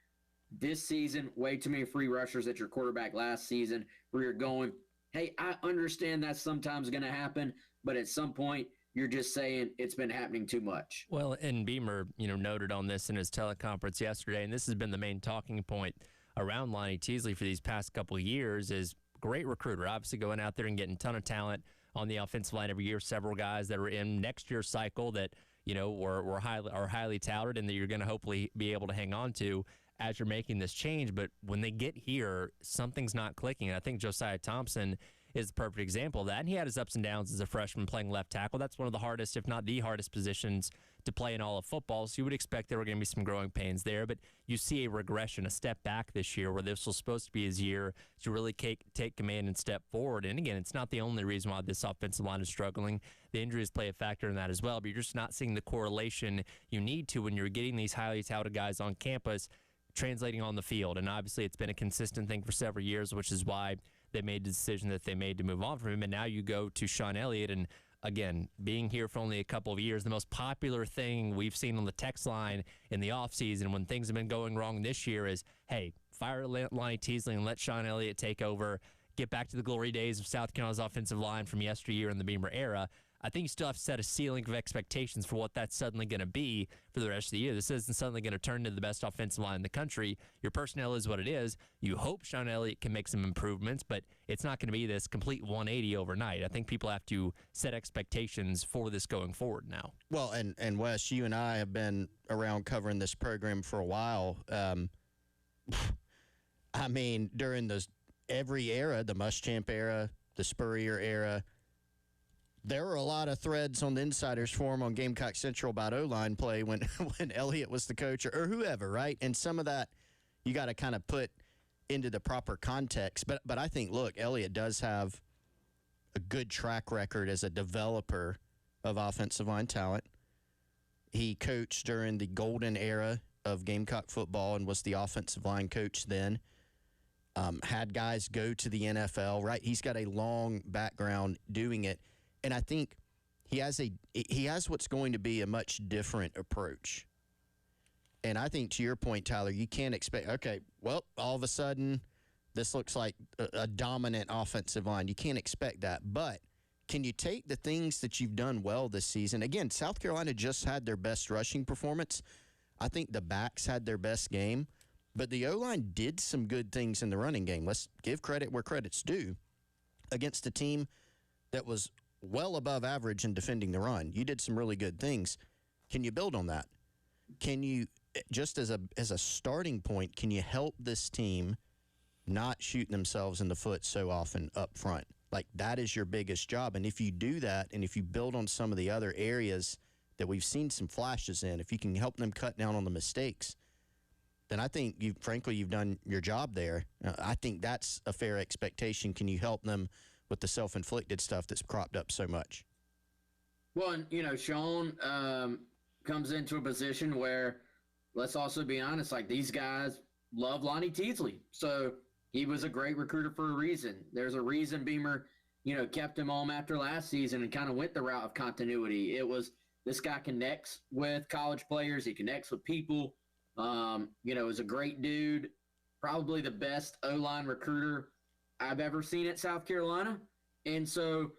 this season, way too many free rushers at your quarterback last season where you're going, hey, I understand that's sometimes going to happen, but at some point you're just saying it's been happening too much. Well, and Beamer, noted on this in his teleconference yesterday, and this has been the main talking point around Lonnie Teasley for these past couple of years is great recruiter, obviously going out there and getting a ton of talent on the offensive line every year, several guys that are in next year's cycle that, are highly touted and that you're going to hopefully be able to hang on to as you're making this change. But when they get here, something's not clicking. And I think Josiah Thompson is the perfect example of that. And he had his ups and downs as a freshman playing left tackle. That's one of the hardest, if not the hardest positions to play in all of football. So you would expect there were going to be some growing pains there. But you see a regression, a step back this year where this was supposed to be his year to really take command and step forward. And again, it's not the only reason why this offensive line is struggling. The injuries play a factor in that as well. But you're just not seeing the correlation you need to when you're getting these highly touted guys on campus translating on the field. And obviously it's been a consistent thing for several years, which is why they made the decision that they made to move on from him. And now you go to Sean Elliott, and again, being here for only a couple of years, the most popular thing we've seen on the text line in the offseason when things have been going wrong this year is, hey, fire Lonnie Teasley and let Sean Elliott take over, get back to the glory days of South Carolina's offensive line from yesteryear in the Beamer era. I think you still have to set a ceiling of expectations for what that's suddenly going to be for the rest of the year. This isn't suddenly going to turn into the best offensive line in the country. Your personnel is what it is. You hope Sean Elliott can make some improvements, but it's not going to be this complete 180 overnight. I think people have to set expectations for this going forward now. Well, and Wes, you and I have been around covering this program for a while. I mean, during every era, the Muschamp era, the Spurrier era, there were a lot of threads on the Insiders Forum on Gamecock Central about O-line play when Elliott was the coach or whoever, right? And some of that you got to kind of put into the proper context. But I think, look, Elliott does have a good track record as a developer of offensive line talent. He coached during the golden era of Gamecock football and was the offensive line coach then. Had guys go to the NFL, right? He's got a long background doing it. And I think he has what's going to be a much different approach. And I think to your point, Tyler, you can't expect, okay, well, all of a sudden this looks like a dominant offensive line. You can't expect that. But can you take the things that you've done well this season? Again, South Carolina just had their best rushing performance. I think the backs had their best game. But the O-line did some good things in the running game. Let's give credit where credit's due. Against a team that was well above average in defending the run. You did some really good things. Can you build on that? Can you, just as a starting point, can you help this team not shoot themselves in the foot so often up front? Like, that is your biggest job. And if you do that, and if you build on some of the other areas that we've seen some flashes in, if you can help them cut down on the mistakes, then I think you've done your job there. I think that's a fair expectation. Can you help them with the self-inflicted stuff that's cropped up so much? Well, and, Sean comes into a position where, let's also be honest, like, these guys love Lonnie Teasley. So he was a great recruiter for a reason. There's a reason Beamer, kept him home after last season and kind of went the route of continuity. It was, this guy connects with college players. He connects with people. Is a great dude, probably the best O-line recruiter I've ever seen at South Carolina. And so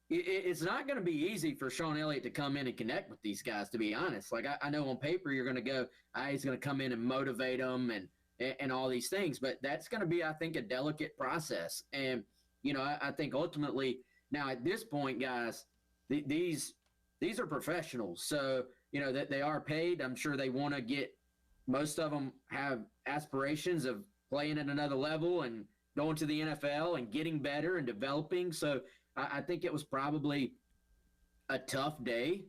it's not going to be easy for Sean Elliott to come in and connect with these guys, to be honest. Like, I know on paper you're going to go, he's going to come in and motivate them and all these things, but that's going to be, I think, a delicate process. And I think ultimately now at this point, guys, these are professionals. So, that they are paid. I'm sure they want to get, most of them have aspirations of playing at another level and going to the NFL and getting better and developing. So I think it was probably a tough day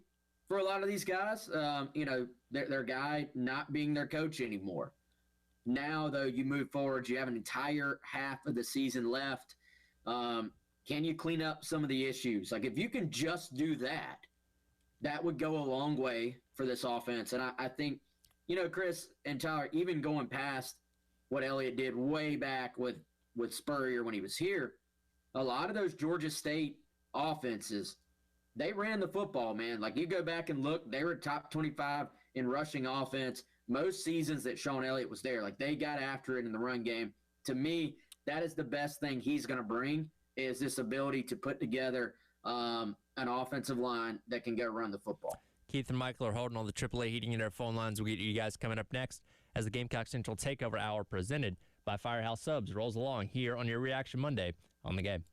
for a lot of these guys. Their guy not being their coach anymore. Now, though, you move forward, you have an entire half of the season left. Can you clean up some of the issues? Like, if you can just do that, that would go a long way for this offense. And I think, Chris and Tyler, even going past what Elliott did way back with Spurrier when he was here, a lot of those Georgia State offenses, they ran the football, man. Like, you go back and look, they were top 25 in rushing offense most seasons that Sean Elliott was there. Like, they got after it in the run game. To me, that is the best thing he's going to bring, is this ability to put together an offensive line that can go run the football. Keith and Michael are holding on the AAA Heating and Air phone lines. We'll get you guys coming up next as the Gamecock Central Takeover Hour presented by Firehouse Subs rolls along here on your Reaction Monday on the Game.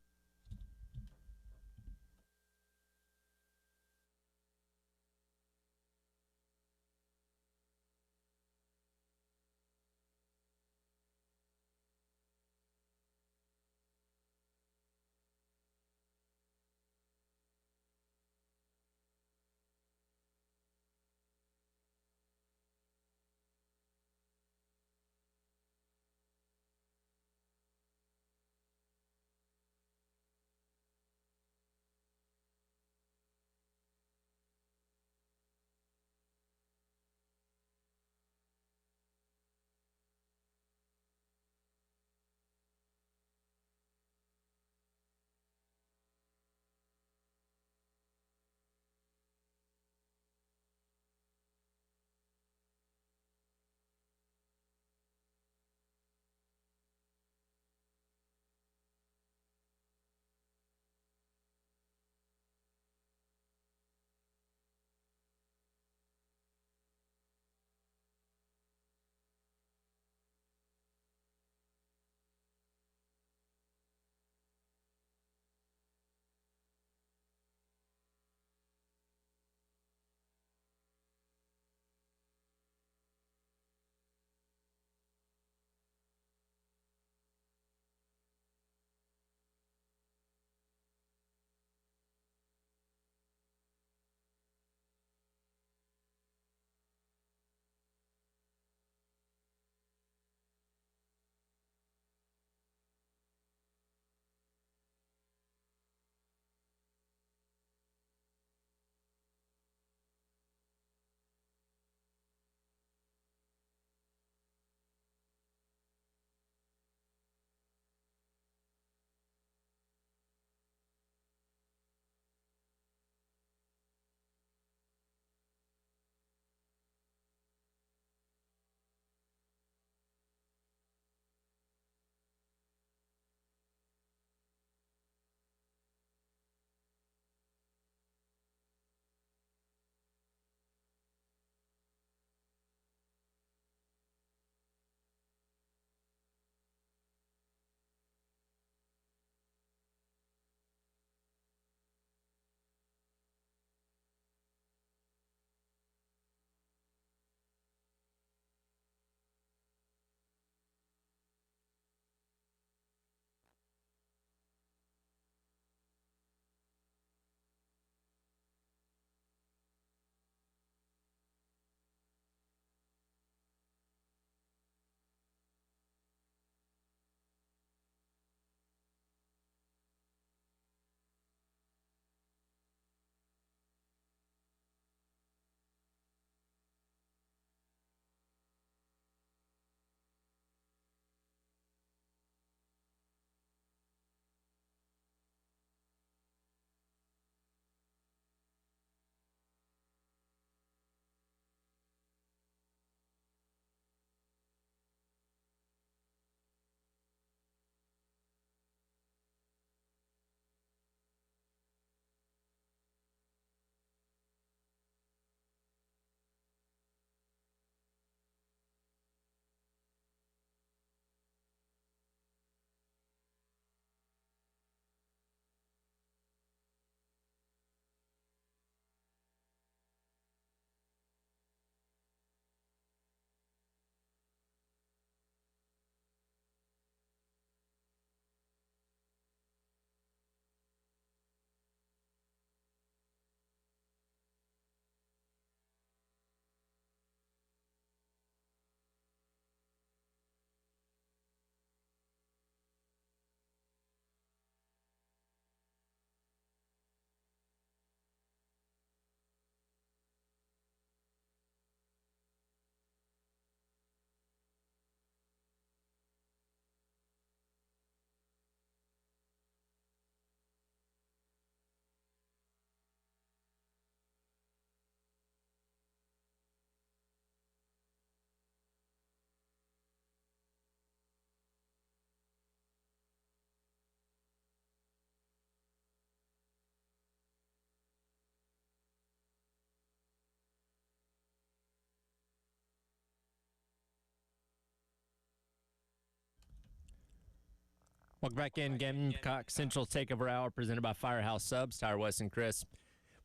Welcome back in. Gamecock Central Takeover Hour presented by Firehouse Subs. Tyler West and Chris.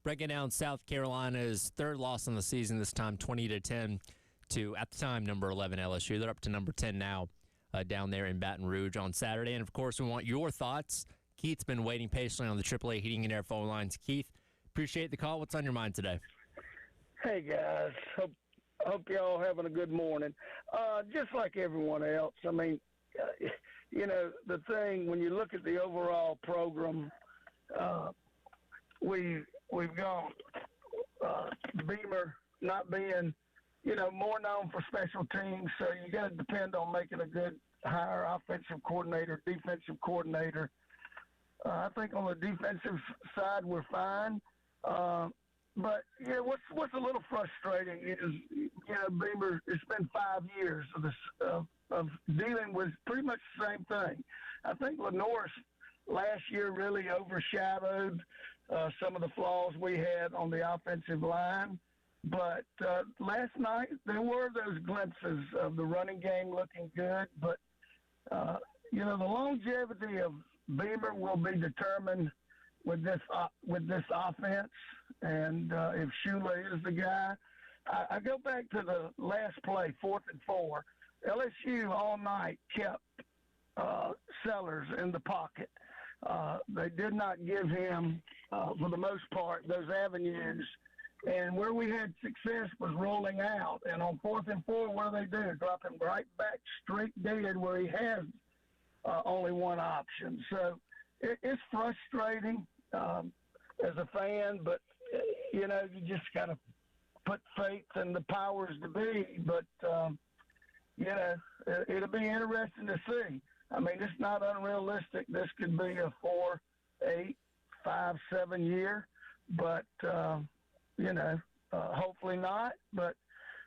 Breaking down South Carolina's third loss on the season, this time 20-10 to, at the time, number 11 LSU. They're up to number 10 now down there in Baton Rouge on Saturday. And, of course, we want your thoughts. Keith's been waiting patiently on the AAA Heating and Air phone lines. Keith, appreciate the call. What's on your mind today? Hey, guys. Hope y'all having a good morning. Just like everyone else, I mean, the thing, when you look at the overall program, we've gone Beamer not being, more known for special teams, so you got to depend on making a good hire, offensive coordinator, defensive coordinator. I think on the defensive side we're fine, but what's a little frustrating is Beamer. It's been 5 years of this of dealing with pretty much the same thing. I think Lenore's last year really overshadowed some of the flaws we had on the offensive line. But last night there were those glimpses of the running game looking good. But, the longevity of Beamer will be determined with this offense. And if Shula is the guy, I go back to the last play, 4th and 4. LSU all night kept Sellers in the pocket. They did not give him, for the most part, those avenues. And where we had success was rolling out. And on 4th and 4, what do? Drop him right back straight dead where he has only one option. So it's frustrating as a fan, but, you just got to put faith in the powers to be. But, it'll be interesting to see. I mean, it's not unrealistic. This could be a 4, 8, 5, 7 year, but, hopefully not. But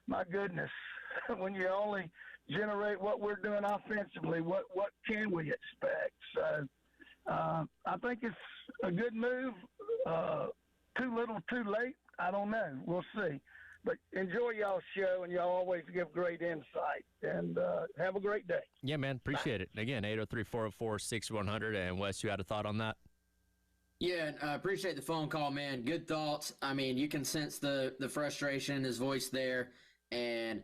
my goodness, when you only generate what we're doing offensively, what can we expect? So I think it's a good move. Too little, too late. I don't know. We'll see. But enjoy y'all's show, and y'all always give great insight. And have a great day. Yeah, man. Appreciate it. Again, 803-404-6100. And Wes, you had a thought on that? Yeah, I appreciate the phone call, man. Good thoughts. I mean, you can sense the frustration in his voice there. And,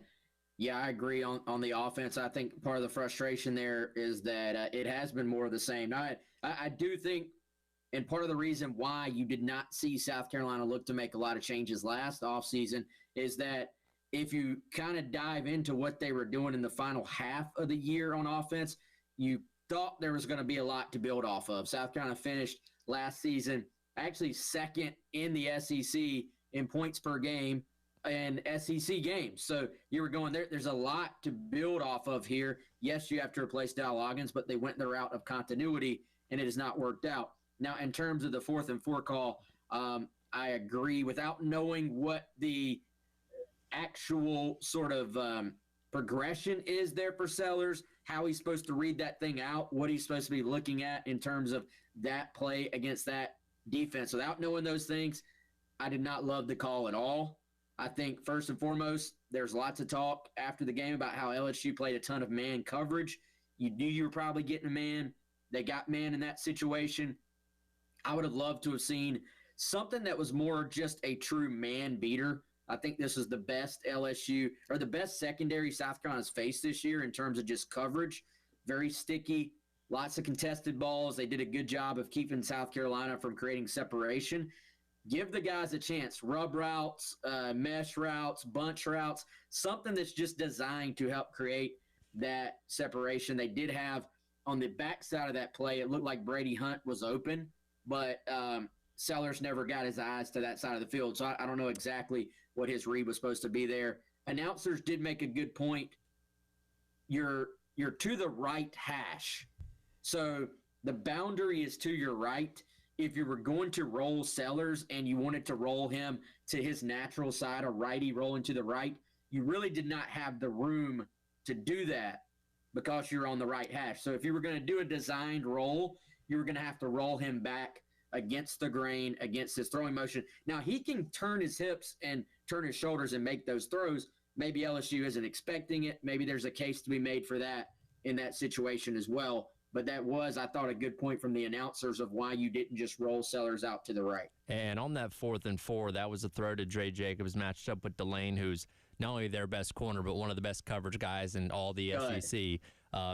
yeah, I agree on the offense. I think part of the frustration there is that it has been more of the same. Now, I do think, and part of the reason why you did not see South Carolina look to make a lot of changes last offseason is that if you kind of dive into what they were doing in the final half of the year on offense, you thought there was going to be a lot to build off of. South Carolina finished last season actually second in the SEC in points per game in SEC games. So you were going there's a lot to build off of here. Yes, you have to replace Dow Loggins, but they went the route of continuity, and it has not worked out. Now, in terms of the 4th and 4 call, I agree. Without knowing what the actual sort of progression is there for Sellers, how he's supposed to read that thing out, what he's supposed to be looking at in terms of that play against that defense. Without knowing those things, I did not love the call at all. I think, first and foremost, there's lots of talk after the game about how LSU played a ton of man coverage. You knew you were probably getting a man. They got man in that situation. I would have loved to have seen something that was more just a true man beater. I think this is the best LSU or the best secondary South Carolina's faced this year in terms of just coverage. Very sticky, lots of contested balls. They did a good job of keeping South Carolina from creating separation. Give the guys a chance. Rub routes, mesh routes, bunch routes, something that's just designed to help create that separation. They did have on the backside of that play, it looked like Brady Hunt was open, but Sellers never got his eyes to that side of the field. So I don't know exactly what his read was supposed to be there. Announcers did make a good point. You're to the right hash. So the boundary is to your right. If you were going to roll Sellers and you wanted to roll him to his natural side, a righty rolling to the right, you really did not have the room to do that because you're on the right hash. So if you were going to do a designed roll, you were going to have to roll him back against the grain, against his throwing motion. Now, he can turn his hips and turn his shoulders and make those throws. Maybe LSU isn't expecting it. Maybe there's a case to be made for that in that situation as well. But that was, I thought, a good point from the announcers of why you didn't just roll Sellers out to the right. And on that 4th and 4, that was a throw to Dre Jacobs matched up with Delane, who's not only their best corner, but one of the best coverage guys in all the SEC.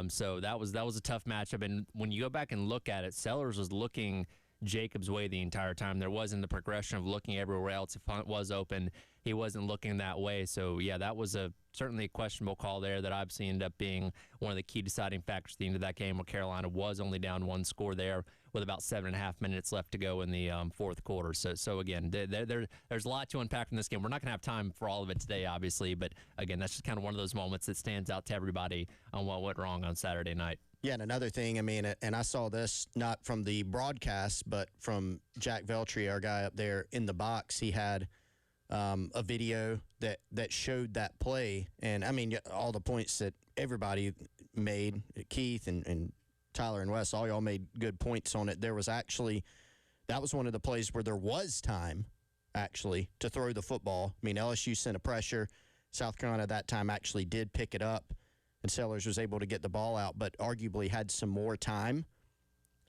So that was a tough matchup. And when you go back and look at it, Sellers was looking Jacobs' way the entire time. There wasn't the progression of looking everywhere else. If Hunt was open, he wasn't looking that way. So, yeah, that was certainly a questionable call there that I've seen end up being one of the key deciding factors at the end of that game, where Carolina was only down 1 score there with about 7.5 minutes left to go in the fourth quarter. So again, there's a lot to unpack from this game. We're not going to have time for all of it today, obviously, but again, that's just kind of one of those moments that stands out to everybody on what went wrong on Saturday night. Yeah, and another thing, I mean, and I saw this not from the broadcast, but from Jack Veltri, our guy up there in the box. He had a video that showed that play. And, I mean, all the points that everybody made, Keith and Tyler and Wes, all y'all made good points on it. There was actually, that was one of the plays where there was time, actually, to throw the football. I mean, LSU sent a pressure. South Carolina at that time actually did pick it up, and Sellers was able to get the ball out, but arguably had some more time.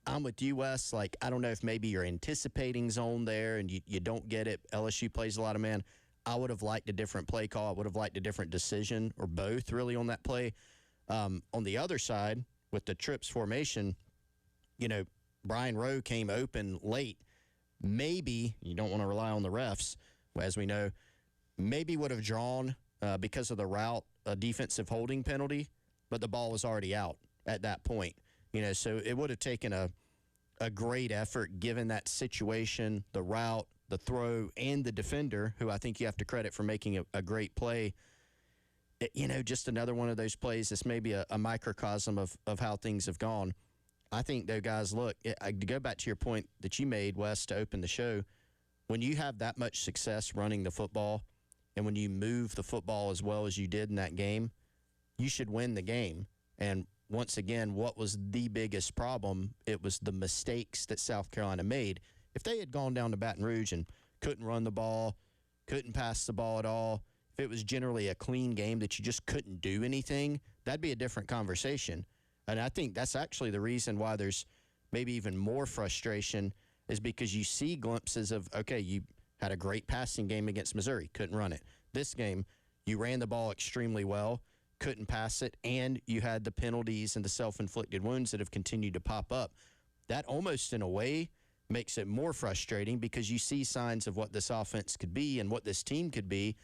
I'm with you, Wes. Like, I don't know if maybe you're anticipating zone there and you don't get it. LSU plays a lot of man. I would have liked a different play call. I would have liked a different decision, or both, really, on that play. On the other side, with the trips formation, you know, Brian Rowe came open late. Maybe, you don't want to rely on the refs, as we know, maybe would have drawn, because of the route, a defensive holding penalty, but the ball was already out at that point. You know, so it would have taken a great effort given that situation, the route, the throw, and the defender, who I think you have to credit for making a great play. You know, just another one of those plays that's maybe a microcosm of how things have gone. I think, though, guys, look, to go back to your point that you made, Wes, to open the show, when you have that much success running the football and when you move the football as well as you did in that game, you should win the game. And once again, what was the biggest problem? It was the mistakes that South Carolina made. If they had gone down to Baton Rouge and couldn't run the ball, couldn't pass the ball at all, if it was generally a clean game that you just couldn't do anything, that'd be a different conversation. And I think that's actually the reason why there's maybe even more frustration, is because you see glimpses of, okay, you had a great passing game against Missouri, couldn't run it. This game, you ran the ball extremely well, couldn't pass it, and you had the penalties and the self-inflicted wounds that have continued to pop up. That almost, in a way, makes it more frustrating, because you see signs of what this offense could be and what this team could be,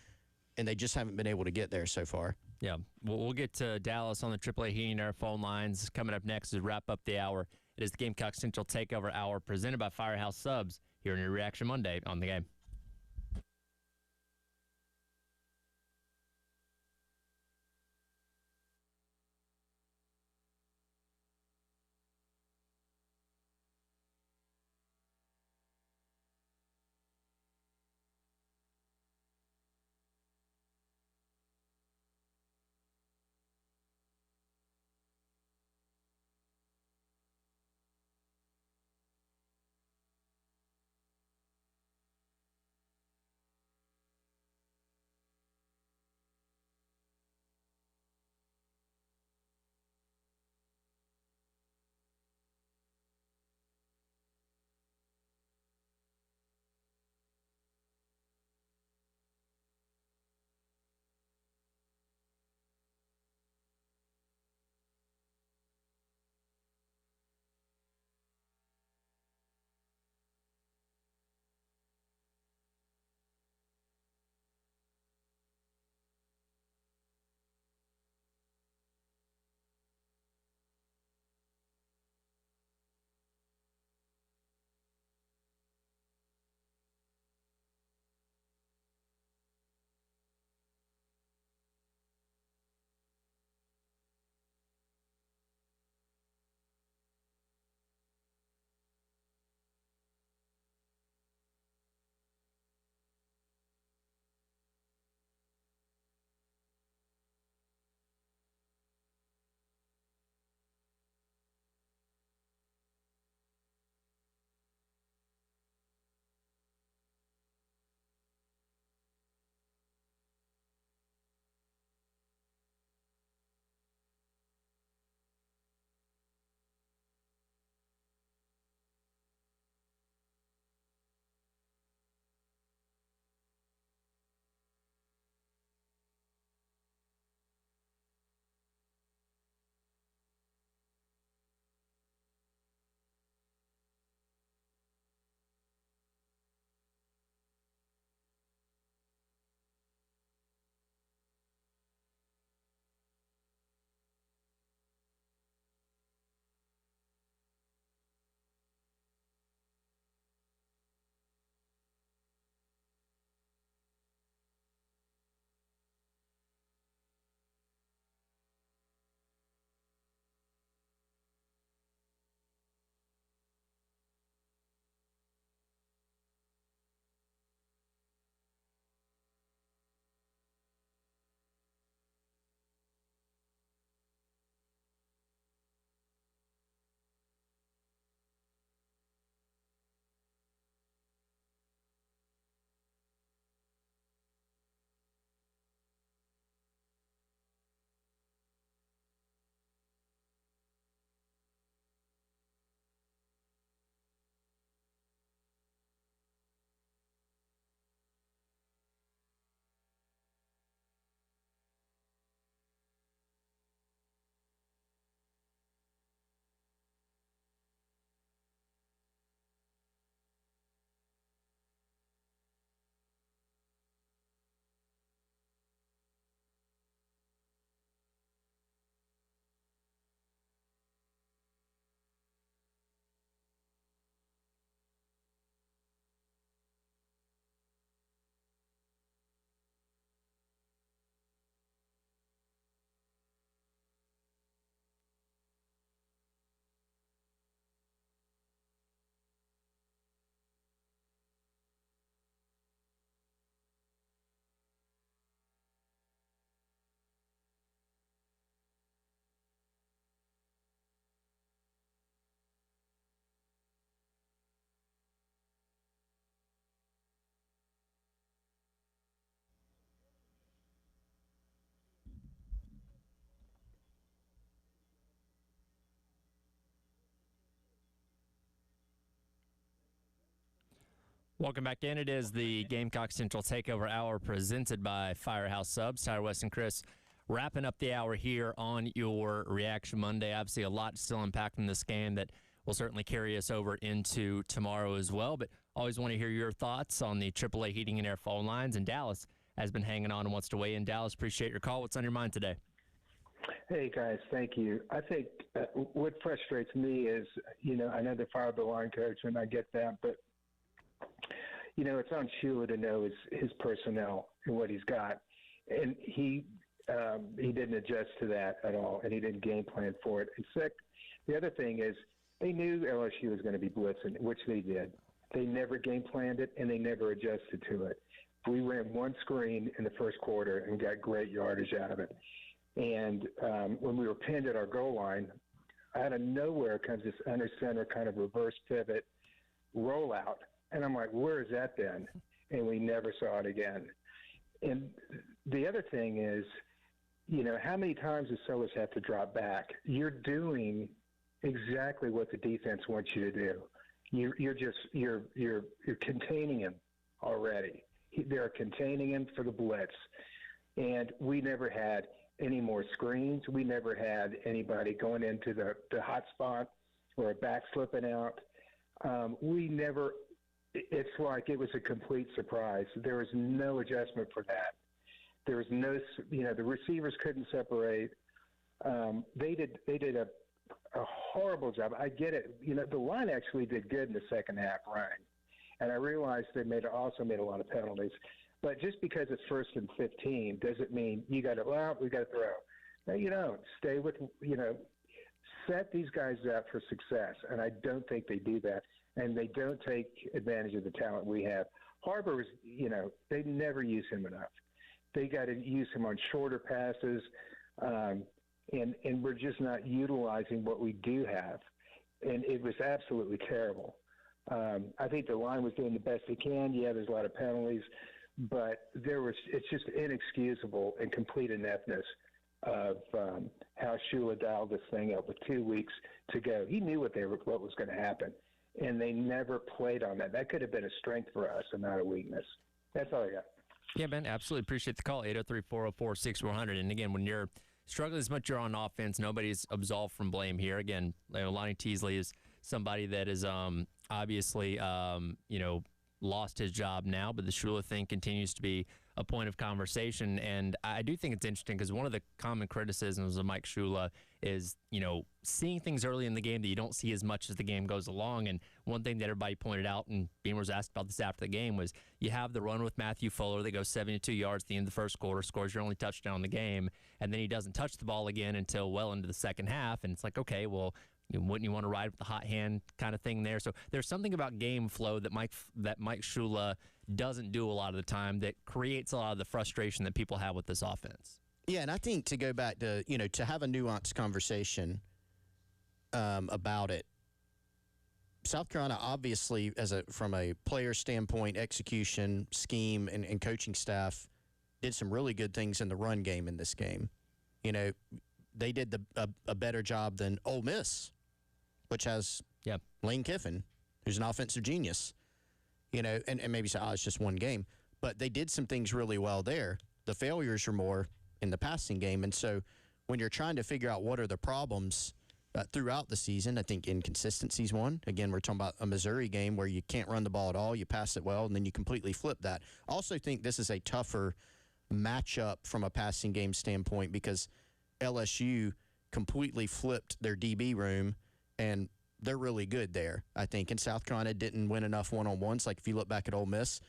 and they just haven't been able to get there so far. Yeah, we'll get to Dallas on the AAA Heating Air phone lines coming up next to wrap up the hour. It is the Gamecock Central Takeover Hour presented by Firehouse Subs here in your Reaction Monday on the Game. Welcome back in. It is the Gamecock Central Takeover Hour presented by Firehouse Subs. Tyler West and Chris wrapping up the hour here on your Reaction Monday. Obviously, a lot still unpacked from this game that will certainly carry us over into tomorrow as well. But always want to hear your thoughts on the AAA heating and air phone lines. And Dallas has been hanging on and wants to weigh in. Dallas, appreciate your call. What's on your mind today? Hey, guys, thank you. I think what frustrates me is, I know they fired the line coach, and I get that, but, it's on Shula to know his personnel and what he's got. And he didn't adjust to that at all, and he didn't game plan for it. And the other thing is they knew LSU was going to be blitzing, which they did. They never game planned it, and they never adjusted to it. We ran one screen in the first quarter and got great yardage out of it. And when we were pinned at our goal line, out of nowhere comes this under center kind of reverse pivot rollout. And I'm like, where has that been? And we never saw it again. And the other thing is, how many times does Sellers have to drop back? You're doing exactly what the defense wants you to do. You're containing him already. They're containing him for the blitz. And we never had any more screens. We never had anybody going into the hot spot or a back slipping out. It's like it was a complete surprise. There was no adjustment for that. There was no, the receivers couldn't separate. They did a horrible job. I get it. The line actually did good in the second half running. And I realized they also made a lot of penalties. But just because it's 1st and 15 doesn't mean we got to throw. No, you don't. Stay with, set these guys up for success. And I don't think they do that. And they don't take advantage of the talent we have. Harbor was, they never use him enough. They got to use him on shorter passes. And we're just not utilizing what we do have. And it was absolutely terrible. I think the line was doing the best they can. Yeah, there's a lot of penalties. But it's just inexcusable and complete ineptness of how Shula dialed this thing up with 2 weeks to go. He knew what was going to happen, and they never played on that. That could have been a strength for us and not a weakness. That's all I got. Yeah, man, absolutely appreciate the call, 803-404-6400. And again, when you're struggling as much you're on offense, nobody's absolved from blame here. Again, Lonnie Teasley is somebody that is obviously, lost his job now, but the Shula thing continues to be a point of conversation. And I do think it's interesting because one of the common criticisms of Mike Shula is, seeing things early in the game that you don't see as much as the game goes along. And one thing that everybody pointed out, and Beamer was asked about this after the game, was you have the run with Matthew Fuller that goes 72 yards at the end of the first quarter, scores your only touchdown in the game, and then he doesn't touch the ball again until well into the second half. And it's like, okay, well, wouldn't you want to ride with the hot hand kind of thing there? So there's something about game flow that Mike Shula doesn't do a lot of the time that creates a lot of the frustration that people have with this offense. Yeah, and I think to go back to, to have a nuanced conversation about it, South Carolina obviously, from a player standpoint, execution, scheme, and coaching staff, did some really good things in the run game in this game. They did a better job than Ole Miss, which has Lane Kiffin, who's an offensive genius. And maybe say, it's just one game. But they did some things really well there. The failures are more in the passing game. And so when you're trying to figure out what are the problems throughout the season, I think inconsistency is one. Again, we're talking about a Missouri game where you can't run the ball at all. You pass it well, and then you completely flip that. I also think this is a tougher matchup from a passing game standpoint because LSU completely flipped their DB room, and they're really good there, I think. And South Carolina didn't win enough one-on-ones. Like if you look back at Ole Miss,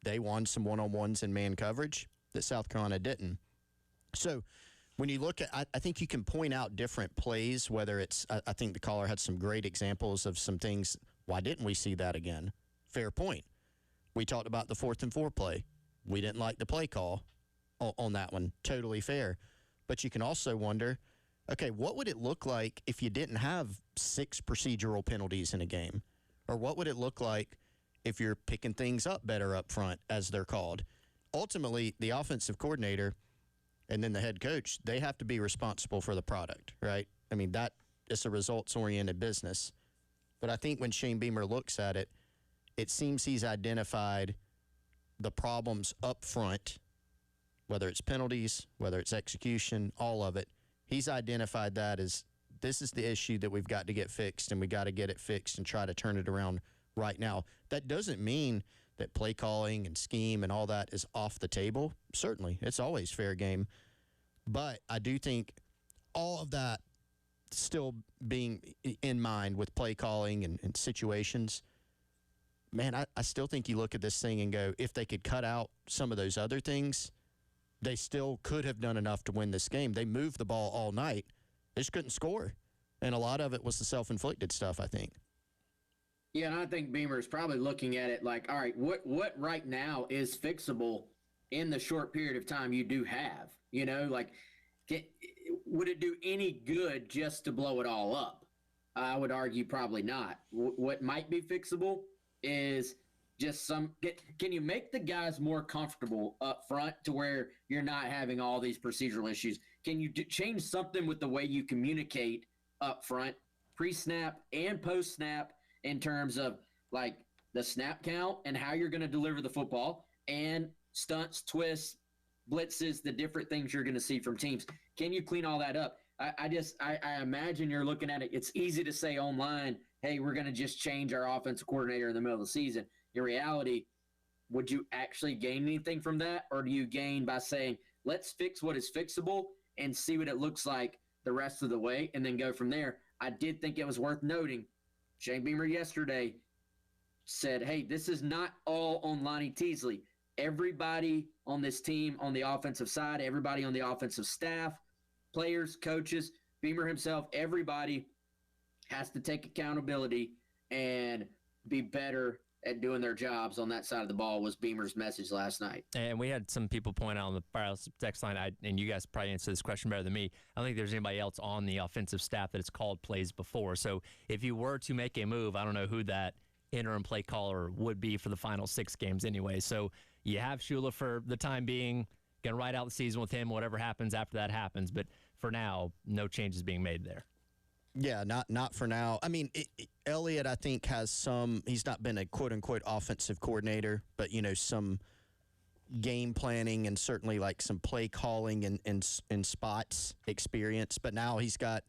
they won some one-on-ones in man coverage that South Carolina didn't. So when you look at, I think you can point out different plays, whether it's, I think the caller had some great examples of some things. Why didn't we see that again? Fair point. We talked about the 4th and 4 play. We didn't like the play call on that one. Totally fair. But you can also wonder, okay, what would it look like if you didn't have 6 procedural penalties in a game? Or what would it look like if you're picking things up better up front, as they're called? Ultimately, the offensive coordinator and then the head coach, they have to be responsible for the product, right? I mean, that is a results-oriented business. But I think when Shane Beamer looks at it, it seems he's identified the problems up front, whether it's penalties, whether it's execution, all of it. He's identified that as this is the issue that we've got to get fixed, and we got to get it fixed and try to turn it around right now. That doesn't mean that play calling and scheme and all that is off the table. Certainly, it's always fair game. But I do think all of that still being in mind with play calling and situations, man, I still think you look at this thing and go, if they could cut out some of those other things, they still could have done enough to win this game. They moved the ball all night. They just couldn't score. And a lot of it was the self-inflicted stuff, I think. Yeah, and I think Beamer is probably looking at it like, all right, what right now is fixable in the short period of time you do have? You know, like, would it do any good just to blow it all up? I would argue probably not. What might be fixable is just can you make the guys more comfortable up front to where you're not having all these procedural issues? Can you change something with the way you communicate up front, pre-snap and post-snap, in terms of like the snap count and how you're going to deliver the football and stunts, twists, blitzes, the different things you're going to see from teams? Can you clean all that up? I imagine you're looking at it. It's easy to say online, hey, we're going to just change our offensive coordinator in the middle of the season. In reality, would you actually gain anything from that? Or do you gain by saying, let's fix what is fixable and see what it looks like the rest of the way and then go from there? I did think it was worth noting, Shane Beamer yesterday said, hey, this is not all on Lonnie Teasley. Everybody on this team on the offensive side, everybody on the offensive staff, players, coaches, Beamer himself, everybody has to take accountability and be better at doing their jobs on that side of the ball, was Beamer's message last night. And we had some people point out on the Firehouse text line, and you guys probably answer this question better than me. I don't think there's anybody else on the offensive staff that has called plays before. So if you were to make a move, I don't know who that interim play caller would be for the final 6 games anyway. So you have Shula for the time being, going to ride out the season with him. Whatever happens after that happens. But for now, no changes being made there. Yeah, not for now. I mean, Elliott, I think, has some – he's not been a quote-unquote offensive coordinator, but, you know, some game planning and certainly like some play calling and spots experience. But now he's got,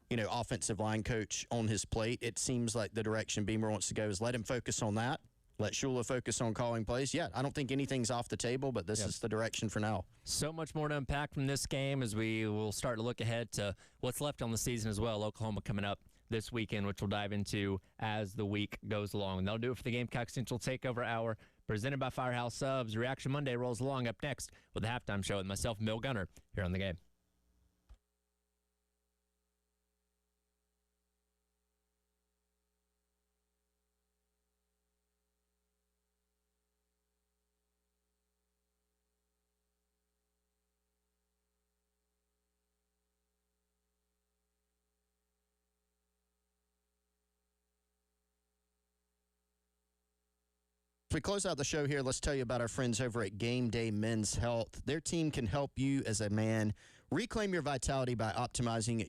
you know, offensive line coach on his plate. It seems like the direction Beamer wants to go is let him focus on that. Let Shula focus on calling plays. Yeah, I don't think anything's off the table, but this is the direction for now. So much more to unpack from this game as we will start to look ahead to what's left on the season as well. Oklahoma coming up this weekend, which we'll dive into as the week goes along. And that'll do it for the Gamecock Central Takeover Hour, presented by Firehouse Subs. Reaction Monday rolls along up next with the halftime show with myself and Bill Gunner here on The Game. As we close out the show here, let's tell you about our friends over at Game Day Men's Health. Their team can help you as a man reclaim your vitality by optimizing your